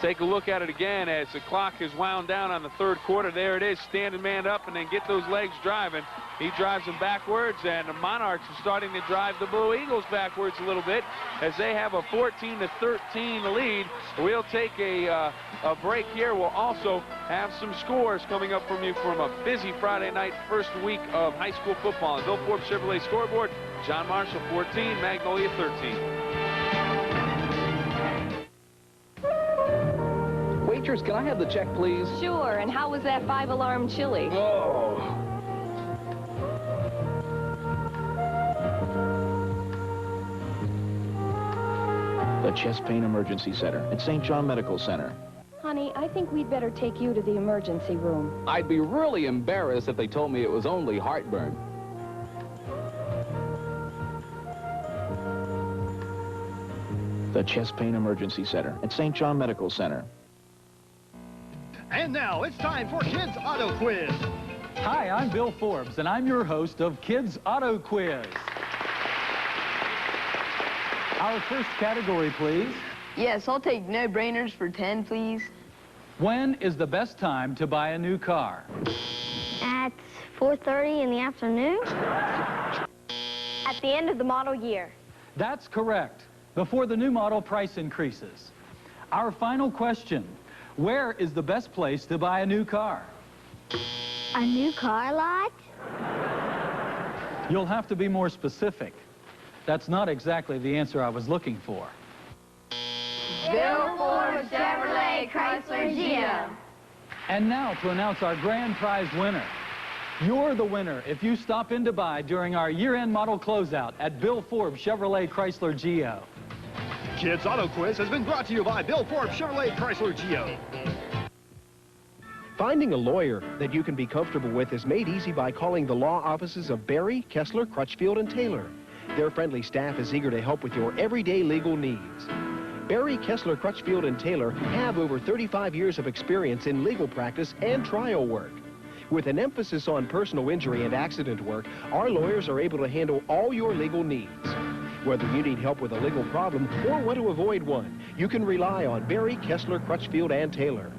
Take a look at it again as the clock is wound down on the third quarter. There it is, standing man up and then get those legs driving. He drives them backwards, and the Monarchs are starting to drive the Blue Eagles backwards a little bit as they have a 14-13 lead. We'll take a break here. We'll also have some scores coming up from you from a busy Friday night, first week of high school football. On Bill Forbes Chevrolet scoreboard, John Marshall 14, Magnolia 13. Waitress, can I have the check, please? Sure, and how was that 5-alarm chili? Oh. The Chest Pain Emergency Center at St. John Medical Center. Honey, I think we'd better take you to the emergency room. I'd be really embarrassed if they told me it was only heartburn. The Chest Pain Emergency Center at St. John Medical Center. And now it's time for Kids Auto Quiz. Hi, I'm Bill Forbes, and I'm your host of Kids Auto Quiz. Our first category, please. Yes, I'll take no-brainers for 10, please. When is the best time to buy a new car? At 4:30 in the afternoon. At the end of the model year. That's correct. Before the new model price increases. Our final question. Where is the best place to buy a new car? A new car lot? You'll have to be more specific. That's not exactly the answer I was looking for. Bill Forbes Chevrolet Chrysler Geo. And now to announce our grand prize winner. You're the winner if you stop in to buy during our year-end model closeout at Bill Forbes Chevrolet Chrysler Geo. Kids Auto Quiz has been brought to you by Bill Forbes Chevrolet Chrysler Geo. Finding a lawyer that you can be comfortable with is made easy by calling the law offices of Berry, Kessler, Crutchfield, and Taylor. Their friendly staff is eager to help with your everyday legal needs. Berry, Kessler, Crutchfield, and Taylor have over 35 years of experience in legal practice and trial work. With an emphasis on personal injury and accident work, our lawyers are able to handle all your legal needs. Whether you need help with a legal problem or want to avoid one, you can rely on Berry, Kessler, Crutchfield, and Taylor.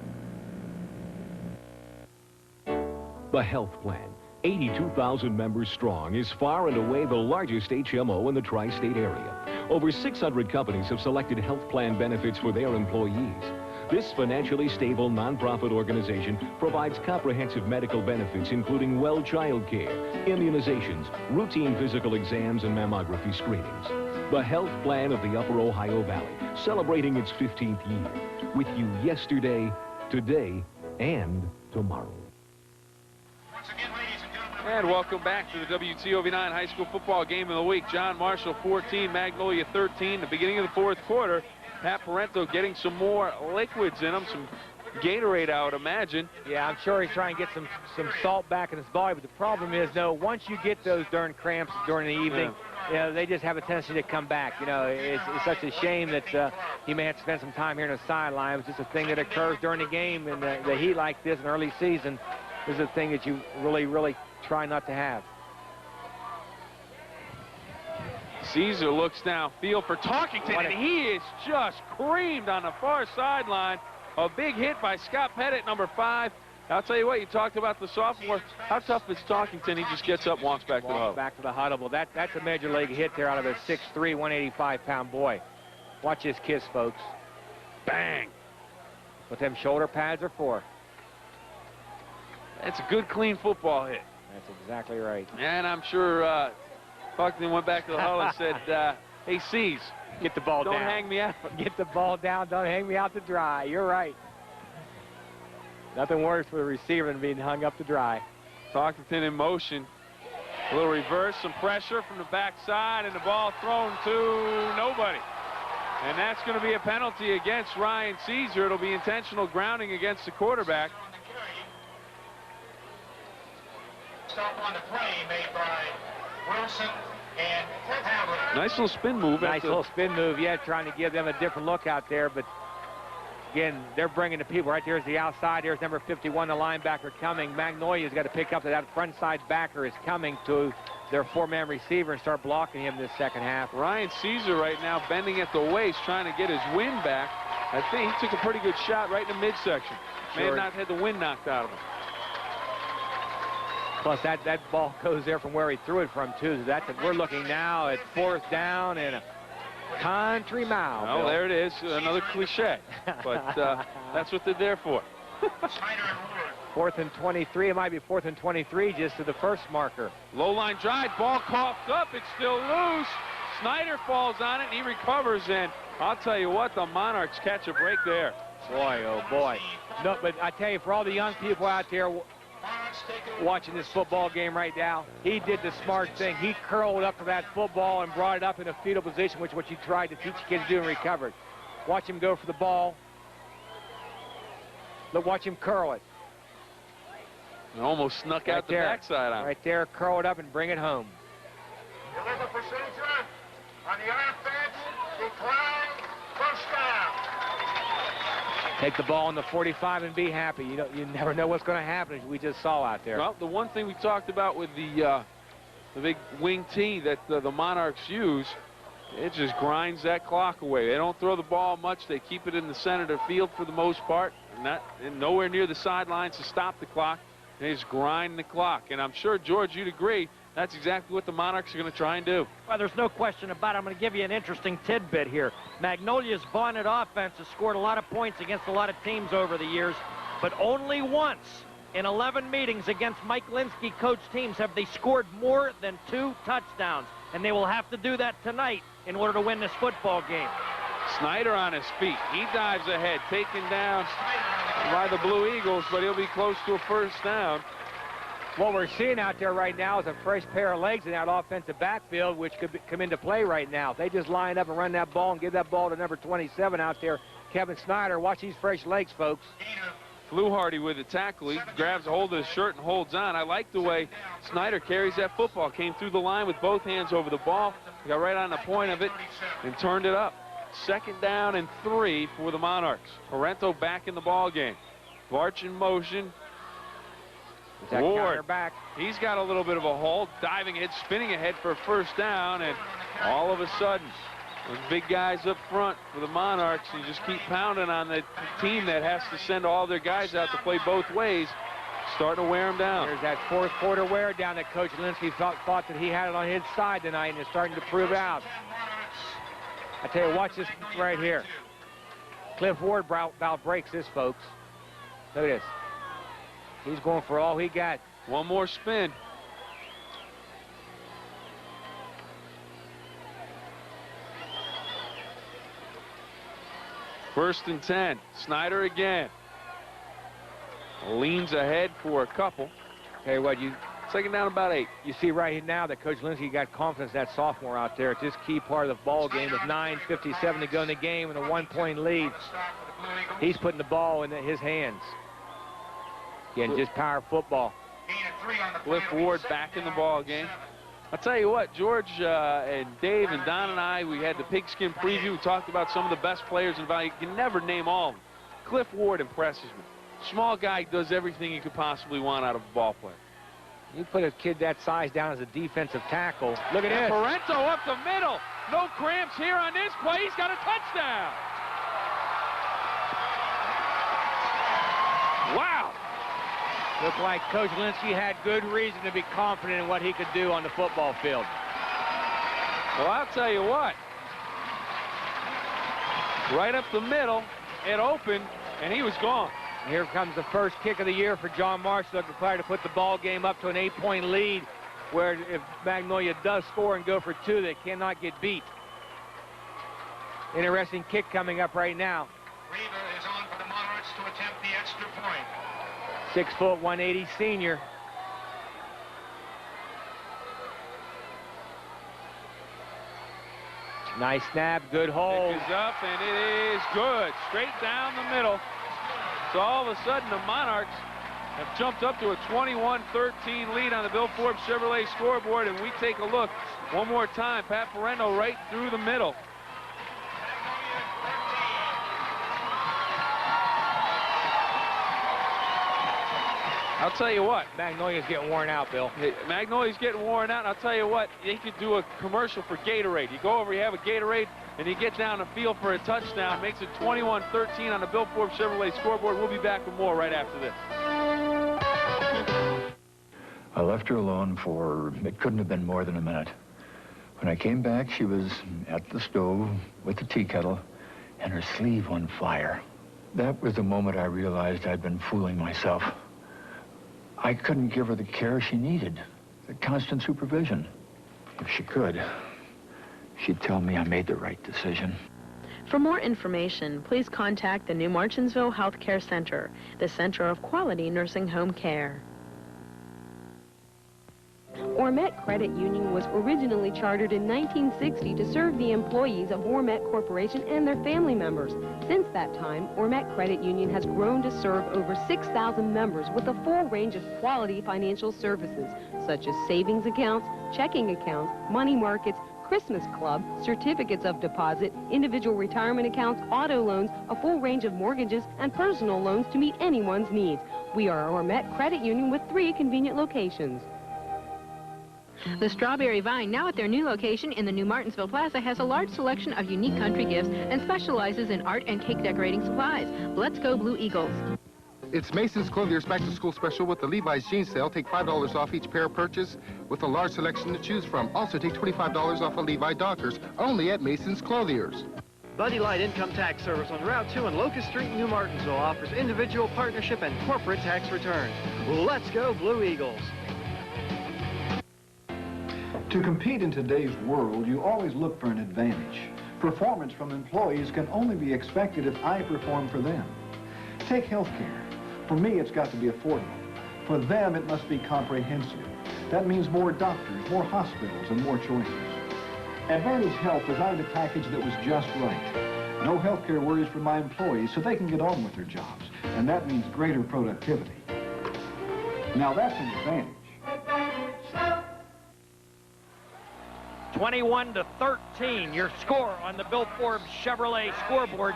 The health plan, 82,000 members strong, is far and away the largest HMO in the tri-state area. Over 600 companies have selected health plan benefits for their employees. This financially stable nonprofit organization provides comprehensive medical benefits, including well child care, immunizations, routine physical exams, and mammography screenings. The health plan of the Upper Ohio Valley, celebrating its 15th year. With you yesterday, today, and tomorrow. And welcome back to the WTOV9 High School Football Game of the Week. John Marshall 14, Magnolia 13. The beginning of the fourth quarter. Pat Parento getting some more liquids in him, some Gatorade, I would imagine. Yeah, I'm sure he's trying to get some salt back in his body, but the problem is, no, once you get those darn cramps during the evening, you know, they just have a tendency to come back. You know, it's such a shame that he may have to spend some time here in the sideline. It's just a thing that occurs during the game, and the heat like this in early season is a thing that you really try not to have. Caesar looks downfield for Talkington, and he is just creamed on the far sideline. A big hit by Scott Pettit, number 5. I'll tell you what, you talked about the sophomore. How tough is Talkington? He just gets up and walks back to the huddle. Back to the huddle. Well, that's a major league hit there out of a 6'3", 185-pound boy. Watch his kiss, folks. Bang! What them shoulder pads are for. That's a good, clean football hit. That's exactly right. And I'm sure Talkington went back to the huddle and said, hey, C's, get the ball down. Don't hang me out. Get the ball down. Don't hang me out to dry. You're right. Nothing worse for the receiver than being hung up to dry. Talkington in motion. A little reverse, some pressure from the backside, and the ball thrown to nobody. And that's going to be a penalty against Ryan Caesar. It'll be intentional grounding against the quarterback. Stop on the play made by Wilson and Howard. Nice little spin move. Nice little spin move, yeah, trying to give them a different look out there, but again, they're bringing the people. Right there's the outside. There's number 51, the linebacker coming. Magnolia's got to pick up that front side backer is coming to their 4-man receiver and start blocking him this second half. Ryan Caesar right now bending at the waist, trying to get his wind back. I think he took a pretty good shot right in the midsection. May have not had the wind knocked out of him. Plus, that ball goes there from where he threw it from, too. So we're looking now at 4th down and a country mile. Well, there it is. Another cliche. But that's what they're there for. 4th and 23. It might be 4th and 23 just to the first marker. Low line drive. Ball coughed up. It's still loose. Snyder falls on it, and he recovers. And I'll tell you what, the Monarchs catch a break there. Boy, oh, boy. No, but I tell you, for all the young people out there watching this football game right now, he did the smart thing. He curled up for that football and brought it up in a fetal position, which is what you tried to teach kids to do, and recovered. Watch him go for the ball. Look, watch him curl it. And almost snuck out the backside on him. Right there, curl it up and bring it home. Illegal procedure on the offense, decline, First down. Take the ball in the 45 and be happy. You never know what's going to happen, as we just saw out there. Well, the one thing we talked about with the big wing tee that the Monarchs use, it just grinds that clock away. They don't throw the ball much. They keep it in the center of the field for the most part, and nowhere near the sidelines to stop the clock. They just grind the clock. And I'm sure, George, you'd agree, that's exactly what the Monarchs are going to try and do. Well, there's no question about it. I'm going to give you an interesting tidbit here. Magnolia's vaunted offense has scored a lot of points against a lot of teams over the years, but only once in 11 meetings against Mike Linsky coached teams have they scored more than 2 touchdowns, and they will have to do that tonight in order to win this football game. Snyder on his feet. He dives ahead, taken down by the Blue Eagles, but he'll be close to a first down. What we're seeing out there right now is a fresh pair of legs in that offensive backfield, which could come into play right now. They just line up and run that ball and give that ball to number 27 out there, Kevin Snyder. Watch these fresh legs, folks. Fluharty with the tackle. He grabs a hold of his shirt and holds on. I like the way Snyder carries that football. Came through the line with both hands over the ball. Got right on the point of it and turned it up. 2nd down and 3 for the Monarchs. Parento back in the ball game. Barch in motion. Ward back. He's got a little bit of a hold, diving ahead, spinning ahead for a first down, and all of a sudden, those big guys up front for the Monarchs, you just keep pounding on the team that has to send all their guys out to play both ways, starting to wear them down. There's that 4th quarter wear down that Coach Linsky thought that he had it on his side tonight, and it's starting to prove out. I tell you, watch this right here. Cliff Ward about breaks this, folks. Look at this. He's going for all he got. One more spin. First and 10. Snyder again. Leans ahead for a couple. Tell you what, 2nd down, about 8. You see right now that Coach Linsky got confidence in that sophomore out there. It's just key part of the ball game with 9:57 to go in the game and a 1-point lead. He's putting the ball in his hands. Again, just power football. Cliff Ward back in the ball game. I'll tell you what, George and Dave and Don and I, we had the pigskin preview. We talked about some of the best players in Valley. You can never name all of them. Cliff Ward impresses me. Small guy, does everything you could possibly want out of a ball player. You put a kid that size down as a defensive tackle. Look at this. Parento up the middle. No cramps here on this play. He's got a touchdown. Wow. Looked like Coach Linsky had good reason to be confident in what he could do on the football field. Well, I'll tell you what. Right up the middle, it opened, and he was gone. Here comes the first kick of the year for John Marshall, required to put the ball game up to an 8-point lead, where if Magnolia does score and go for 2, they cannot get beat. Interesting kick coming up right now. Reaver is on for the Monarchs to attempt the extra point. 6 foot, 180 senior. Nice snap, good hold. Kick is up, and it is good. Straight down the middle. So all of a sudden, the Monarchs have jumped up to a 21-13 lead on the Bill Forbes Chevrolet scoreboard, and we take a look one more time. Pat Parento right through the middle. I'll tell you what. Magnolia's getting worn out, Bill. Magnolia's getting worn out, and I'll tell you what. They could do a commercial for Gatorade. You go over, you have a Gatorade, and you get down the field for a touchdown. Makes it 21-13 on the Bill Forbes Chevrolet scoreboard. We'll be back with more right after this. I left her alone for, it couldn't have been more than a minute. When I came back, she was at the stove with the tea kettle and her sleeve on fire. That was the moment I realized I'd been fooling myself. I couldn't give her the care she needed, the constant supervision. If she could, she'd tell me I made the right decision. For more information, please contact the New Martinsville Health Care Center, the center of quality nursing home care. Ormet Credit Union was originally chartered in 1960 to serve the employees of Ormet Corporation and their family members. Since that time, Ormet Credit Union has grown to serve over 6,000 members with a full range of quality financial services, such as savings accounts, checking accounts, money markets, Christmas Club, certificates of deposit, individual retirement accounts, auto loans, a full range of mortgages, and personal loans to meet anyone's needs. We are a Ormet Credit Union with 3 convenient locations. The Strawberry Vine, now at their new location in the new Martinsville Plaza, has a large selection of unique country gifts and specializes in art and cake decorating supplies. Let's go Blue Eagles. It's Mason's Clothier's back-to-school special with the Levi's jeans sale. Take $5 off each pair of purchase with a large selection to choose from. Also take $25 off of Levi Dockers, only at Mason's Clothiers. Buddy Light Income Tax Service on Route 2 and Locust Street in New Martinsville offers individual, partnership, and corporate tax returns. Let's go Blue Eagles. To compete in today's world, you always look for an advantage. Performance from employees can only be expected if I perform for them. Take healthcare. For me, it's got to be affordable. For them, it must be comprehensive. That means more doctors, more hospitals, and more choices. Advantage Health designed a package that was just right. No healthcare worries for my employees, so they can get on with their jobs. And that means greater productivity. Now that's an advantage. 21-13, your score on the Bill Forbes Chevrolet scoreboard.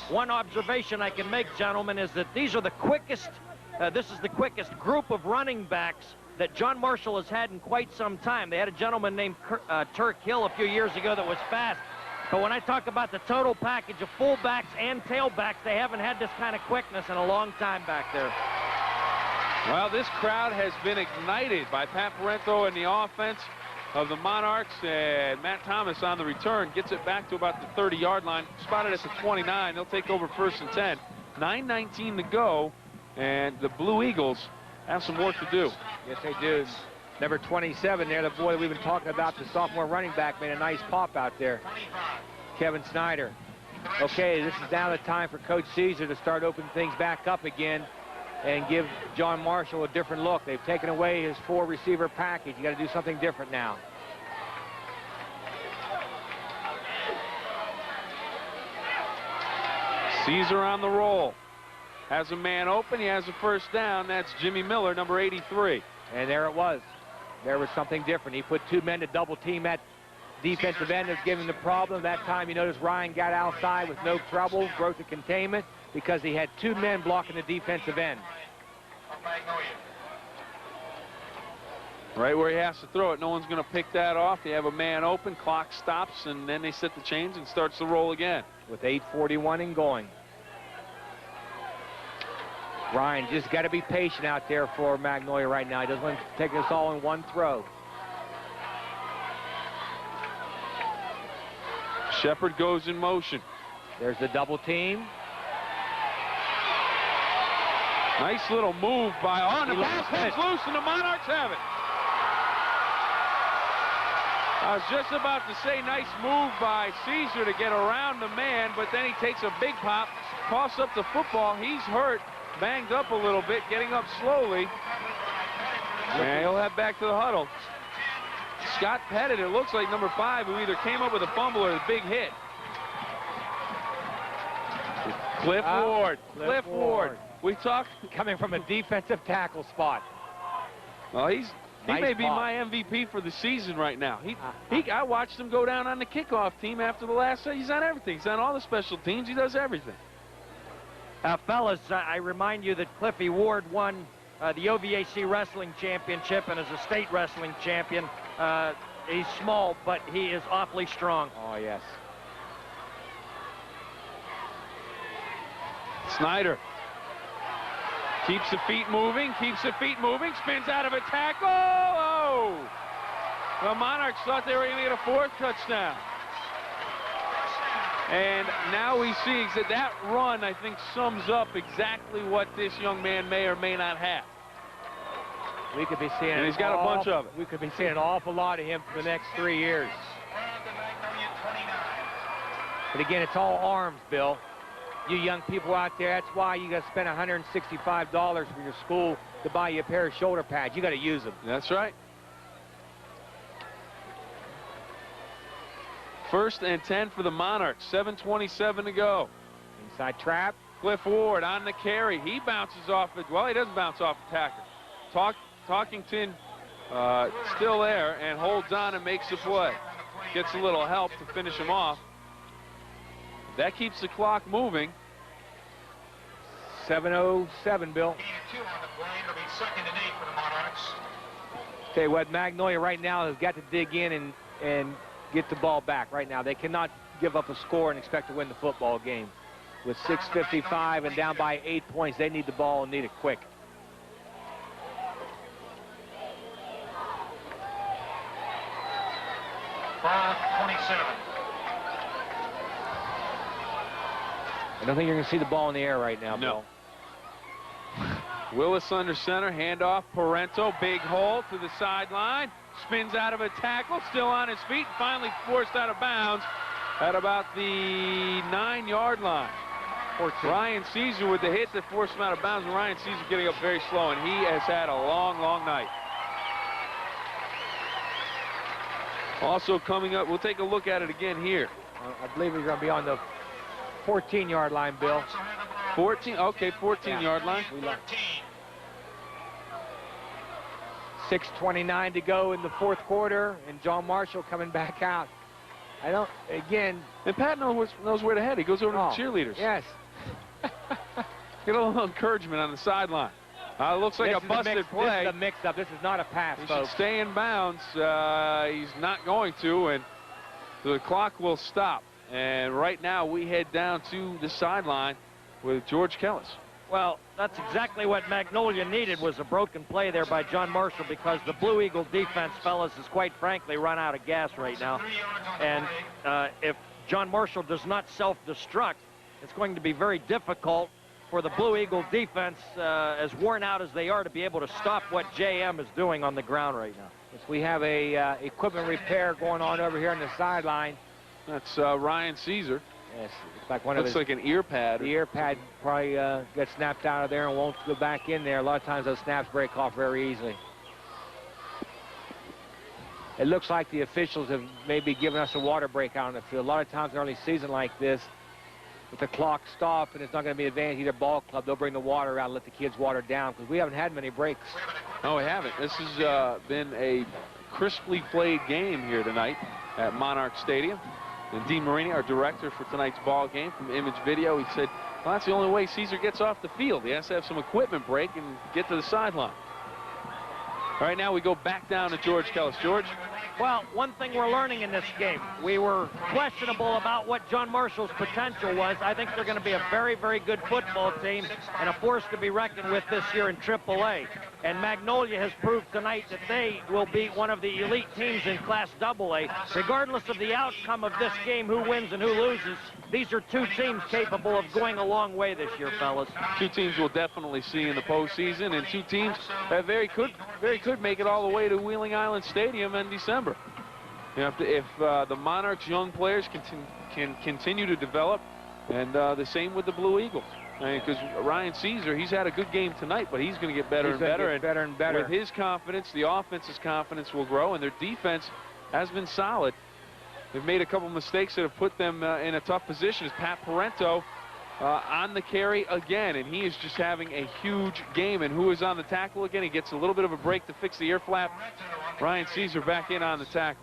One observation I can make, gentlemen, is that these are the quickest, this is the quickest group of running backs that John Marshall has had in quite some time. They had a gentleman named Turk Hill a few years ago that was fast. But when I talk about the total package of fullbacks and tailbacks, they haven't had this kind of quickness in a long time back there. Well, this crowd has been ignited by Pat Parento and the offense of the Monarchs, and Matt Thomas on the return gets it back to about the 30-yard line, spotted at the 29. They'll take over 1st and 10. 9:19 to go, and the Blue Eagles have some work to do. Yes, they do. Number 27 there, the boy that we've been talking about, the sophomore running back, made a nice pop out there. Kevin Snyder. Okay, this is now the time for Coach Caesar to start opening things back up again and give John Marshall a different look. They've taken away his 4-receiver package. You got to do something different now. Caesar on the roll. Has a man open. He has a 1st down. That's Jimmy Miller, number 83. And there it was. There was something different. He put 2 men to double team that defensive end that's giving the problem. That time you notice Ryan got outside with no trouble, broke the containment, because he had 2 men blocking the defensive end. Right where he has to throw it. No one's going to pick that off. They have a man open, clock stops, and then they set the chains and starts the roll again. With 8:41 and going. Ryan just got to be patient out there for Magnolia right now. He doesn't want to take this all in one throw. Shepard goes in motion. There's the double team. Nice little move by on. The ball comes loose and the Monarchs have it. I was just about to say nice move by Caesar to get around the man, but then he takes a big pop, toss up the football. He's hurt, banged up a little bit, getting up slowly. And he'll head back to the huddle. Scott Pettit, it looks like number 5, who either came up with a fumble or a big hit. Cliff Ward. Cliff Ward. We talked coming from a defensive tackle spot. Well, he nice may be pop. my MVP for the season right now. I watched him go down on the kickoff team after the last. He's on everything. He's on all the special teams. He does everything. Fellas, I remind you that Cliffy Ward won the OVAC Wrestling Championship and is a state wrestling champion. He's small, but he is awfully strong. Oh, yes. Snyder keeps the feet moving, spins out of a tackle. Oh! The Monarchs thought they were going to get a 4th touchdown. And now he sees that run, I think, sums up exactly what this young man may or may not have. We could be seeing and he's got a bunch of it. We could be seeing an awful lot of him for the next 3 years. But again, it's all arms, Bill. You young people out there, that's why you got to spend $165 for your school to buy you a pair of shoulder pads. You got to use them. That's right. 1st and 10 for the Monarchs. 7:27 to go. Inside trap. Cliff Ward on the carry. He bounces off it. Well, he doesn't bounce off the tackle. Talkington still there and holds on and makes the play. gets a little help to finish him off. That keeps the clock moving. 7:07, Bill. Tell you what, Magnolia right now has got to dig in and get the ball back right now. They cannot give up a score and expect to win the football game. With 6:55 and down by 8 points, they need the ball and need it quick. I don't think you're going to see the ball in the air right now, Bill. Willis under center, handoff, Parento, big hole to the sideline, spins out of a tackle, still on his feet, finally forced out of bounds at about the 9-yard line. 14. Ryan Caesar with the hit that forced him out of bounds, and Ryan Caesar getting up very slow, and he has had a long, long night. Also coming up, we'll take a look at it again here. I believe we're going to be on the 14-yard line, Bill. 14, okay, 14-yard line. 6:29 to go in the fourth quarter, and John Marshall coming back out. Again. And Pat knows where to head. He goes over to the cheerleaders. Yes. Get a little encouragement on the sideline. It looks like a busted play. This is a mix-up. This is not a pass, He folks. should stay in bounds. He's not going to, and the clock will stop. And right now we head down to the sideline with George Kellis. Well, that's exactly what Magnolia needed, was a broken play there by John Marshall, because the Blue Eagle defense, fellas, has quite frankly run out of gas right now. And if John Marshall does not self-destruct, it's going to be very difficult for the Blue Eagle defense, as worn out as they are, to be able to stop what JM is doing on the ground right now. Yes, we have a equipment repair going on over here on the sideline. That's Ryan Caesar. Yes, it's like one of looks like an ear pad. The ear pad probably gets snapped out of there and won't go back in there. A lot of times those snaps break off very easily. It looks like the officials have maybe given us a water break out on the field. A lot of times in early season like this, if the clock stops and it's not going to be advantage either ball club, they'll bring the water out and let the kids water down, because we haven't had many breaks. No, we haven't. This has been a crisply played game here tonight at Monarch Stadium. And Dean Marini, our director for tonight's ball game from Image Video, he said, well, that's the only way Caesar gets off the field. He has to have some equipment break and get to the sideline. All right, now we go back down to George Kellis. George? Well, one thing we're learning in this game, we were questionable about what John Marshall's potential was. I think they're going to be a very, very good football team and a force to be reckoned with this year in AAA. And Magnolia has proved tonight that they will be one of the elite teams in Class AA. Regardless of the outcome of this game, who wins and who loses, these are two teams capable of going a long way this year, fellas. Two teams we'll definitely see in the postseason, and two teams that very could make it all the way to Wheeling Island Stadium in December. You know, if the Monarchs' young players can continue to develop, and the same with the Blue Eagles. Because Ryan Caesar, he's had a good game tonight, but he's going to get better and better. With his confidence, the offense's confidence will grow, and their defense has been solid. They've made a couple mistakes that have put them in a tough position. As Pat Parento on the carry again, and he is just having a huge game. And who is on the tackle again? He gets a little bit of a break to fix the ear flap. Ryan Caesar back in on the tackle.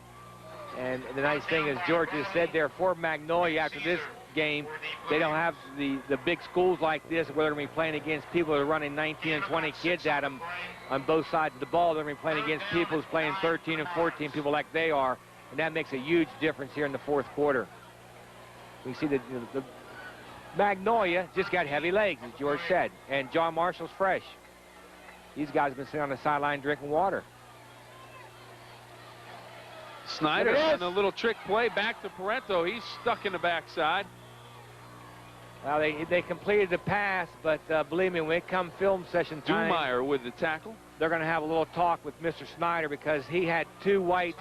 And the nice thing is, George has said there, for Magnolia after this game, they don't have the big schools like this where they're going to be playing against people that are running 19 and 20 kids at them on both sides of the ball. They're going to be playing against people who's playing 13 and 14 people like they are, and that makes a huge difference here in the fourth quarter. We see the Magnolia just got heavy legs, as George said, and John Marshall's fresh. These guys have been sitting on the sideline drinking water. Snyder on a little trick play back to Parento. He's stuck in the backside. Well, they completed the pass, but believe me, when it come film session time, Dumeyer with the tackle. They're going to have a little talk with Mr. Snyder, because he had two white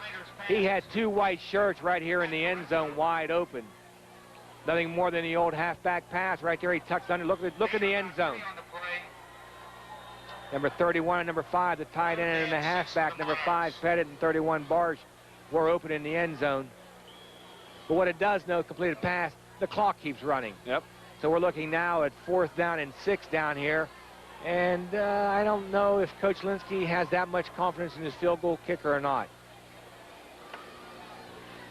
shirts right here in the end zone wide open. Nothing more than the old halfback pass right there. He tucks under. Look at the end zone. Number 31 and number 5, the tight end and the halfback. Number 5, Pettit, and 31, Barge, were open in the end zone. But what it does, no completed pass, the clock keeps running. Yep. So we're looking now at 4th down and 6 down here. And I don't know if Coach Linsky has that much confidence in his field goal kicker or not.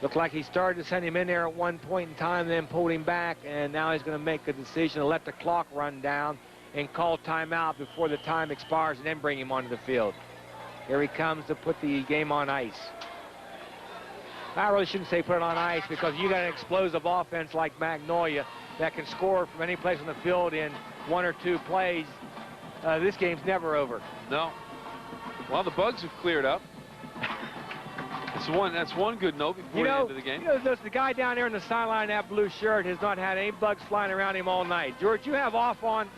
Looked like he started to send him in there at one point in time, then pulled him back, and now he's going to make a decision to let the clock run down and call timeout before the time expires and then bring him onto the field. Here he comes to put the game on ice. I really shouldn't say put it on ice, because you got an explosive offense like Magnolia that can score from any place on the field in 1 or 2 plays. This game's never over. No. Well, the bugs have cleared up. That's one good note before the end of the game. You know, the guy down there in the sideline in that blue shirt has not had any bugs flying around him all night. George, you have off on.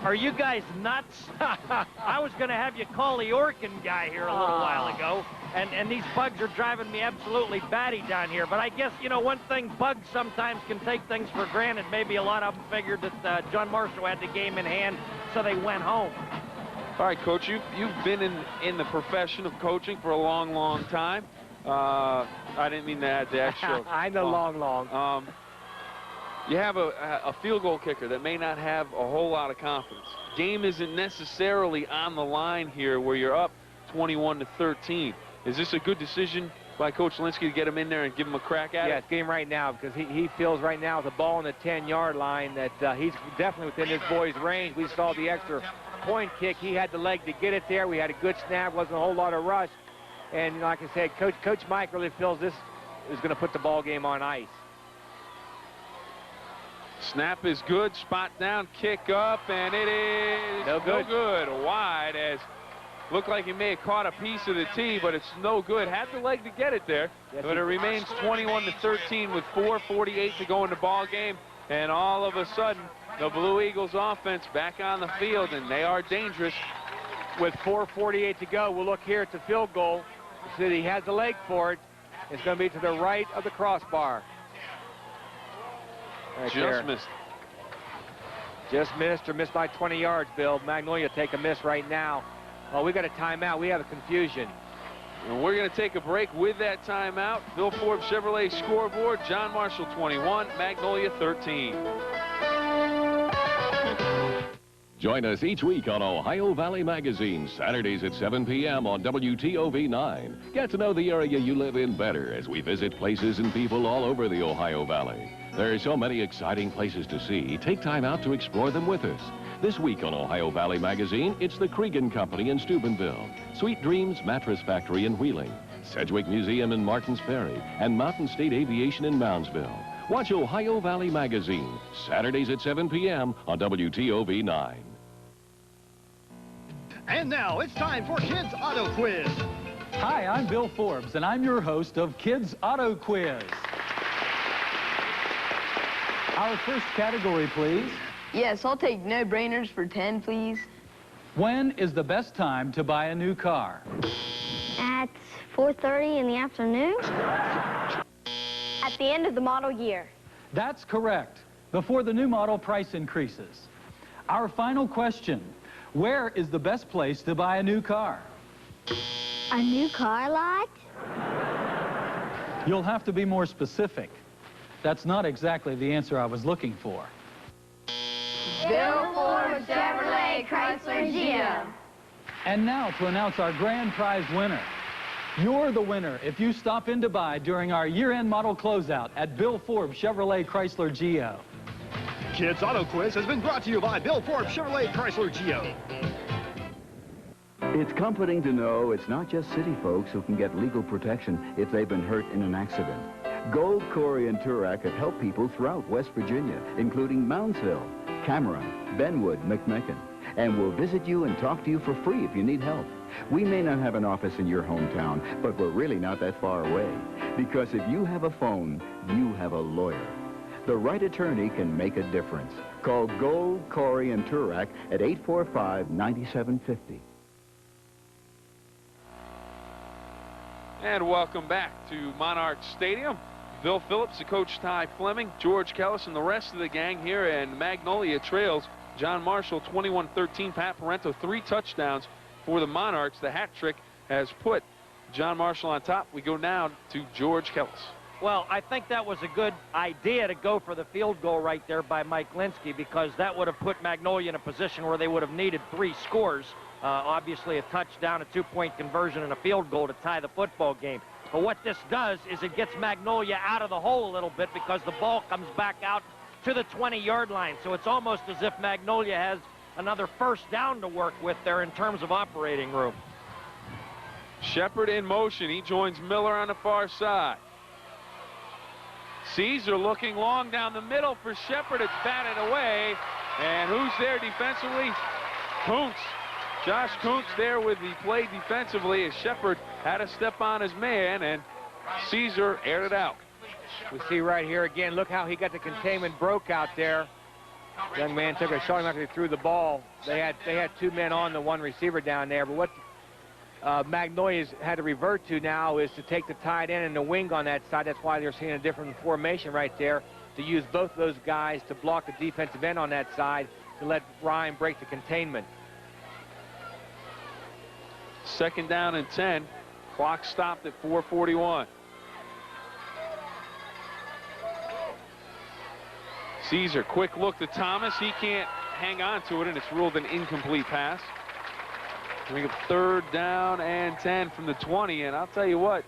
Are you guys nuts? I was going to have you call the Orkin guy here a little while ago, and these bugs are driving me absolutely batty down here. But I guess, you know, one thing, bugs sometimes can take things for granted. Maybe a lot of them figured that John Marshall had the game in hand, so they went home. All right, Coach, you've been in the profession of coaching for a long, long time. I didn't mean to add the extra. I know long. You have a field goal kicker that may not have a whole lot of confidence. Game isn't necessarily on the line here where you're up 21-13. Is this a good decision by Coach Linsky to get him in there and give him a crack at it? Yeah, it's game right now, because he feels right now with the ball on the 10-yard line that he's definitely within his boy's range. We saw the extra point kick. He had the leg to get it there. We had a good snap. Wasn't a whole lot of rush. And like I said, Coach Mike really feels this is going to put the ball game on ice. Snap is good. Spot down, kick up, and it is no good. Wide, as looked like he may have caught a piece of the tee, but it's no good. Had the leg to get it there, but it remains 21-13 with 4:48 to go in the ball game. And all of a sudden, the Blue Eagles offense back on the field, and they are dangerous. With 4:48 to go, we'll look here at the field goal. See, he has the leg for it. It's going to be to the right of the crossbar. Right Just there. missed. Just missed, or missed by 20 yards, Bill. Magnolia take a miss right now. Oh, we got a timeout. We have a confusion. And we're going to take a break with that timeout. Bill Forbes Chevrolet scoreboard, John Marshall 21, Magnolia 13. Join us each week on Ohio Valley Magazine, Saturdays at 7 p.m. on WTOV 9. Get to know the area you live in better as we visit places and people all over the Ohio Valley. There are so many exciting places to see. Take time out to explore them with us. This week on Ohio Valley Magazine, it's the Cregan Company in Steubenville, Sweet Dreams Mattress Factory in Wheeling, Sedgwick Museum in Martins Ferry, and Mountain State Aviation in Moundsville. Watch Ohio Valley Magazine, Saturdays at 7 p.m. on WTOV 9. And now it's time for Kids Auto Quiz. Hi, I'm Bill Forbes, and I'm your host of Kids Auto Quiz. Our first category, please. Yes, I'll take no-brainers for 10, please. When is the best time to buy a new car? At 4:30 in the afternoon? At the end of the model year. That's correct. Before the new model price increases. Our final question. Where is the best place to buy a new car? A new car lot? You'll have to be more specific. That's not exactly the answer I was looking for. Bill Forbes Chevrolet Chrysler GM. And now to announce our grand prize winner. You're the winner if you stop in to buy during our year-end model closeout at Bill Forbes Chevrolet Chrysler Geo. Kids Auto Quiz has been brought to you by Bill Forbes Chevrolet Chrysler Geo. It's comforting to know it's not just city folks who can get legal protection if they've been hurt in an accident. Gold, Corey, and Turak have helped people throughout West Virginia, including Moundsville, Cameron, Benwood, McMicken, and will visit you and talk to you for free if you need help. We may not have an office in your hometown, but we're really not that far away. Because if you have a phone, you have a lawyer. The right attorney can make a difference. Call Gold, Corey, and Turak at 845-9750. And welcome back to Monarch Stadium. Bill Phillips, the coach Ty Fleming, George Kellis, and the rest of the gang here, and Magnolia trails John Marshall 21-13. Pat Parento 3 touchdowns for the Monarchs. The hat trick has put John Marshall on top. We go now to George Kellis. Well, I think that was a good idea to go for the field goal right there by Mike Linsky, because that would have put Magnolia in a position where they would have needed 3 scores. Obviously, a touchdown, a 2-point conversion, and a field goal to tie the football game. But what this does is it gets Magnolia out of the hole a little bit because the ball comes back out to the 20-yard line. So it's almost as if Magnolia has another first down to work with there in terms of operating room. Shepard in motion. He joins Miller on the far side. Caesar looking long down the middle for Shepard. It's batted away. And who's there defensively? Kuntz. Josh Kuntz there with the play defensively as Shepard had to step on his man, and Caesar aired it out. We see right here again, look how he got the containment broke out there. Young man took a shot after he threw the ball. They had 2 men on the 1 receiver down there, but what Magnolia's had to revert to now is to take the tight end and the wing on that side. That's why they're seeing a different formation right there, to use both those guys to block the defensive end on that side to let Ryan break the containment. 2nd down and 10. Clock stopped at 4:41. Caesar, quick look to Thomas. He can't hang on to it, and it's ruled an incomplete pass. We have 3rd down and 10 from the 20, and I'll tell you what,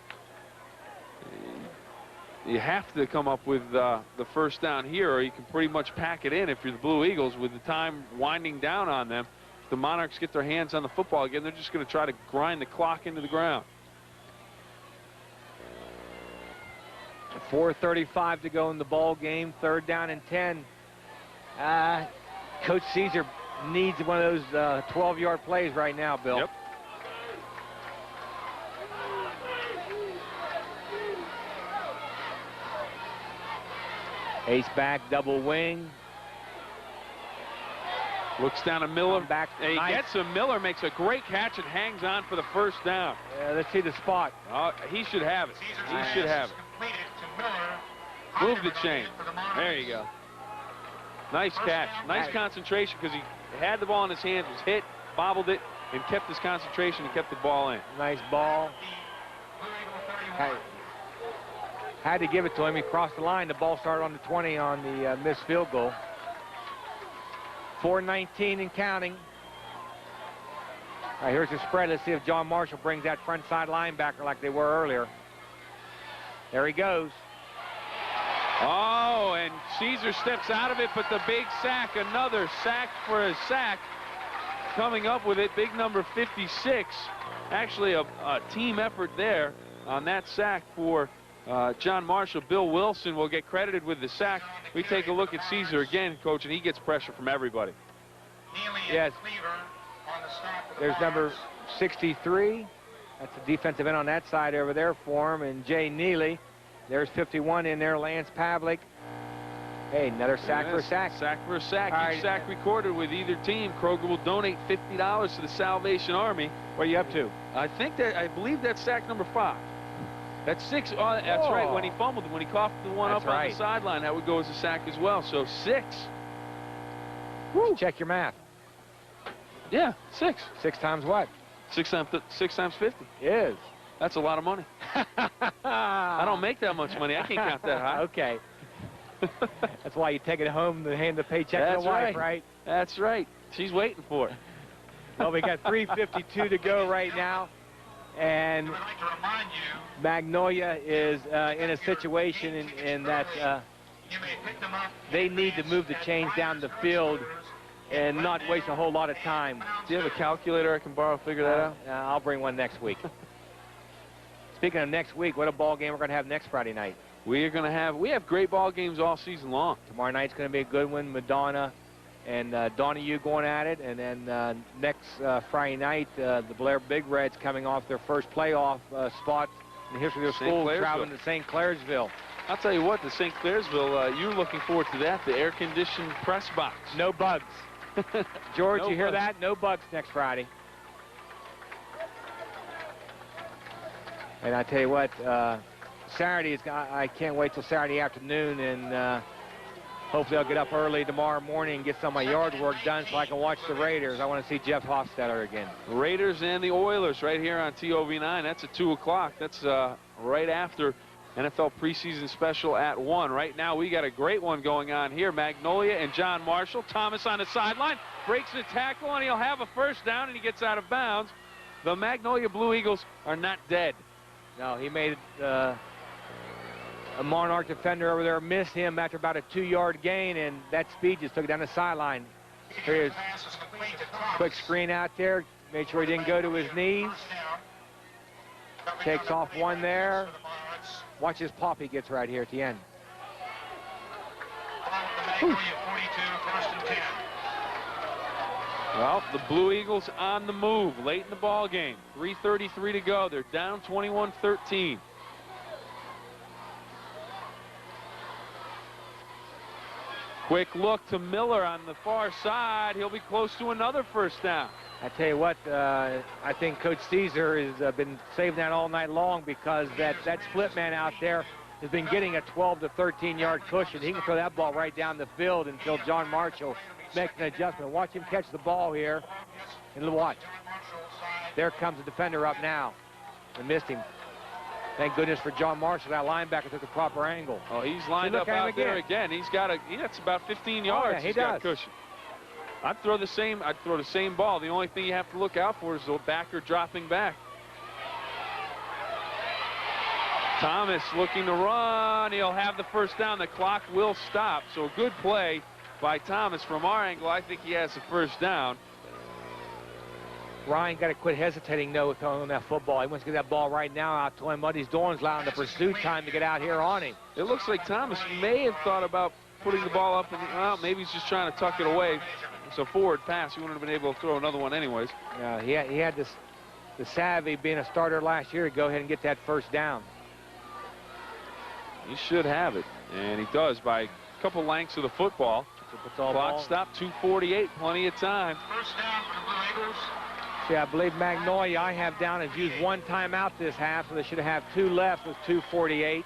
you have to come up with the first down here, or you can pretty much pack it in if you're the Blue Eagles with the time winding down on them. If the Monarchs get their hands on the football again, they're just going to try to grind the clock into the ground. 4:35 to go in the ball game. 3rd down and 10. Coach Caesar needs one of those 12-yard plays right now, Bill. Yep. Ace back, double wing. Looks down at Miller. Back. He Nice. gets him. Miller makes a great catch and hangs on for the first down. Let's see the spot. He should have it. He should have it. Move the chain. There you go. Nice catch. Nice concentration because he had the ball in his hands, was hit, bobbled it, and kept his concentration and kept the ball in. Nice ball. Had to give it to him. He crossed the line. The ball started on the 20 on the missed field goal. 4:19 and counting. All right, here's the spread. Let's see if John Marshall brings that front side linebacker like they were earlier. There he goes. Oh, and Caesar steps out of it, but the big sack, another sack for a sack. Coming up with it, big number 56. Actually, a team effort there on that sack for John Marshall. Bill Wilson will get credited with the sack. We take a look at Caesar again, Coach, and he gets pressure from everybody. Yes. There's number 63. That's the defensive end on that side over there for him, and Jay Neely. There's 51 in there, Lance Pavlik. Hey, another sack for a sack. Sack for a sack. All Each right. sack recorded with either team. Kroger will donate $50 to the Salvation Army. What are you up to? I believe that's sack number 5. That's 6. Oh, that's right. When he fumbled, when he coughed the one That's up on right. the sideline, that would go as a sack as well. So 6. Woo. Check your math. Yeah, 6. 6 times what? 6 times 50. Is. That's a lot of money. I don't make that much money. I can't count that high. Okay. That's why you take it home to hand the paycheck to That's the wife, right. right? That's right. She's waiting for it. Well, we got 3:52 to go right now. And Magnolia is in a situation in that they need to move the chains down the field and not waste a whole lot of time. Do you have a calculator I can borrow? Figure that out? I'll bring one next week. Speaking of next week, what a ball game we're going to have next Friday night. We have great ball games all season long. Tomorrow night's going to be a good one. Madonna and Donahue going at it. And then next Friday night, the Blair Big Reds coming off their first playoff spot in the history of their school, traveling to St. Clairsville. I'll tell you what, the St. Clairsville, you're looking forward to that, the air-conditioned press box. No bugs. George, No you hear bugs. that? No bugs next Friday. And I tell you what, Saturday, I can't wait till Saturday afternoon, and hopefully I'll get up early tomorrow morning and get some of my yard work done so I can watch the Raiders. I want to see Jeff Hofstetter again. Raiders and the Oilers right here on TOV9. That's at 2 o'clock. That's right after NFL preseason special at 1. Right now, we got a great one going on here. Magnolia and John Marshall. Thomas on the sideline, breaks the tackle, and he'll have a first down, and he gets out of bounds. The Magnolia Blue Eagles are not dead. No, he made a Monarch defender over there miss him after about a 2-yard gain, and that speed just took it down the sideline. Here's quick screen out there. Made sure he didn't go to his knees. Takes off one there. Watch his pop he gets right here at the end. Well, the Blue Eagles on the move late in the ball game. 3:33 to go. They're down 21-13. Quick look to Miller on the far side. He'll be close to another first down. I tell you what, I think Coach Caesar has been saving that all night long, because that split man out there has been getting a 12 to 13-yard cushion. He can throw that ball right down the field until John Marshall makes an adjustment. Watch him catch the ball here. And watch. There comes the defender up now. And missed him. Thank goodness for John Marshall. That linebacker took the proper angle. Oh, he's lined up out there again. He's got that's about 15 yards. Oh, yeah, he he's does. got cushion. I'd throw the same ball. The only thing you have to look out for is the backer dropping back. Thomas looking to run. He'll have the first down. The clock will stop. So a good play by Thomas. From our angle, I think he has the first down. Ryan got to quit hesitating, though, on that football. He wants to get that ball right now out to him. What he's doing is allowing the pursuit time to get out here on him. It looks like Thomas may have thought about putting the ball up, and well, maybe he's just trying to tuck it away. It's a forward pass. He wouldn't have been able to throw another one anyways. He had the savvy, being a starter last year, to go ahead and get that first down. He should have it, and he does by a couple lengths of the football. Clock stop, 2:48, plenty of time. First down for the Blue Eagles. See, I believe Magnolia, I have down, has used one timeout this half, so they should have 2 left with 2:48.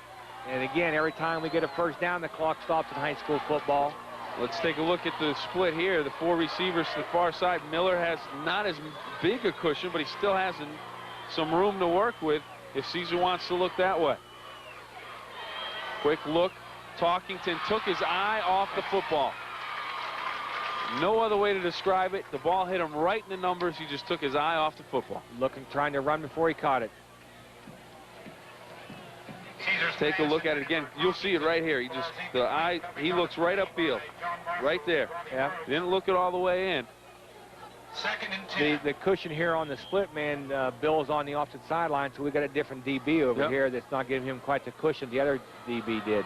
And again, every time we get a first down, the clock stops in high school football. Let's take a look at the split here. The 4 receivers to the far side. Miller has not as big a cushion, but he still has some room to work with if Caesar wants to look that way. Quick look. Talkington took his eye off the football. No other way to describe it. The ball hit him right in the numbers. He just took his eye off the football. Trying to run before he caught it. Take a look at it again. You'll see it right here. He looks right upfield. Right there. Yeah. He didn't look it all the way in. Second and 10. The cushion here on the split man, Bill is on the opposite sideline, so we got a different DB over here that's not giving him quite the cushion the other DB did.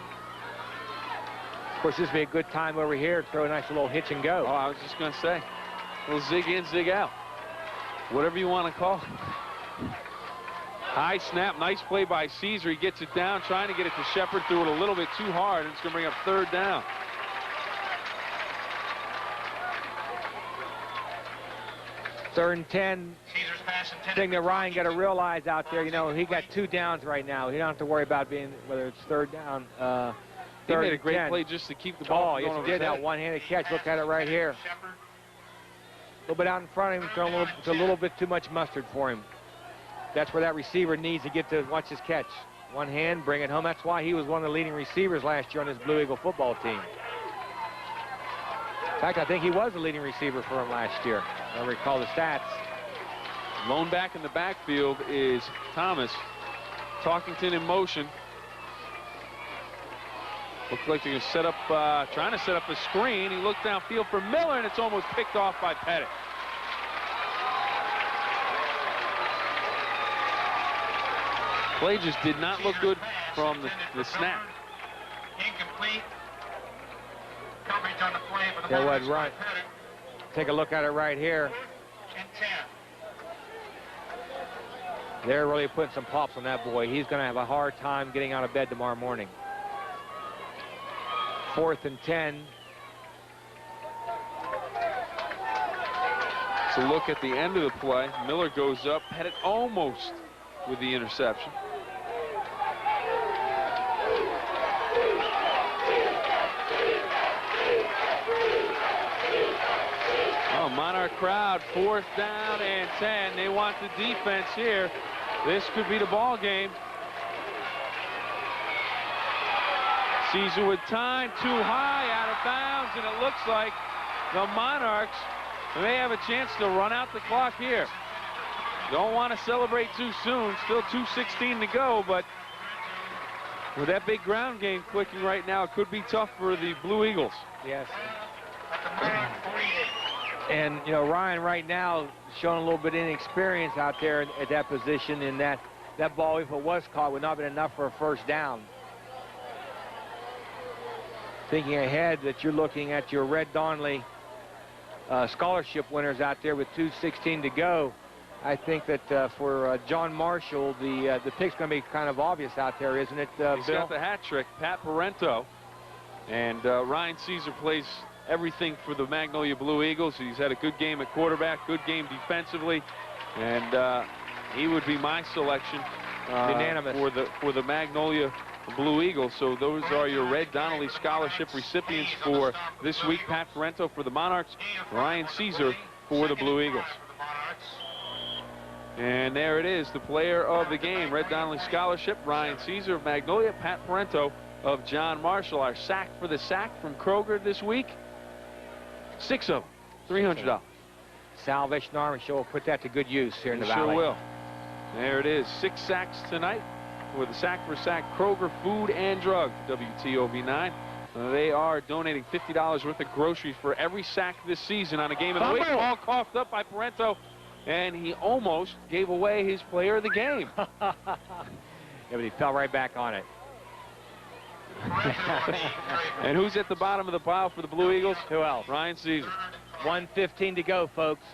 Of course, this would be a good time over here to throw a nice little hitch and go. Oh, I was just going to say, a little zig in, zig out. Whatever you want to call it. High snap, nice play by Caesar. He gets it down, trying to get it to Shepard, threw it a little bit too hard, and it's going to bring up 3rd down. Third and 10. Thing that Ryan got to realize out there, he got 2 downs right now. He don't have to worry about whether it's 3rd down. He made a great play just to keep the ball going. Oh, yes, he did. That one-handed catch. Look at it right here. A little bit out in front of him. It's a little bit too much mustard for him. That's where that receiver needs to get to watch his catch. One hand, bring it home. That's why he was one of the leading receivers last year on this Blue Eagle football team. In fact, I think he was the leading receiver for him last year. I don't recall the stats. Lone back in the backfield is Thomas. Talkington in motion. Looks like they're going to set up, trying to set up a screen. He looked downfield for Miller, and it's almost picked off by Pettit. Play just did not look good from the snap. Incomplete. Coverage on the play for the There was right. Take a look at it right here. And 10. They're really putting some pops on that boy. He's going to have a hard time getting out of bed tomorrow morning. 4th and 10. So look at the end of the play. Miller goes up. Pettit almost with the interception. Oh, Monarch crowd, 4th down and 10. They want the defense here. This could be the ball game. Caesar with time, too high, out of bounds, and it looks like the Monarchs may have a chance to run out the clock here. Don't want to celebrate too soon. Still 2:16 to go, but with that big ground game clicking right now, it could be tough for the Blue Eagles. Yes. And, you know, Ryan right now showing a little bit of inexperience out there at that position, in that ball, if it was caught, would not have been enough for a first down. Thinking ahead that you're looking at your Red Donley scholarship winners out there with 2:16 to go. I think that for John Marshall, the pick's going to be kind of obvious out there, isn't it, Bill? He's got the hat trick, Pat Parento. And Ryan Caesar plays everything for the Magnolia Blue Eagles. He's had a good game at quarterback, good game defensively, and he would be my selection unanimous for the Magnolia Blue Eagles. So those are your Red Donnelly Scholarship recipients for this week. Pat Parento for the Monarchs, Ryan Caesar for the Blue Eagles. And there it is, the player of the game, Red Donnelly Scholarship, Ryan Caesar of Magnolia, Pat Parento of John Marshall. Our sack for the sack from Kroger this week, 6 of them, $300. Salvation Army Show will put that to good use here in the Valley. Sure will. There it is, 6 sacks tonight with the sack for sack, Kroger Food and Drug, WTOV 9. They are donating $50 worth of groceries for every sack this season on a game of the week. All coughed up by Parento, and he almost gave away his player of the game. Yeah, but he fell right back on it. And who's at the bottom of the pile for the Blue Eagles? Who else? Ryan Caesar. 1:15 to go, folks.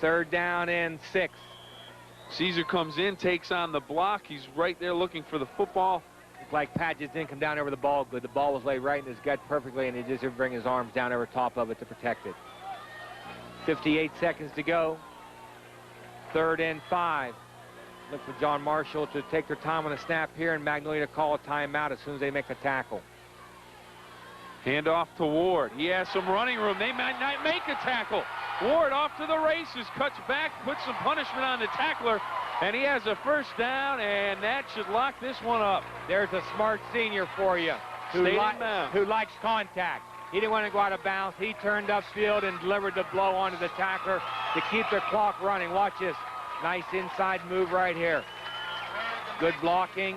3rd down and 6. Caesar comes in, takes on the block. He's right there looking for the football. Looked like Pat just didn't come down over the ball good. The ball was laid right in his gut perfectly, and he just didn't bring his arms down over top of it to protect it. 58 seconds to go. 3rd and 5. Look for John Marshall to take their time on the snap here, and Magnolia to call a timeout as soon as they make the tackle. Hand off to Ward. He has some running room. They might not make a tackle. Ward off to the races, cuts back, puts some punishment on the tackler, and he has a first down, and that should lock this one up. There's a smart senior for you who likes contact. He didn't want to go out of bounds. He turned upfield and delivered the blow onto the tackler to keep the clock running. Watch this. Nice inside move right here. Good blocking.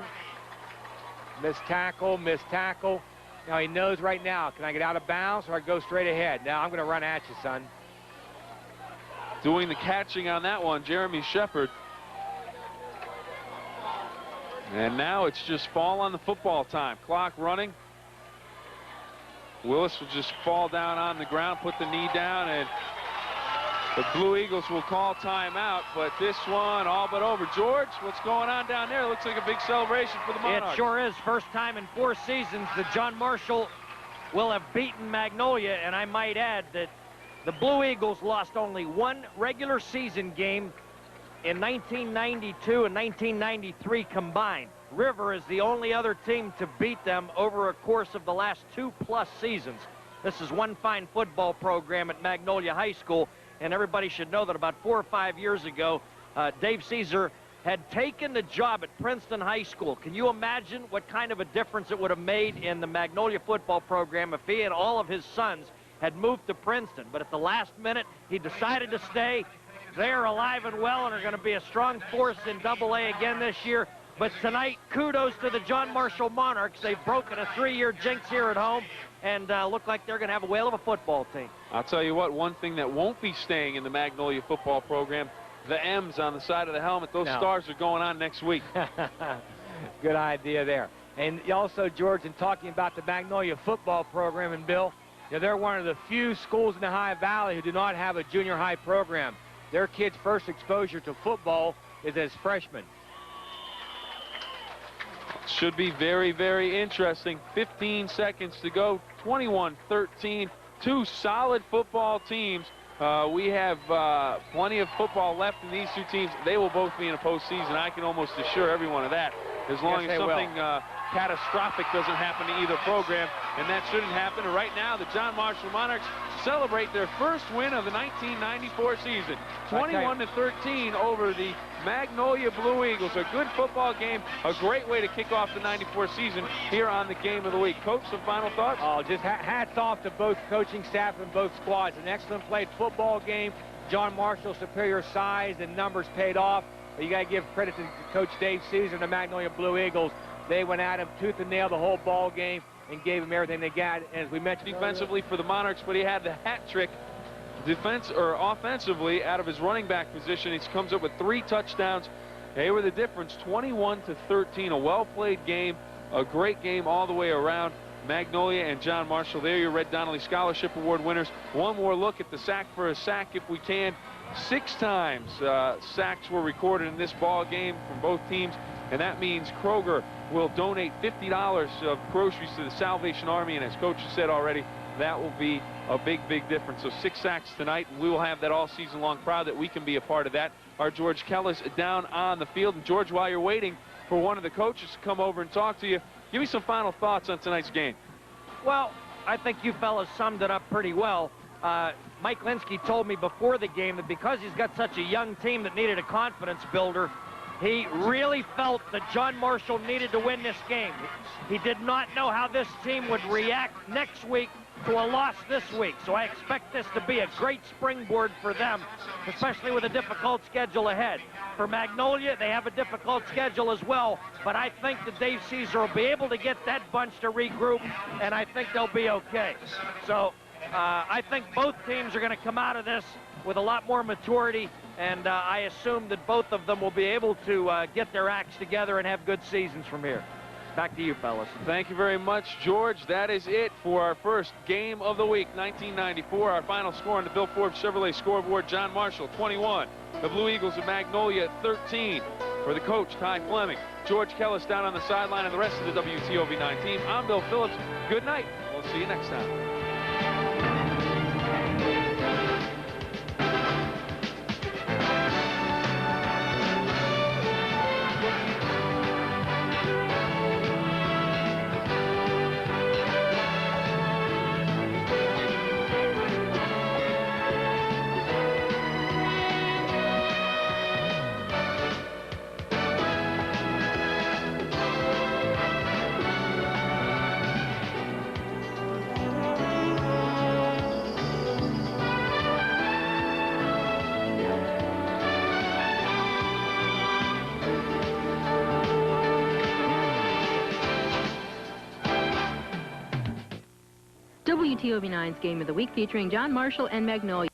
Missed tackle, missed tackle. Now he knows right now, can I get out of bounds or I go straight ahead? Now I'm going to run at you, son. Doing the catching on that one, Jeremy Shepard. And now it's just fall on the football time. Clock running. Willis will just fall down on the ground, put the knee down, and the Blue Eagles will call timeout, but this one all but over. George, what's going on down there? Looks like a big celebration for the Monarchs. It sure is. First time in 4 seasons that John Marshall will have beaten Magnolia, and I might add that the Blue Eagles lost only 1 regular season game in 1992 and 1993 combined. River is the only other team to beat them over a course of the last 2+ seasons. This is one fine football program at Magnolia High School, and everybody should know that about 4 or 5 years ago, Dave Caesar had taken the job at Princeton High School. Can you imagine what kind of a difference it would have made in the Magnolia football program if he and all of his sons had moved to Princeton? But at the last minute, he decided to stay. They're alive and well and are going to be a strong force in AA again this year. But tonight, kudos to the John Marshall Monarchs. They've broken a 3-year jinx here at home and look like they're going to have a whale of a football team. I'll tell you what, one thing that won't be staying in the Magnolia football program, the M's on the side of the helmet. Those stars are going on next week. Good idea there. And also, George, in talking about the Magnolia football program, and Bill, you know, they're one of the few schools in the High Valley who do not have a junior high program. Their kids' first exposure to football is as freshmen. Should be very, very interesting. 15 seconds to go, 21-13. 2 solid football teams. We have plenty of football left in these 2 teams. They will both be in a postseason. I can almost assure everyone of that, as long as something catastrophic doesn't happen to either program, and that shouldn't happen. Right now, the John Marshall Monarchs celebrate their first win of the 1994 season. 21-13 over the Magnolia Blue Eagles. A good football game, a great way to kick off the 94 season here on the Game of the Week. Coach, some final thoughts? Oh, just hats off to both coaching staff and both squads. An excellent played football game. John Marshall's superior size and numbers paid off. But you got to give credit to Coach Dave Caesar and the Magnolia Blue Eagles. They went at him tooth and nail the whole ball game and gave him everything they got. And as we mentioned defensively for the Monarchs, but he had the hat trick offensively out of his running back position. He comes up with 3 touchdowns. They were the difference, 21-13. A well-played game, a great game all the way around. Magnolia and John Marshall, there your Red Donnelly Scholarship Award winners. One more look at the sack for a sack if we can. 6 times sacks were recorded in this ball game from both teams, and that means Kroger will donate $50 of groceries to the Salvation Army, and as Coach has said already, that will be a big, big difference. So 6 sacks tonight, and we will have that all season long. Proud that we can be a part of that. Our George Kellis down on the field. And George, while you're waiting for one of the coaches to come over and talk to you, give me some final thoughts on tonight's game. Well, I think you fellas summed it up pretty well. Mike Linsky told me before the game that because he's got such a young team that needed a confidence builder, he really felt that John Marshall needed to win this game. He did not know how this team would react next week to a loss this week. So I expect this to be a great springboard for them, especially with a difficult schedule ahead. For Magnolia, they have a difficult schedule as well, but I think that Dave Caesar will be able to get that bunch to regroup, and I think they'll be okay. So I think both teams are going to come out of this with a lot more maturity, and I assume that both of them will be able to get their acts together and have good seasons from here. Back to you, fellas. Thank you very much, George. That is it for our first game of the week, 1994. Our final score on the Bill Forbes Chevrolet scoreboard, John Marshall, 21. The Blue Eagles of Magnolia, 13. For the coach, Ty Fleming. George Kellis down on the sideline, and the rest of the WTOV9 team. I'm Bill Phillips. Good night. We'll see you next time. WTOV9's Game of the Week featuring John Marshall and Magnolia.